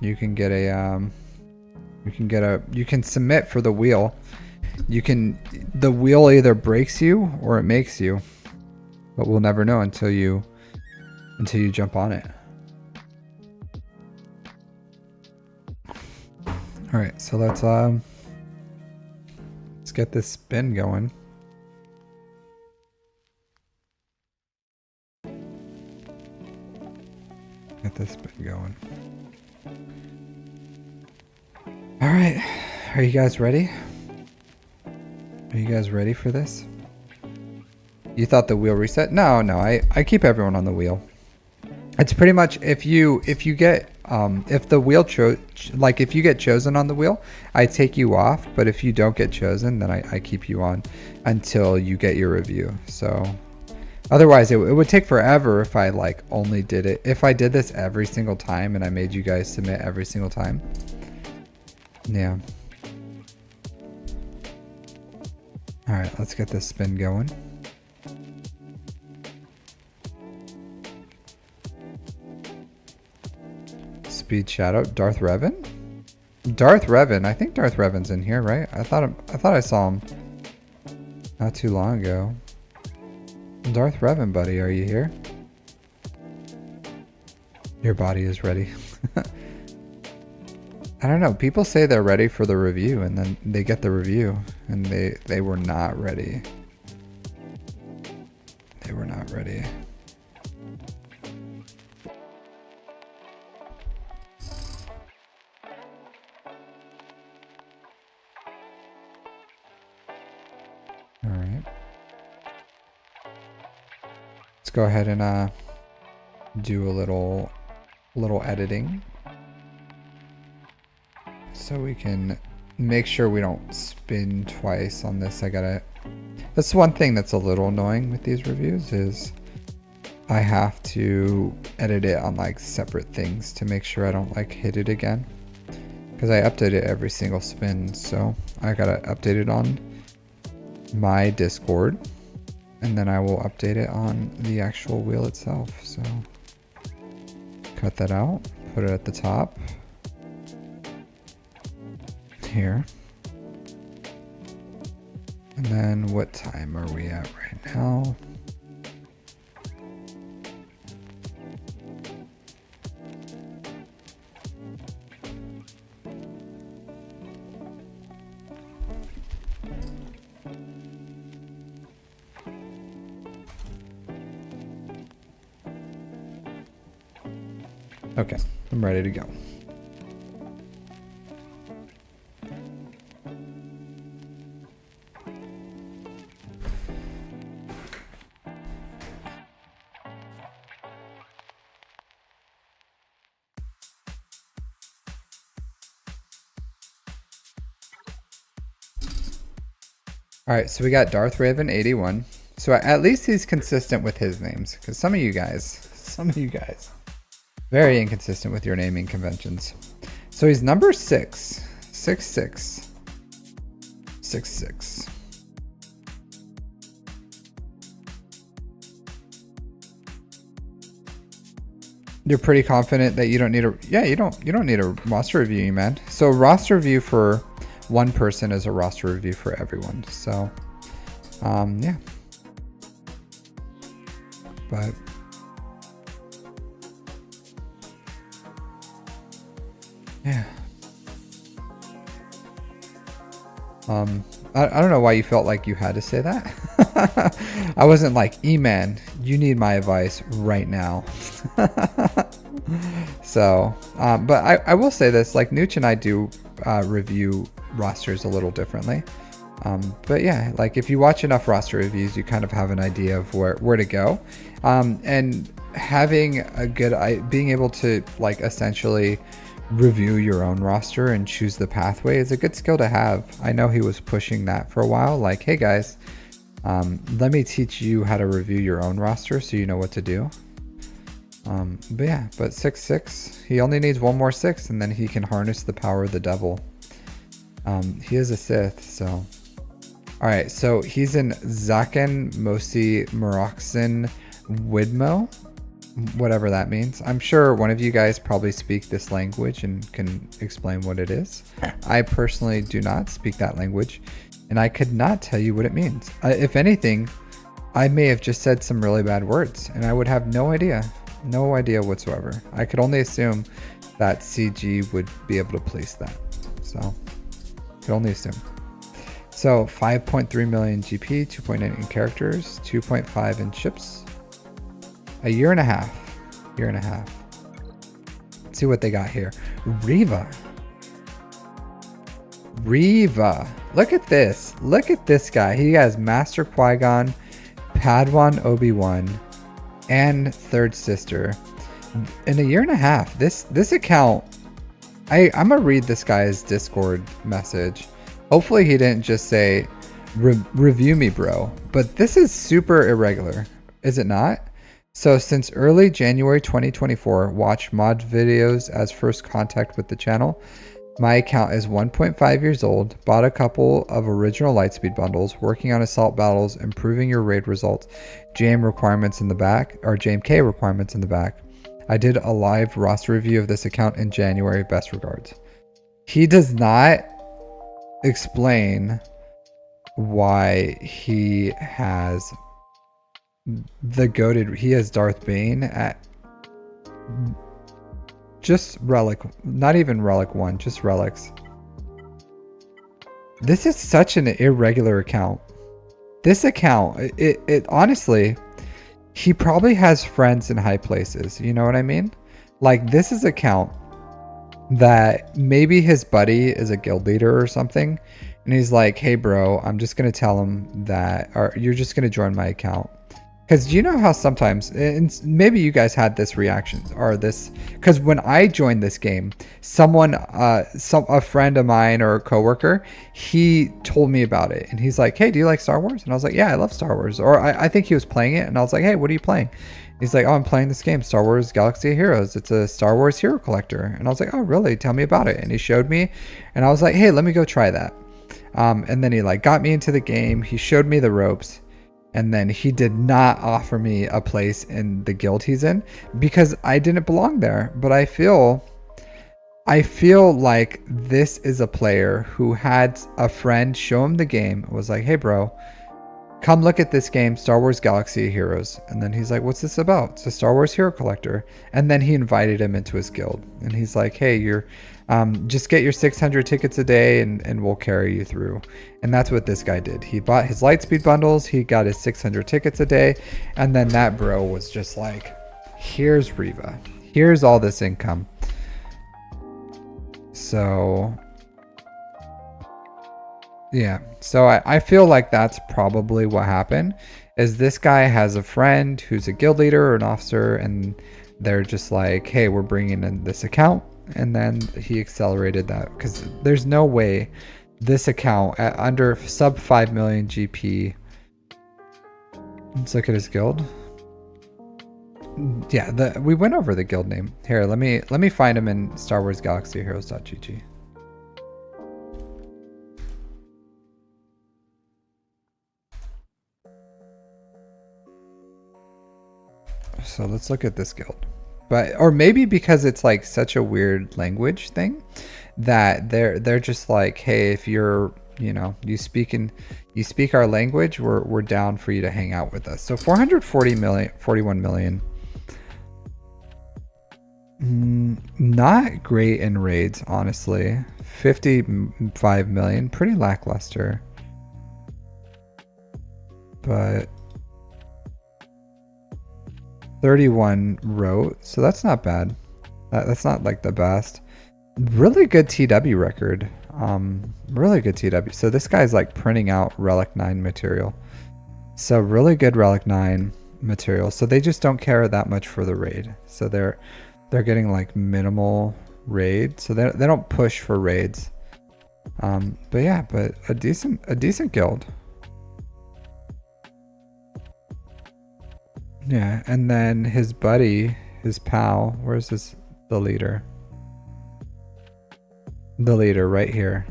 you can get you can submit for the wheel. The wheel either breaks you or it makes you, but we'll never know until you jump on it. All right, so let's get this spin going. Get this bit going. All right, are you guys ready? Are you guys ready for this? You thought the wheel reset? No, I keep everyone on the wheel. It's pretty much if you get if the wheel if you get chosen on the wheel, I take you off. But if you don't get chosen, then I keep you on until you get your review. So. Otherwise, it would take forever if I only did it. If I did this every single time and I made you guys submit every single time. Yeah. All right, let's get this spin going. Speed Shadow, Darth Revan? Darth Revan, I think Darth Revan's in here, right? I thought I saw him not too long ago. Darth Revan, buddy, are you here? Your body is ready. I don't know. People say they're ready for the review, and then they get the review, and they were not ready. They were not ready. All right. Let's go ahead and do a little editing. So we can make sure we don't spin twice on this. That's one thing that's a little annoying with these reviews is I have to edit it on like separate things to make sure I don't like hit it again. Because I update it every single spin, so I gotta update it on my Discord, and then I will update it on the actual wheel itself. So cut that out, put it at the top here. And then what time are we at right now? Okay, I'm ready to go. All right, so we got Darth Raven 81. So at least he's consistent with his names, because some of you guys, very inconsistent with your naming conventions. So he's number 6, 6'6", 6'6". You're pretty confident that you don't need you don't need a roster review, man. So roster review for one person is a roster review for everyone. So, yeah. But yeah. I don't know why you felt like you had to say that. I wasn't like, E-Man, you need my advice right now. So, but I will say this, like Nooch and I do review rosters a little differently. But yeah, like if you watch enough roster reviews, you kind of have an idea of where to go. And having a good, being able to like essentially review your own roster and choose the pathway is a good skill to have. I know he was pushing that for a while, like, hey guys, let me teach you how to review your own roster so you know what to do. But yeah, but 6'6", he only needs one more 6 and then he can harness the power of the devil. He is a Sith, so. Alright, so he's in Zaken Mosi Moroxin Widmo, whatever that means. I'm sure one of you guys probably speak this language and can explain what it is. I personally do not speak that language, and I could not tell you what it means. If anything, I may have just said some really bad words, and I would have no idea whatsoever. I could only assume that CG would be able to place that. So, could only assume. So 5.3 million GP, 2.8 in characters, 2.5 in chips. A year and a half. Let's see what they got here. Reva. Look at this. Look at this guy. He has Master Qui-Gon, Padawan Obi-Wan, and Third Sister. In a year and a half. This account, I'm gonna read this guy's Discord message. Hopefully he didn't just say, review me, bro. But this is super irregular, is it not? So since early January 2024, watch mod videos as first contact with the channel. My account is 1.5 years old, bought a couple of original Lightspeed bundles, working on assault battles, improving your raid results, JM requirements in the back, or JMK requirements in the back. I did a live roster review of this account in January, best regards. He does not explain why he has the goated, he has Darth Bane at just relic, not even relic 1, just relics. This is such an irregular account. This account, it honestly, he probably has friends in high places, you know what I mean? Like, this is an account that maybe his buddy is a guild leader or something, and he's like, hey bro, I'm just gonna tell him that, or you're just gonna join my account Because you know how sometimes, and maybe you guys had this reaction or this, because when I joined this game, a friend of mine or a coworker, he told me about it, and he's like, "Hey, do you like Star Wars?" And I was like, "Yeah, I love Star Wars." Or I think he was playing it, and I was like, "Hey, what are you playing?" He's like, "Oh, I'm playing this game, Star Wars Galaxy of Heroes. It's a Star Wars hero collector." And I was like, "Oh, really? Tell me about it." And he showed me, and I was like, "Hey, let me go try that." And then he like got me into the game. He showed me the ropes. And then he did not offer me a place in the guild he's in because I didn't belong there. But I feel like this is a player who had a friend show him the game. Was like, "Hey, bro, come look at this game, Star Wars Galaxy of Heroes." And then he's like, "What's this about?" "It's a Star Wars hero collector." And then he invited him into his guild. And he's like, "Hey, you're just get your 600 tickets a day and we'll carry you through." And that's what this guy did. He bought his Lightspeed bundles. He got his 600 tickets a day. And then that bro was just like, "Here's Riva. Here's all this income." So yeah, so I feel like that's probably what happened. Is this guy has a friend who's a guild leader or an officer, and they're just like, "Hey, we're bringing in this account," and then he accelerated that because there's no way this account at under sub 5 million GP. Let's look at his guild. Yeah, we went over the guild name. Here, let me find him in Star Wars Galaxy Heroes.gg. So let's look at this guild. But or maybe because it's like such a weird language thing that they're just like, "Hey, if you're, you speak our language, we're down for you to hang out with us." So 440 million, 41 million. Not great in raids, honestly. 55 million, pretty lackluster. But 31 wrote, so that's not bad. That's not like the best. Really good TW record. Really good TW. So this guy's like printing out Relic 9 material. So really good Relic 9 material. So they just don't care that much for the raid. So they're getting like minimal raid. So they don't push for raids. But yeah, but a decent guild. Yeah, and then his buddy, his pal, where's the leader? The leader right here.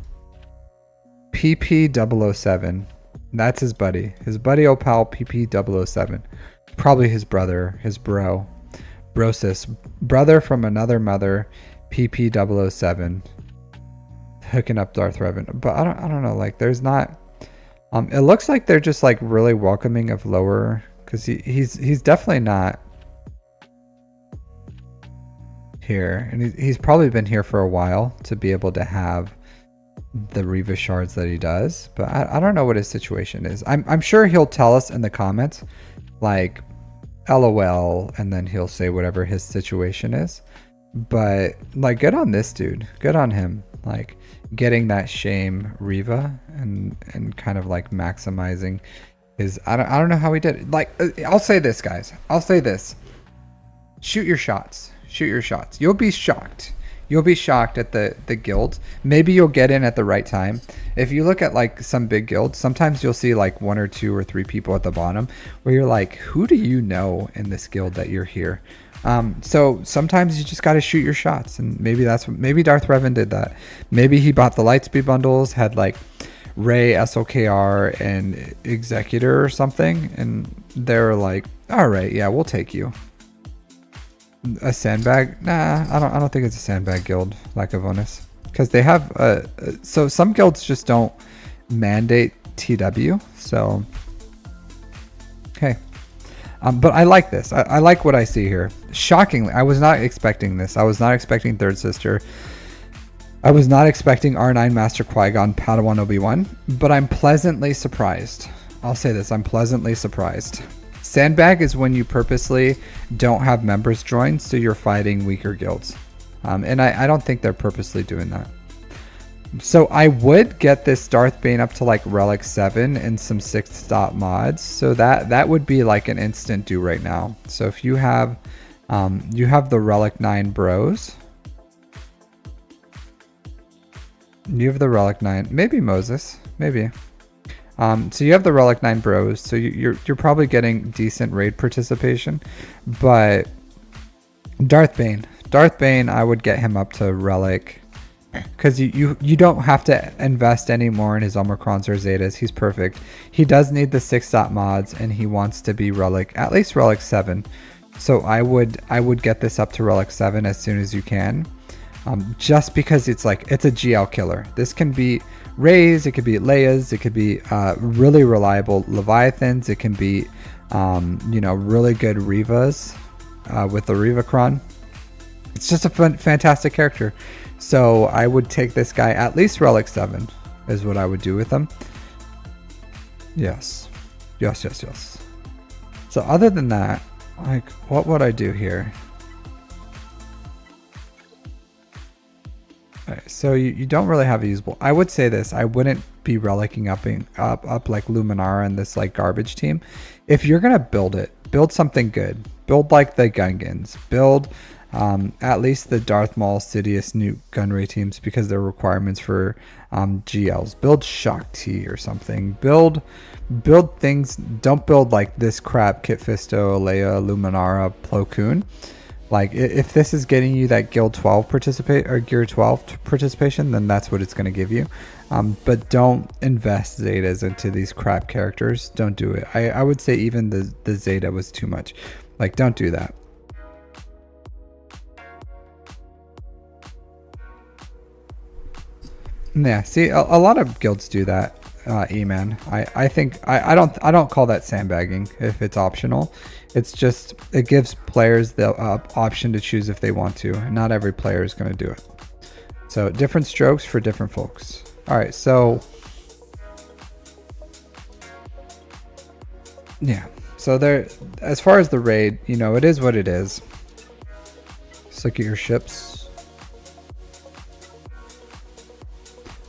PP007. That's his buddy. His buddy old pal PP007. Probably his brother, his bro. Brosis. Brother from another mother, PP007. Hooking up Darth Revan. But I don't know, like there's not it looks like they're just like really welcoming of lower, because he's definitely not here, and he's probably been here for a while to be able to have the Riva shards that he does. But I don't know what his situation is. I'm sure he'll tell us in the comments, like LOL, and then he'll say whatever his situation is. But like, good on this dude. Good on him. Like getting that shame Riva and kind of like maximizing his. I don't know how he did it. Like I'll say this, guys. I'll say this. Shoot your shots. Shoot your shots. You'll be shocked. You'll be shocked at the guilds. Maybe you'll get in at the right time. If you look at like some big guilds, sometimes you'll see like 1 or 2 or 3 people at the bottom where you're like, who do you know in this guild that you're here? So sometimes you just got to shoot your shots, and maybe maybe Darth Revan did that. Maybe he bought the Lightspeed bundles, had like Ray, SLKR, and Executor or something, and they're like, all right, yeah, we'll take you. A sandbag? Nah, I don't think it's a sandbag guild, like Avonis, because they have so some guilds just don't mandate TW. So okay. But I like this. I like what I see here. Shockingly, I was not expecting this. I was not expecting Third Sister. I was not expecting R9 Master Qui-Gon Padawan Obi-Wan, but I'm pleasantly surprised. I'll say this, I'm pleasantly surprised. Sandbag is when you purposely don't have members join, so you're fighting weaker guilds. And I don't think they're purposely doing that. So I would get this Darth Bane up to like Relic 7 and some 6th dot mods. So that would be like an instant do right now. So if you have the Relic 9 bros. You have the Relic 9, maybe Moses, maybe. So you have the Relic 9 bros, so you're probably getting decent raid participation, but Darth Bane, I would get him up to Relic, because you don't have to invest any more in his Omicrons or Zetas. He's perfect. He does need the 6 dot mods, and he wants to be Relic, at least Relic 7. So I would get this up to Relic 7 as soon as you can. Just because it's a GL killer. This can be Rays, it could be Leias, it could be really reliable Leviathans, it can be really good Revas with the Revacron. It's just a fantastic character. So I would take this guy at least Relic 7 is what I would do with him. Yes. So other than that, like, what would I do here? Right, so you don't really have a usable. I would say this. I wouldn't be relicking up like Luminara and this like garbage team. If you're gonna build something good. Build like the Gungans. Build at least the Darth Maul, Sidious, Newt Gunray teams because they're requirements for GLs. Build Shock T or something. Build things. Don't build like this crap Kit Fisto, Leia, Luminara, Plo Koon. Like, if this is getting you that Guild 12 Gear 12 participation, then that's what it's going to give you. But don't invest Zetas into these crap characters. Don't do it. I would say even the Zeta was too much. Like, don't do that. Yeah, see, a lot of guilds do that. E-man. I think I don't call that sandbagging if it's optional. It's just it gives players the option to choose if they want to. Not every player is going to do it. So different strokes for different folks. All right, so yeah. So there, as far as the raid, it is what it is. Let's look at your ships.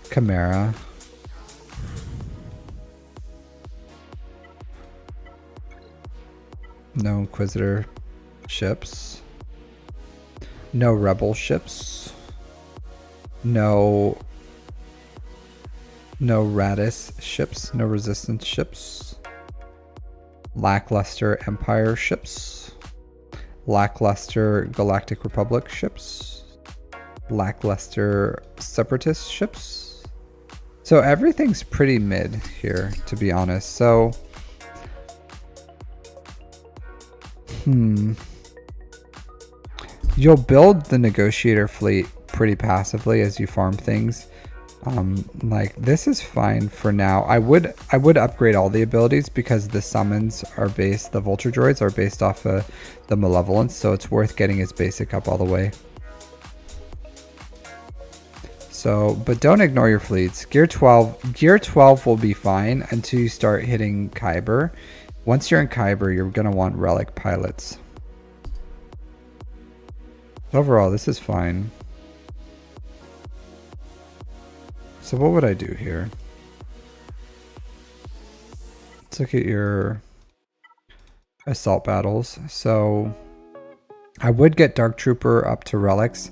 Chimera. No Inquisitor ships. No Rebel ships. No Radis ships. No Resistance ships. Lackluster Empire ships. Lackluster Galactic Republic ships. Lackluster Separatist ships. So everything's pretty mid here, to be honest. So you'll build the negotiator fleet pretty passively as you farm things. Like, this is fine for now. I would upgrade all the abilities because the summons are based, the vulture droids are based off of the malevolence, so it's worth getting his basic up all the way. So, but don't ignore your fleets. Gear 12 will be fine until you start hitting Kyber. Once you're in Kyber, you're going to want relic pilots. Overall, this is fine. So what would I do here? Let's look at your assault battles. So I would get Dark Trooper up to relics,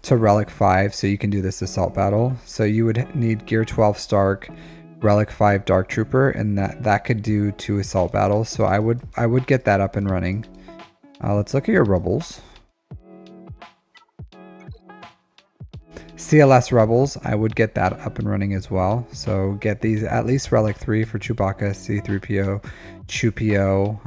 to relic 5, so you can do this assault battle. So you would need Gear 12 Stark, Relic 5 Dark Trooper, and that could do 2 assault battles. So I would get that up and running. Let's look at your rebels. CLS rebels, I would get that up and running as well. So get these at least Relic 3 for Chewbacca, C-3PO, Chewpio,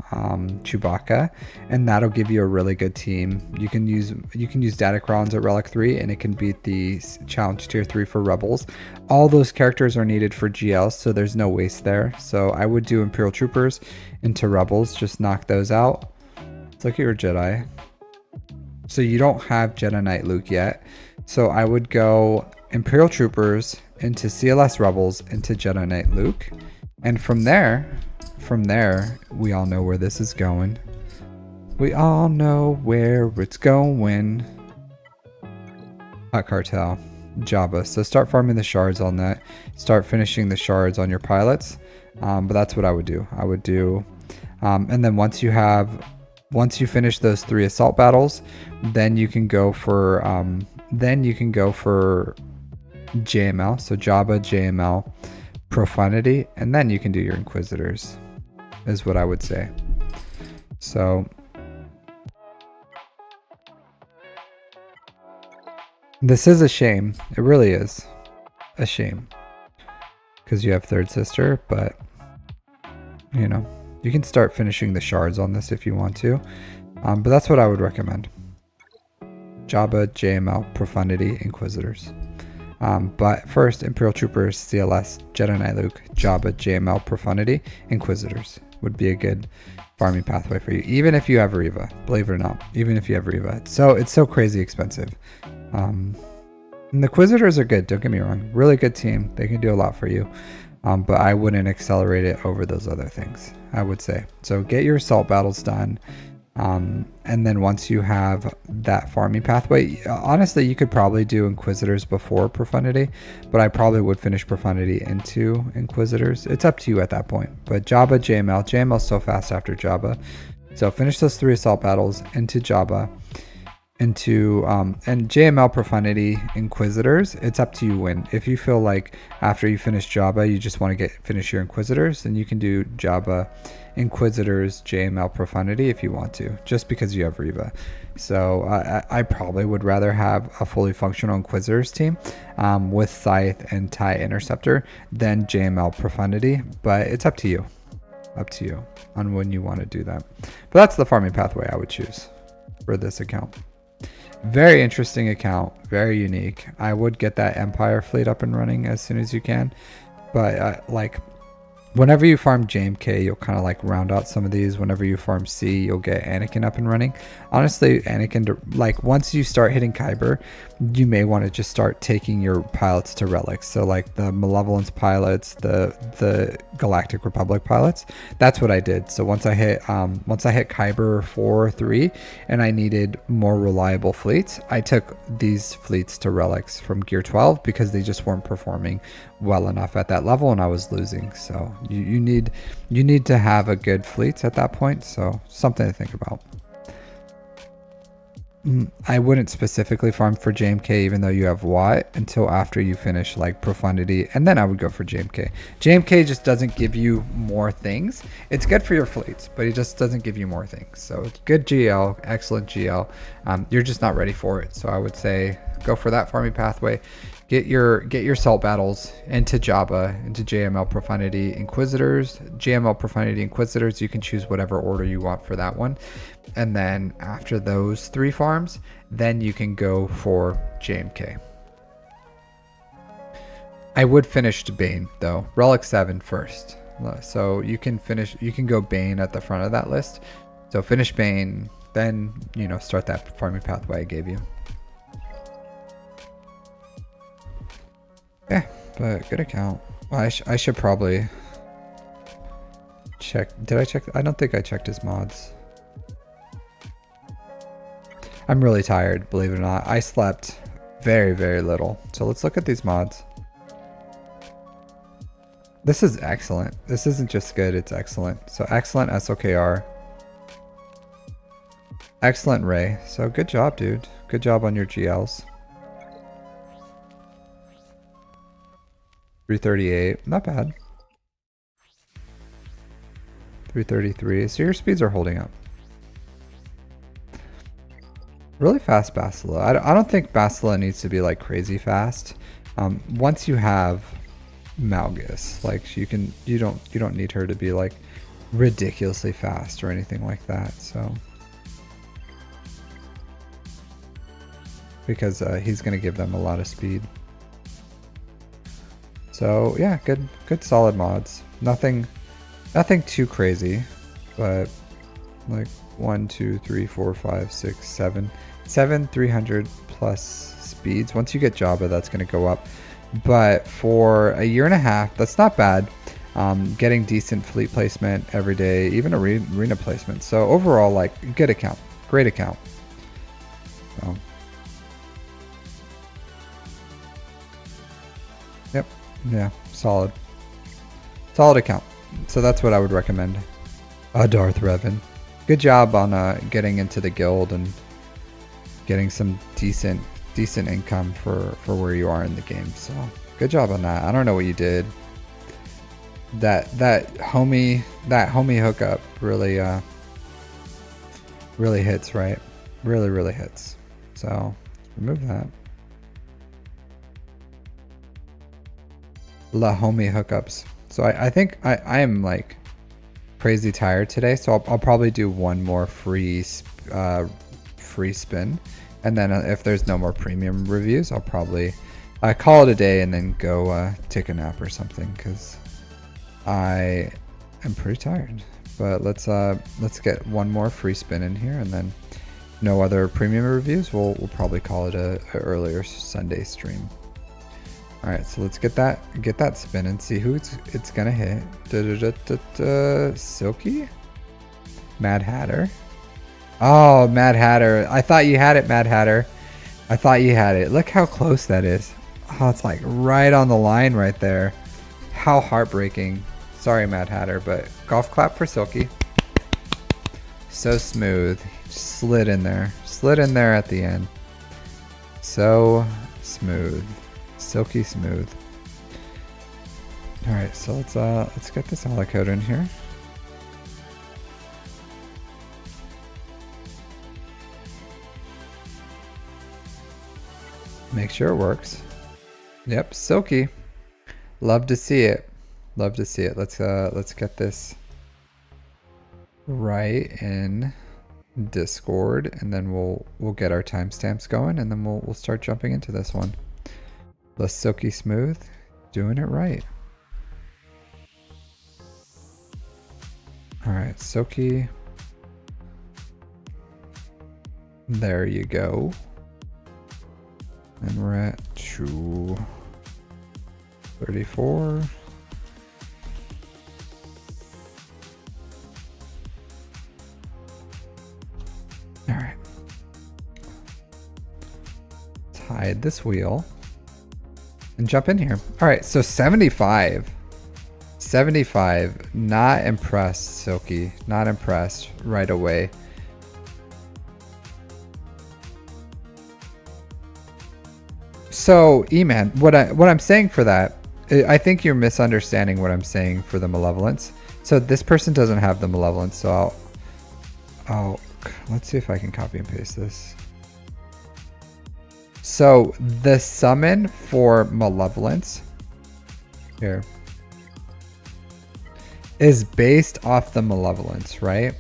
Chewbacca, and that'll give you a really good team. You can use Datacrons at Relic 3, and it can beat the Challenge Tier 3 for rebels. All those characters are needed for GLs, so there's no waste there. So I would do Imperial Troopers into rebels, just knock those out. Let's look at your Jedi. So you don't have Jedi Knight Luke yet. So I would go Imperial Troopers into CLS Rebels into Jedi Knight Luke. And from there, we all know where this is going. We all know where it's going. Hut Cartel. Jabba. So start farming the shards on that. Start finishing the shards on your pilots. But that's what I would do. I would do, and then once you finish those 3 assault battles, then you can go for JML. So Jabba, JML, Profundity, and then you can do your Inquisitors, is what I would say. So this is a shame. It really is a shame because you have third sister, but you know, you can start finishing the shards on this if you want to. But that's what I would recommend. Jabba, JML, Profundity, Inquisitors. But first, Imperial Troopers, CLS, Jedi Knight Luke, Jabba, JML, Profundity, Inquisitors would be a good farming pathway for you, even if you have Riva. Believe it or not, even if you have Riva. So it's so crazy expensive. And the Inquisitors are good, don't get me wrong. Really good team. They can do a lot for you. But I wouldn't accelerate it over those other things, I would say. So get your assault battles done. And then once you have that farming pathway, honestly, you could probably do Inquisitors before Profundity, but I probably would finish Profundity into Inquisitors. It's up to you at that point. But Jabba, JML. JML's so fast after Jabba. So finish those 3 assault battles into Jabba. And JML, Profundity, Inquisitors, it's up to you when. If you feel like after you finish Jabba you just want to finish your Inquisitors, then you can do Jabba, Inquisitors, JML, Profundity if you want to, just because you have Riva. So I probably would rather have a fully functional Inquisitors team with Scythe and TIE Interceptor than JML, Profundity, but it's up to you on when you want to do that. But that's the farming pathway I would choose for this account. Very interesting account, very unique. I would get that Empire fleet up and running as soon as you can, but like whenever you farm JMK, you'll kind of like round out some of these. Whenever you farm C, you'll get Anakin up and running. Honestly, Anakin, like once you start hitting Kyber, you may want to just start taking your pilots to relics. So like the Malevolence pilots, the Galactic Republic pilots. That's what I did. So once I hit Kyber 4-3 and I needed more reliable fleets, I took these fleets to relics from Gear 12 because they just weren't performing well enough at that level and I was losing. So you need to have a good fleets at that point. So something to think about. I wouldn't specifically farm for JMK even though you have Watt until after you finish like Profundity, and then I would go for JMK. JMK just doesn't give you more things. It's good for your fleets, but it just doesn't give you more things. So it's good GL, excellent GL. You're just not ready for it. So I would say go for that farming pathway. Get your salt battles into Jabba, into JML, Profundity, Inquisitors, JML, Profundity, Inquisitors. You can choose whatever order you want for that one. And then after those 3 farms, then you can go for JMK. I would finish Bane though. Relic 7 first. So you can go Bane at the front of that list. So finish Bane, then start that farming pathway I gave you. Yeah, but good account. Well, I should probably check. Did I check? I don't think I checked his mods. I'm really tired, believe it or not. I slept very, very little. So let's look at these mods. This is excellent. This isn't just good, it's excellent. So excellent SOKR. Excellent Ray. So good job, dude. Good job on your GLs. 338, not bad. 333, so your speeds are holding up. Really fast Bastila. I don't think Bastila needs to be like crazy fast. Once you have Malgus, like you don't need her to be like ridiculously fast or anything like that. So because he's gonna give them a lot of speed. So yeah, good solid mods. Nothing too crazy, but like 1, 2, 3, 4, 5, 6, 7 300 plus speeds. Once you get Jabba, that's going to go up. But for a year and a half, that's not bad. Getting decent fleet placement every day, even arena placement. So overall, like good account, great account. So. Yeah, solid. Solid account. So that's what I would recommend. Darth Revan. Good job on getting into the guild and getting some decent income for where you are in the game. So good job on that. I don't know what you did. That homie hookup really really hits, right? Really hits. So remove that. La homie hookups. So I think I am like crazy tired today, so I'll probably do one more free spin, and then if there's no more premium reviews, I'll probably call it a day and then go take a nap or something, because I am pretty tired. But let's get one more free spin in here, and then no other premium reviews. We'll probably call it a earlier Sunday stream. All right, so let's get that spin and see who it's gonna hit. Silky, Mad Hatter. Oh, Mad Hatter! I thought you had it, Mad Hatter. I thought you had it. Look how close that is. Oh, it's like right on the line right there. How heartbreaking. Sorry, Mad Hatter, but golf clap for Silky. So smooth. Just slid in there at the end. So smooth. Silky smooth. All right, so let's get this code in here. Make sure it works. Yep, Silky. Love to see it. Love to see it. Let's get this right in Discord, and then we'll get our timestamps going, and then we'll start jumping into this one. The Silky smooth, doing it right. All right, Silky. There you go. And we're at 234. All right. Let's hide this wheel and jump in here. All right, so 75. 75. Not impressed, Silky. Not impressed right away. So, E-Man, what I'm saying for that, I think you're misunderstanding what I'm saying for the malevolence. So this person doesn't have the malevolence, so let's see if I can copy and paste this. So the summon for malevolence here is based off the malevolence, right?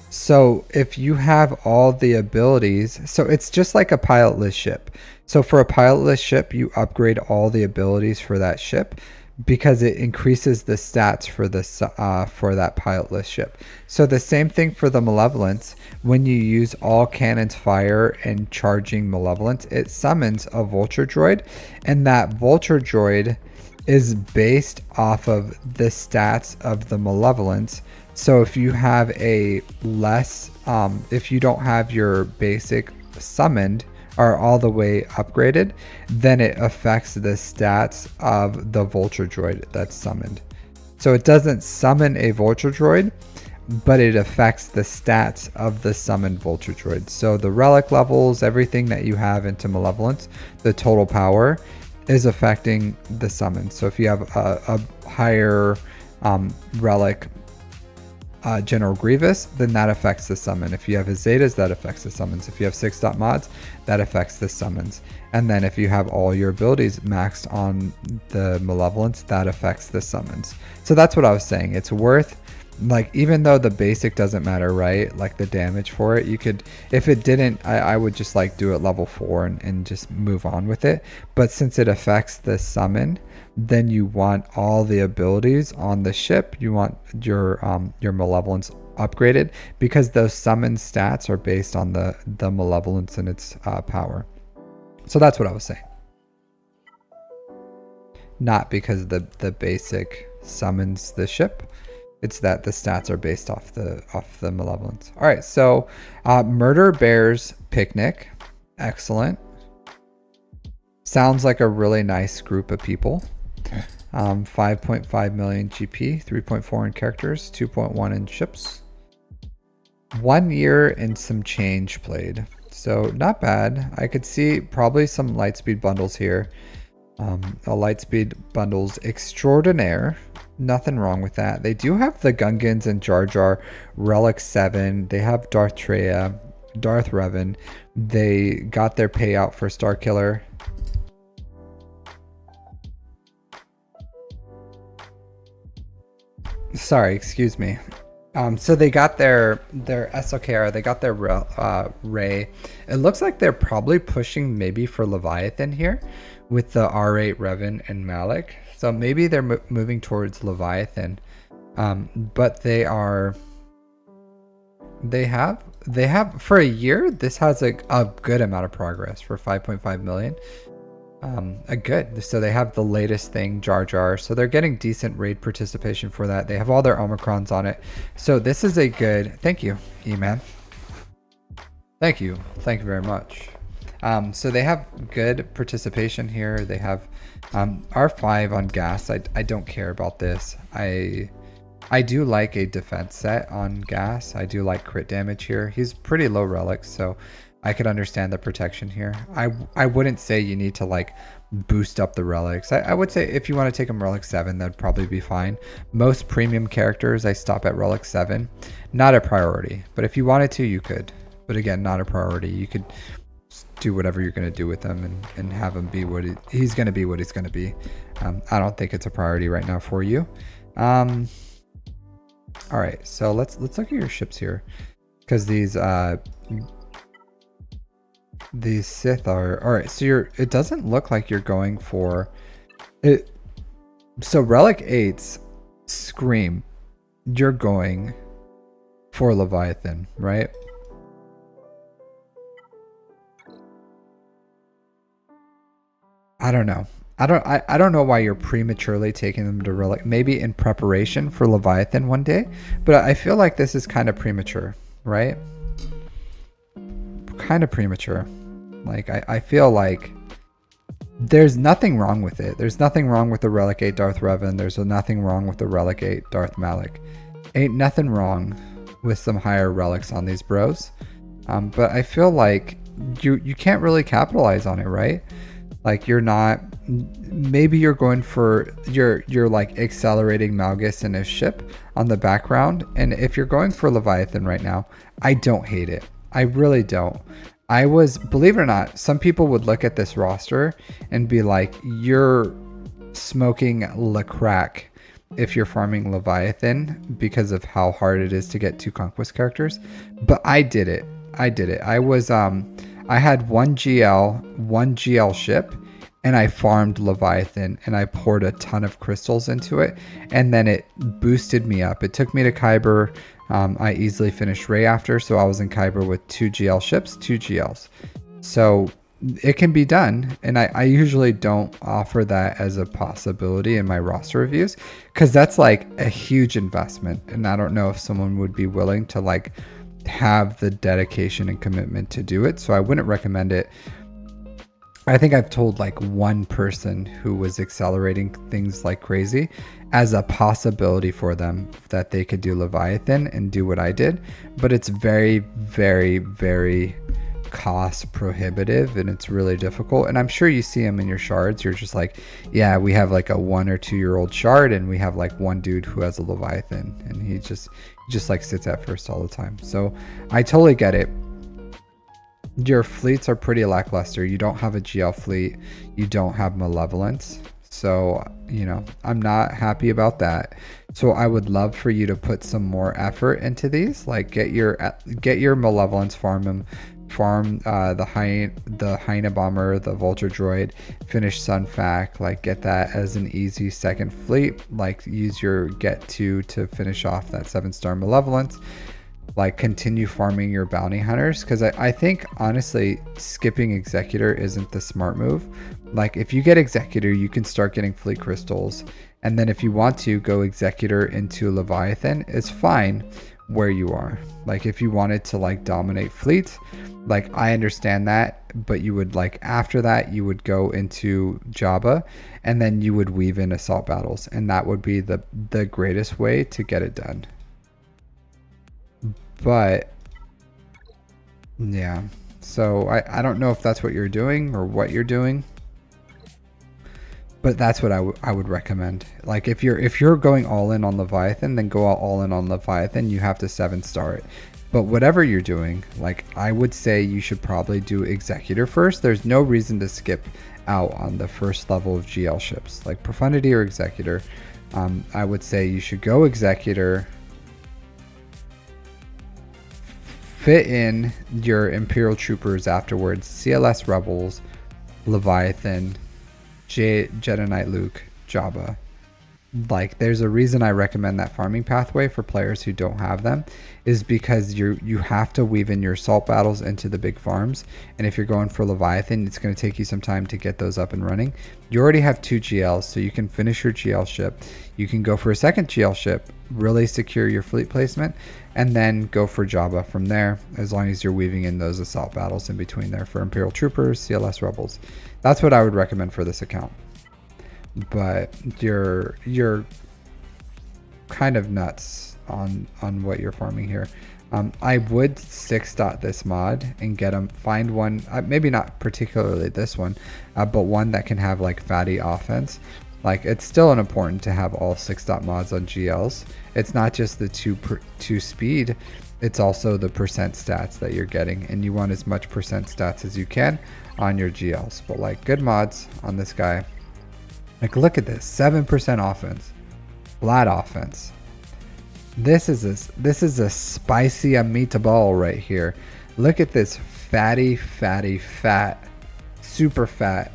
So if you have all the abilities, so it's just like a pilotless ship. So for a pilotless ship, you upgrade all the abilities for that ship because it increases the stats for that pilotless ship. So the same thing for the malevolence. When you use all cannons fire and charging malevolence, it summons a vulture droid, and that vulture droid is based off of the stats of the malevolence. So if you have a less, if you don't have your basic summoned or all the way upgraded, then it affects the stats of the vulture droid that's summoned. So it doesn't summon a vulture droid, but it affects the stats of the summoned vulture droid. So the relic levels, everything that you have into malevolence, the total power is affecting the summon. So if you have a higher relic General Grievous, then that affects the summon. If you have his Zetas, that affects the summons. If you have 6.mods, that affects the summons. And then if you have all your abilities maxed on the malevolence, that affects the summons. So that's what I was saying. It's worth, like, even though the basic doesn't matter, right? Like the damage for it, you could, if it didn't, I would just like do it level 4 and just move on with it. But since it affects the summon, then you want all the abilities on the ship. You want your malevolence upgraded because those summon stats are based on the malevolence and its power. So that's what I was saying. Not because the basic summons the ship. It's that the stats are based off the malevolence. All right, so Murder Bears Picnic, excellent. Sounds like a really nice group of people. 5.5 million GP, 3.4 in characters, 2.1 in ships. 1 year and some change played. So not bad. I could see probably some Lightspeed bundles here. A Lightspeed bundles extraordinaire. Nothing wrong with that. They do have the Gungans and Jar Jar, Relic 7. They have Darth Treya, Darth Revan. They got their payout for Starkiller. Sorry, excuse me. So they got their SOKR, they got their Ray. It looks like they're probably pushing maybe for Leviathan here with the R8 Revan and Malik. So maybe they're moving towards Leviathan. But they have for a year, this has a good amount of progress for 5.5 million. So they have the latest thing, Jar Jar, so they're getting decent raid participation for that. They have all their Omicrons on it, so this is a good. Thank you, E-Man. Thank you very much. So they have good participation here. They have R5 on gas. I don't care about this. I do like a defense set on gas. I do like crit damage here. He's pretty low relics, so I could understand the protection here. I wouldn't say you need to like boost up the relics. I would say if you want to take him relic 7, that'd probably be fine. Most premium characters, I stop at relic 7. Not a priority, but if you wanted to, you could. But again, not a priority. You could do whatever you're going to do with him and have him be what he's going to be what he's going to be. I don't think it's a priority right now for you. All right, so let's look at your ships here, because these Sith are all right. So it doesn't look like you're going for it. So relic 8s scream you're going for Leviathan, right? I don't know. I don't know why you're prematurely taking them to relic. Maybe in preparation for Leviathan one day, but I feel like this is kind of premature, right? Kind of premature. Like I feel like there's nothing wrong with it. There's nothing wrong with the Relic 8 Darth Revan. There's nothing wrong with the Relic 8 Darth Malik. Ain't nothing wrong with some higher relics on these bros. But I feel like you can't really capitalize on it, right? Like you're not. Maybe you're going for you're like accelerating Malgus and his ship on the background. And if you're going for Leviathan right now, I don't hate it. I really don't. Believe it or not, some people would look at this roster and be like, you're smoking la crack if you're farming Leviathan because of how hard it is to get 2 conquest characters. But I did it. I had one GL ship, and I farmed Leviathan, and I poured a ton of crystals into it, and then it boosted me up. It took me to Kyber. I easily finished Ray after, so I was in Kyber with 2 GL ships, 2 GLs. So it can be done, and I usually don't offer that as a possibility in my roster reviews, because that's like a huge investment, and I don't know if someone would be willing to like have the dedication and commitment to do it. So I wouldn't recommend it. I think I've told like one person who was accelerating things like crazy as a possibility for them that they could do Leviathan and do what I did, but it's very, very, very cost prohibitive, and it's really difficult. And I'm sure you see them in your shards. You're just like, yeah, we have like a 1 or 2 year old shard, and we have like one dude who has a Leviathan, and he just like sits at first all the time. So I totally get it. Your fleets are pretty lackluster. You don't have a GL fleet. You don't have Malevolence. So, you know, I'm not happy about that. So I would love for you to put some more effort into these. Like get your Malevolence, farm them. Farm the Hyena Bomber, the Vulture Droid, finish Sunfac, like get that as an easy second fleet, like use your get to finish off that 7-star Malevolence, like continue farming your bounty hunters, because I think honestly skipping Executor isn't the smart move. Like if you get Executor, you can start getting fleet crystals, and then if you want to go Executor into Leviathan, it's fine. where you are. Like if you wanted to like dominate fleets, like I understand that, but you would like after that you would go into Jabba and then you would weave in assault battles, and that would be the greatest way to get it done. But yeah, so I don't know if that's what you're doing or what you're doing, but that's what I would recommend. Like if you're going all in on Leviathan, then go all in on Leviathan. You have to 7-star it. But whatever you're doing, like I would say you should probably do Executor first. There's no reason to skip out on the first level of GL ships, like Profundity or Executor. I would say you should go Executor, fit in your Imperial Troopers afterwards, CLS Rebels, Leviathan, Jedi Knight Luke, Jabba. Like there's a reason I recommend that farming pathway for players who don't have them, is because you have to weave in your assault battles into the big farms, and if you're going for Leviathan, it's going to take you some time to get those up and running. You already have 2 GLs, so you can finish your GL ship. You can go for a second GL ship, really secure your fleet placement, and then go for Jabba from there, as long as you're weaving in those assault battles in between there for Imperial Troopers, CLS Rebels. That's what I would recommend for this account. But you're kind of nuts on what you're farming here. I would 6-dot this mod and get them, find one, maybe not particularly this one, but one that can have like fatty offense. Like it's still important to have all 6-dot mods on GLs. It's not just the 2 speed, it's also the percent stats that you're getting, and you want as much percent stats as you can on your GLs. But like good mods on this guy. Like look at this, 7% offense, flat offense. This is a spicy meatball right here. Look at this fatty, fat, super fat,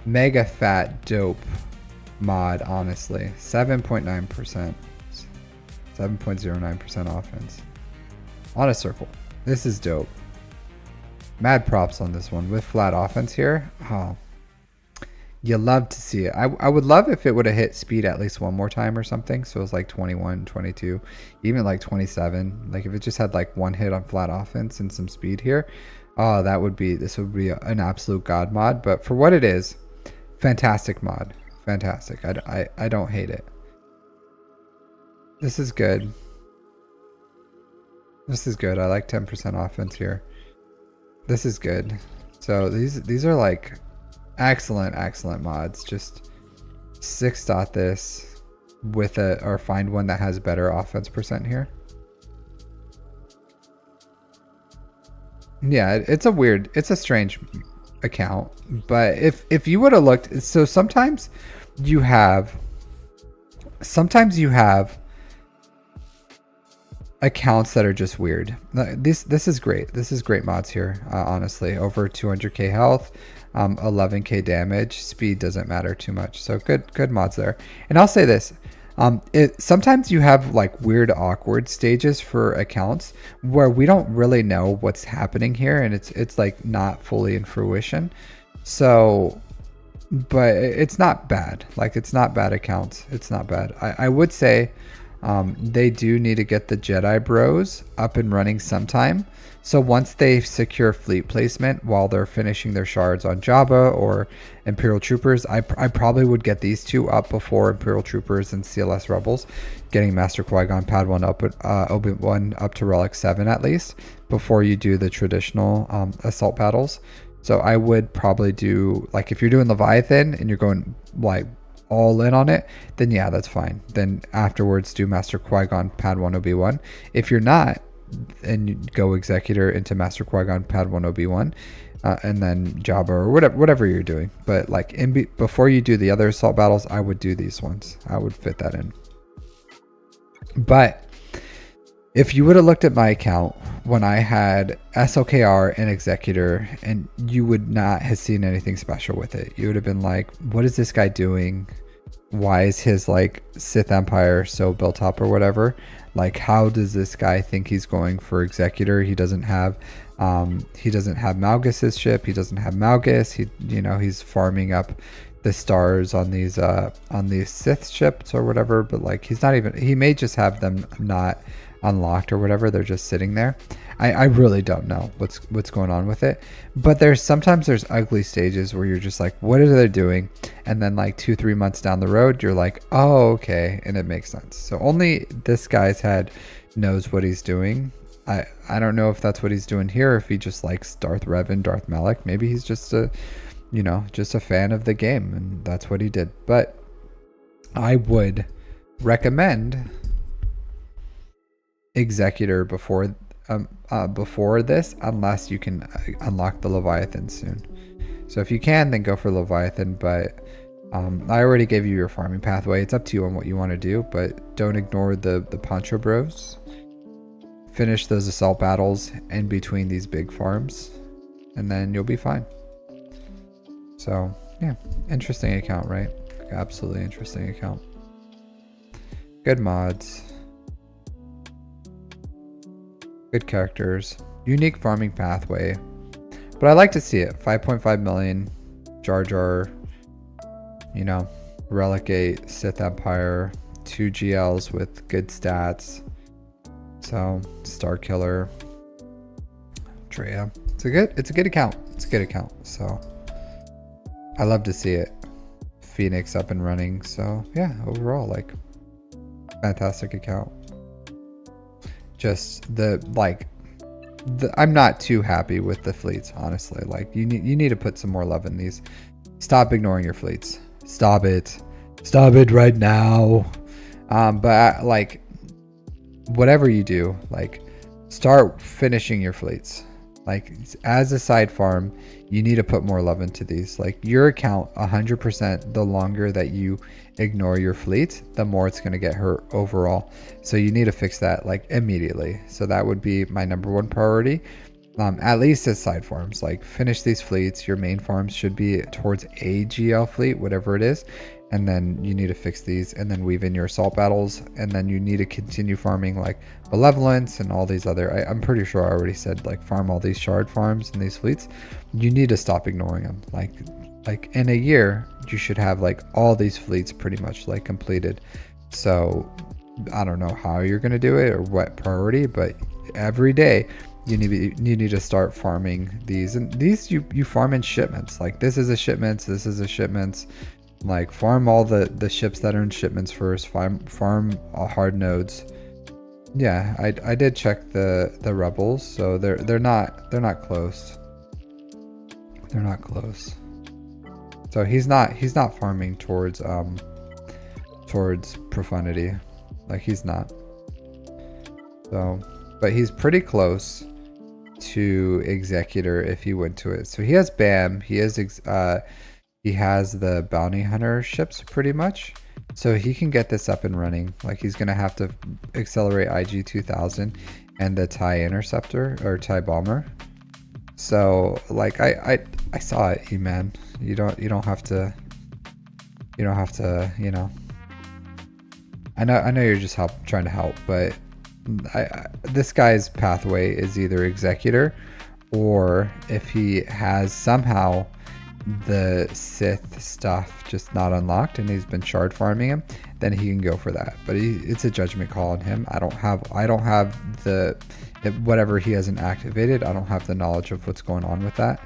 mega fat, dope mod. Honestly, 7.9%, 7.09% offense on a circle. This is dope. Mad props on this one with flat offense here. Oh. You love to see it. I would love if it would have hit speed at least one more time or something. So it was like 21, 22, even like 27. Like if it just had like one hit on flat offense and some speed here. Oh, this would be an absolute god mod. But for what it is, fantastic mod. Fantastic. I don't hate it. This is good. This is good. I like 10% offense here. This is good. So these are like excellent mods. Just 6-dot this with or find one that has better offense percent here. Yeah, it's a strange account, but if you would have looked, so sometimes you have accounts that are just weird. This is great. This is great mods here. Honestly, over 200k health. 11k damage, speed doesn't matter too much, so good mods there. And I'll say this, sometimes you have like weird awkward stages for accounts where we don't really know what's happening here, and it's like not fully in fruition. So but it's not bad. Like it's not bad accounts, it's not bad. I would say they do need to get the Jedi Bros up and running sometime. So once they secure fleet placement while they're finishing their shards on Jabba or Imperial Troopers, I probably would get these 2 up before Imperial Troopers and CLS Rebels, getting Master Qui-Gon Padawan up, Obi-Wan up to Relic 7 at least, before you do the traditional assault battles. So I would probably do, like if you're doing Leviathan and you're going like all in on it, then yeah, that's fine. Then afterwards do Master Qui-Gon Padawan Obi-Wan. If you're not, and you go Executor into Master Qui-Gon Padawan Obi-Wan, and then Jabba or whatever you're doing. But like before you do the other assault battles, I would do these ones. I would fit that in. But if you would have looked at my account when I had SOKR and Executor, and you would not have seen anything special with it. You would have been like, what is this guy doing? Why is his like Sith Empire so built up or whatever? Like, how does this guy think he's going for Executor? He doesn't have Malgus's ship. He doesn't have Malgus. He's farming up the stars on these Sith ships or whatever. But like, he may just have them not unlocked or whatever. They're just sitting there. I really don't know what's going on with it. But sometimes there's ugly stages where you're just like, what are they doing? And then like 2-3 months down the road, you're like, oh, okay, and it makes sense. So only this guy's head knows what he's doing. I don't know if that's what he's doing here, or if he just likes Darth Revan, Darth Malak. Maybe he's just a fan of the game, and that's what he did. But I would recommend Executor before this, unless you can unlock the Leviathan soon. So if you can, then go for Leviathan. But I already gave you your farming pathway. It's up to you on what you want to do, but don't ignore the Poncho Bros. Finish those assault battles in between these big farms, and then you'll be fine. So yeah, interesting account, right? Absolutely interesting account. Good mods. Good characters. Unique farming pathway. But I like to see it. 5.5 million. Jar Jar. Relic 8. Sith Empire. 2 GLs with good stats. So, Star Killer. Drea. It's a good account. It's a good account. So, I love to see it. Phoenix up and running. So, yeah, overall, like, fantastic account. Just I'm not too happy with the fleets, honestly. Like, you need to put some more love in these. Stop ignoring your fleets. Stop it right now. But like, whatever you do, like, start finishing your fleets. Like, as a side farm, you need to put more love into these. Like, your account, 100%, the longer that you ignore your fleet, the more it's going to get hurt overall. So you need to fix that, like, immediately. So that would be my #1 priority. At least as side farms, like, finish these fleets. Your main farms should be towards a GL fleet, whatever it is. And then you need to fix these, and then weave in your assault battles, and then you need to continue farming like Malevolence and all these other, I'm pretty sure I already said, like, farm all these shard farms and these fleets. You need to stop ignoring them. Like in a year, you should have like all these fleets pretty much like completed. So I don't know how you're going to do it or what priority, but every day you need to start farming these. And these you farm in shipments. Like, this is a shipments, this is a shipments. Like, farm all the ships that are in shipments first. Farm hard nodes. Yeah, I did check the rebels, so they're not close. They're not close. So he's not farming towards profundity. Like, he's not. So, but he's pretty close to Executor if he went to it. So he has BAM. He has the bounty hunter ships pretty much. So he can get this up and running. Like, he's gonna have to accelerate IG 2000 and the TIE interceptor or TIE bomber. So, like, I saw it, man. You don't have to, I know you're just trying to help, but this guy's pathway is either Executor, or if he has somehow the Sith stuff just not unlocked and he's been shard farming him, then he can go for that. But it's a judgment call on him. I don't have the whatever he hasn't activated. I don't have the knowledge of what's going on with that.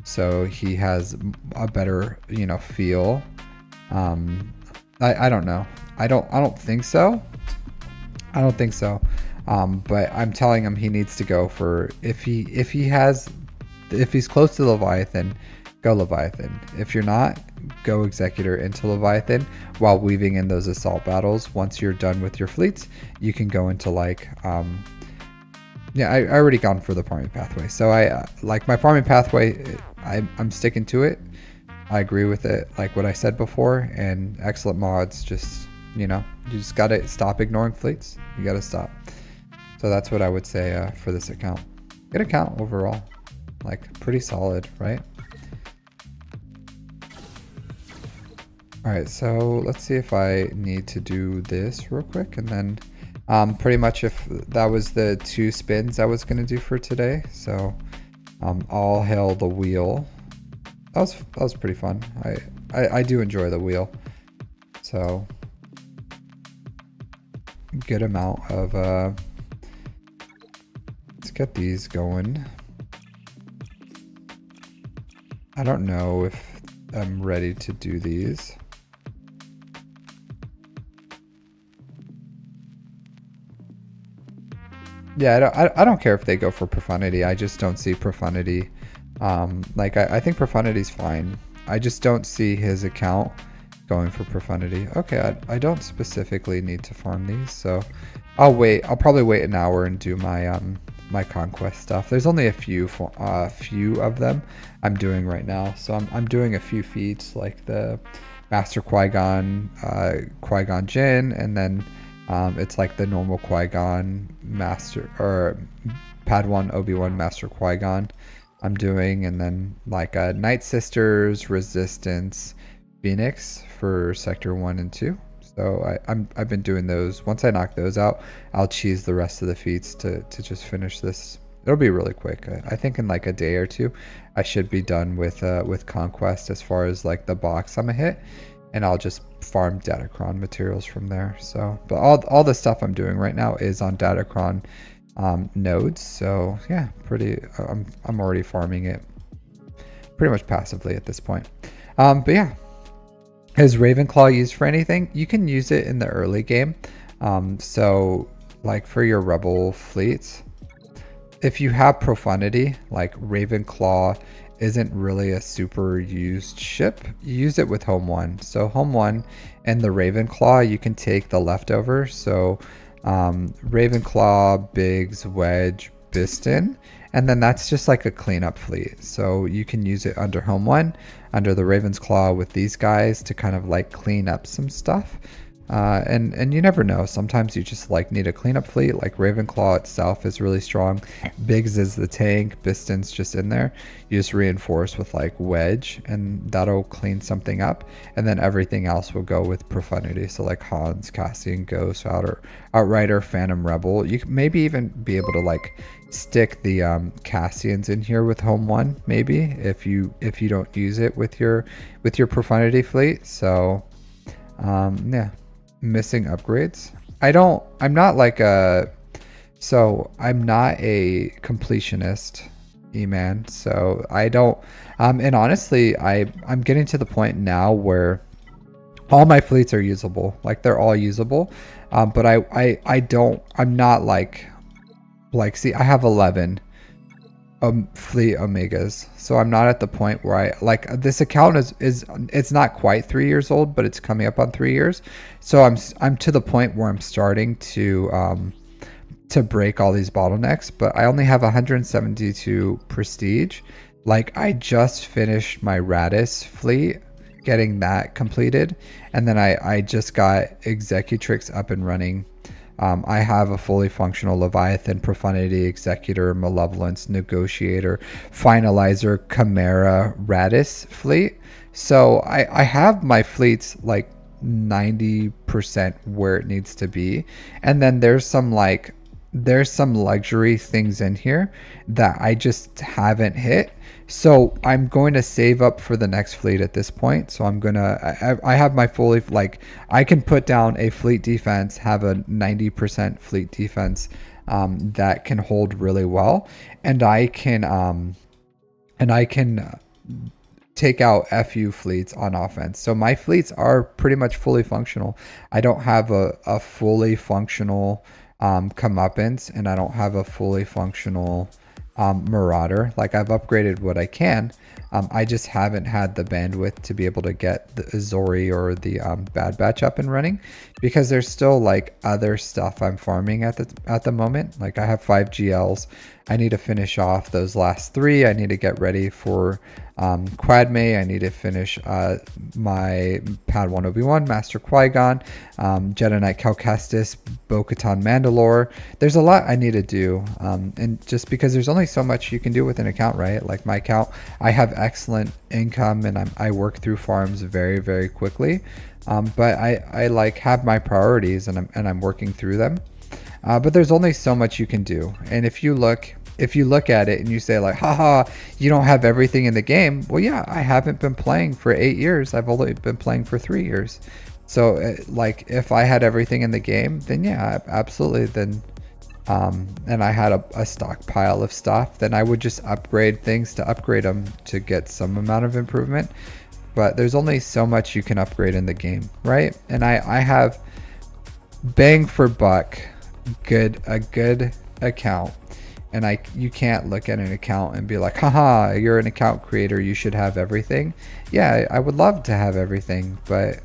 So he has a better feel. I don't know. I don't think so. But I'm telling him he needs to go for, if he's close to Leviathan, go Leviathan. If you're not, go Executor into Leviathan while weaving in those assault battles. Once you're done with your fleets, you can go into like I already gone for the farming pathway. So I like my farming pathway. I'm sticking to it. I agree with it, like what I said before, and excellent mods. Just you just gotta stop ignoring fleets. You gotta stop. So that's what I would say for this account. Good account overall, like pretty solid, right? All right, so let's see if I need to do this real quick, and then pretty much if that was the 2 spins I was gonna do for today. So all hail the wheel. That was pretty fun. I do enjoy the wheel. So good amount of get these going. I don't know if I'm ready to do these. Yeah, I don't care if they go for profundity. I just don't see profundity. Like I think profundity's fine. I just don't see his account going for profundity. Okay, I don't specifically need to farm these, so I'll wait. I'll probably wait an hour and do my my conquest stuff. There's only a few of them I'm doing right now, so I'm doing a few feats like the Master Qui-Gon, Qui-Gon Jinn, and then it's like the normal Qui-Gon Master or Padawan Obi-Wan Master Qui-Gon I'm doing, and then like Night Sisters, Resistance, Phoenix for Sector 1 and 2. So I've been doing those. Once I knock those out, I'll cheese the rest of the feats to just finish this. It'll be really quick. I think in like a day or two, I should be done with Conquest as far as like the box I'm gonna hit, and I'll just farm Datacron materials from there. So, but all the stuff I'm doing right now is on Datacron nodes. So yeah, I'm already farming it pretty much passively at this point. But yeah. Is Ravenclaw used for anything? You can use it in the early game. So like for your rebel fleets, if you have profundity, like Ravenclaw isn't really a super used ship. You use it with Home 1. So Home 1 and the Ravenclaw, you can take the leftovers. So Ravenclaw, Biggs, Wedge, Biston, and then that's just like a cleanup fleet. So you can use it under Home 1, under the Raven's Claw with these guys to kind of like clean up some stuff. And you never know. Sometimes you just like need a cleanup fleet. Like Ravenclaw itself is really strong. Biggs is the tank. Biston's just in there. You just reinforce with like Wedge, and that'll clean something up. And then everything else will go with profundity. So like Hans, Cassian, Ghost, Outrider, Phantom Rebel. You can maybe even be able to like stick the Cassians in here with Home 1, maybe if you don't use it with your profundity fleet. So yeah. Missing upgrades. I'm not a completionist, E-man. So I don't and honestly I'm getting to the point now where all my fleets are usable. Like they're all usable. But I'm not like see, I have 11 fleet Omegas, so I'm not at the point where I like this account is it's not quite 3 years old, but it's coming up on 3 years. So I'm to the point where I'm starting to break all these bottlenecks, but I only have 172 prestige. Like I just finished my Radis fleet, getting that completed, and then I just got Executrix up and running. I have a fully functional Leviathan, Profundity, Executor, Malevolence, Negotiator, Finalizer, Chimera, Radis fleet. So I have my fleets like 90% where it needs to be. And then there's some luxury things in here that I just haven't hit. So I'm going to save up for the next fleet at this point. So I have my fully, like I can put down a fleet defense, have a 90% fleet defense that can hold really well. And I can take out FU fleets on offense. So my fleets are pretty much fully functional. I don't have a fully functional comeuppance, and I don't have a fully functional Marauder. Like I've upgraded what I can. I just haven't had the bandwidth to be able to get the Azori or the Bad Batch up and running, because there's still like other stuff I'm farming at the moment. Like I have 5 GLs. I need to finish off those last 3. I need to get ready for Quadme. I need to finish my Padawan Obi-Wan, Master Qui-Gon, Jedi Knight Cal Kestis, Bo-Katan Mandalore. There's a lot I need to do, and just because there's only so much you can do with an account, right? Like my account, I have excellent income, and I work through farms very, very quickly. But I like have my priorities, and I'm working through them. But there's only so much you can do, and if you look at it and you say like, haha, you don't have everything in the game. Well, yeah, I haven't been playing for 8 years. I've only been playing for 3 years. So like if I had everything in the game, then yeah, absolutely. Then and I had a stockpile of stuff, then I would just upgrade things to upgrade them to get some amount of improvement. But there's only so much you can upgrade in the game, right? And I have bang for buck a good account, and you can't look at an account and be like, haha, you're an account creator, you should have everything. Yeah, I would love to have everything, but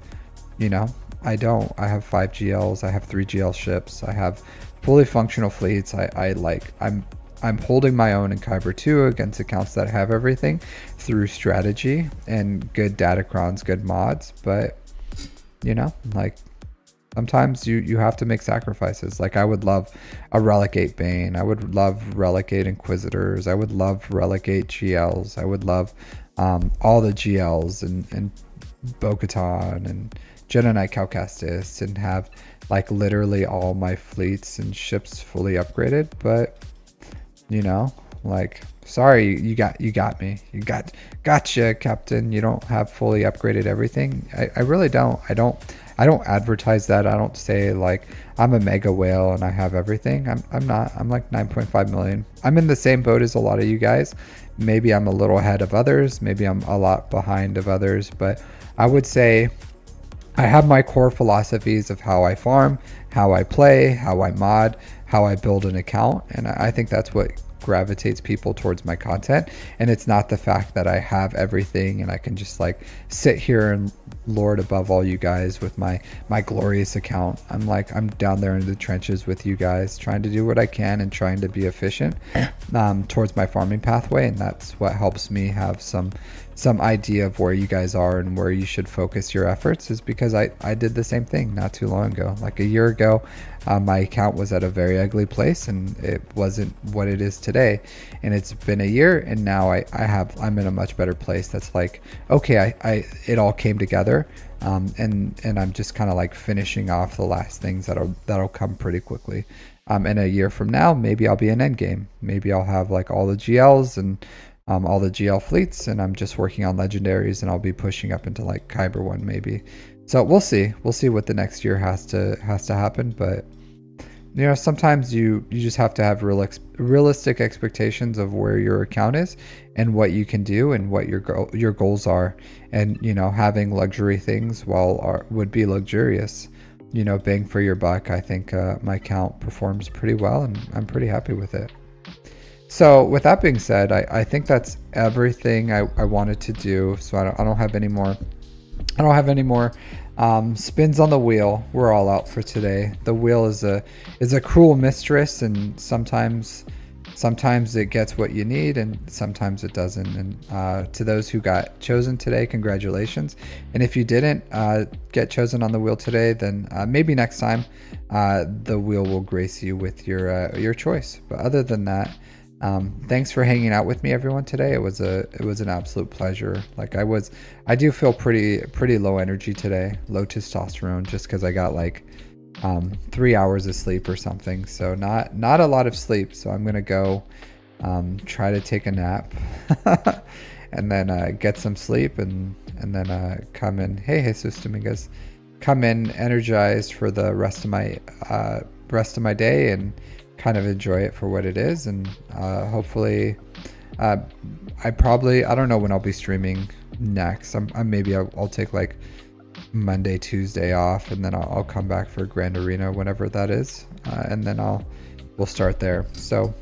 you know, I don't. I have 5 GLs, I have 3 GL ships, I have fully functional fleets. I'm holding my own in Kyber 2 against accounts that have everything through strategy and good datacrons, good mods. But you know, like sometimes you have to make sacrifices. Like I would love a Relegate Bane, I would love Relegate Inquisitors, I would love Relegate GLs, I would love all the GLs and Bo-Katan and Jedi Knight Calcastis, and have like literally all my fleets and ships fully upgraded. But you know, like, sorry, you got me, gotcha, Captain, you don't have fully upgraded everything. I really don't. I don't advertise that. I don't say like I'm a mega whale and I have everything. I'm not. I'm like 9.5 million. I'm in the same boat as a lot of you guys. Maybe I'm a little ahead of others, maybe I'm a lot behind of others, but I would say I have my core philosophies of how I farm, how I play, how I mod, how I build an account, and I think that's what gravitates people towards my content. And it's not the fact that I have everything and I can just like sit here and lord above all you guys with my glorious account. I'm down there in the trenches with you guys, trying to do what I can and trying to be efficient towards my farming pathway, and that's what helps me have some idea of where you guys are and where you should focus your efforts, is because I did the same thing not too long ago. Like a year ago, my account was at a very ugly place and it wasn't what it is today, and it's been a year and now I'm in a much better place. That's like, okay, it all came together, and I'm just kind of like finishing off the last things that'll come pretty quickly. In a year from now, maybe I'll be in endgame, maybe I'll have like all the GLs and all the GL fleets, and I'm just working on legendaries, and I'll be pushing up into like Kyber 1 maybe. So we'll see what the next year has to happen. But you know, sometimes you just have to have realistic expectations of where your account is and what you can do and what your goals are. And you know, having luxury things would be luxurious. You know, bang for your buck. I think my account performs pretty well, and I'm pretty happy with it. So with that being said, I think that's everything I wanted to do. So I don't have any more. I don't have any more spins on the wheel. We're all out for today. The wheel is a cruel mistress, and sometimes it gets what you need, and sometimes it doesn't. And to those who got chosen today, congratulations. And if you didn't get chosen on the wheel today, then maybe next time the wheel will grace you with your choice. But other than that, thanks for hanging out with me, everyone, today. It was an absolute pleasure. Like I do feel pretty low energy today, low testosterone, just because I got like 3 hours of sleep or something. So not a lot of sleep. So I'm gonna go try to take a nap and then get some sleep, and then come in. Hey Jesus Dominguez, come in energized for the rest of my day and kind of enjoy it for what it is. And hopefully I don't know when I'll be streaming next. Maybe I'll take like Monday, Tuesday off, and then I'll come back for Grand Arena whenever that is, and then we'll start there. So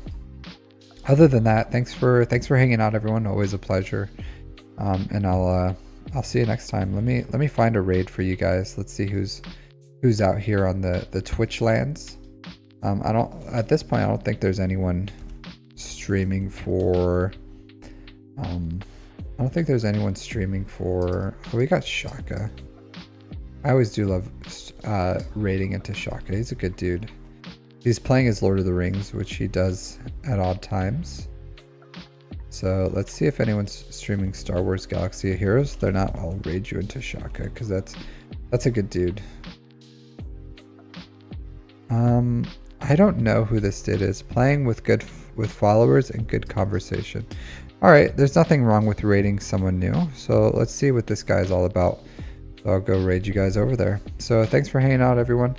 other than that, thanks for hanging out, everyone. Always a pleasure. And I'll see you next time. Let me find a raid for you guys. Let's see who's out here on the Twitch lands. At this point, I don't think there's anyone streaming for, I don't think there's anyone streaming for, oh, we got Shaka. I always do love raiding into Shaka. He's a good dude. He's playing as Lord of the Rings, which he does at odd times. So let's see if anyone's streaming Star Wars Galaxy of Heroes. They're not, I'll raid you into Shaka, because that's a good dude. I don't know who this dude is. Playing with followers and good conversation. Alright, there's nothing wrong with raiding someone new. So let's see what this guy's all about. So I'll go raid you guys over there. So thanks for hanging out, everyone.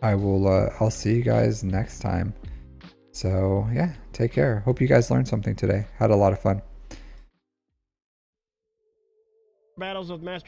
I'll see you guys next time. So yeah, take care. Hope you guys learned something today. Had a lot of fun. Battles of Master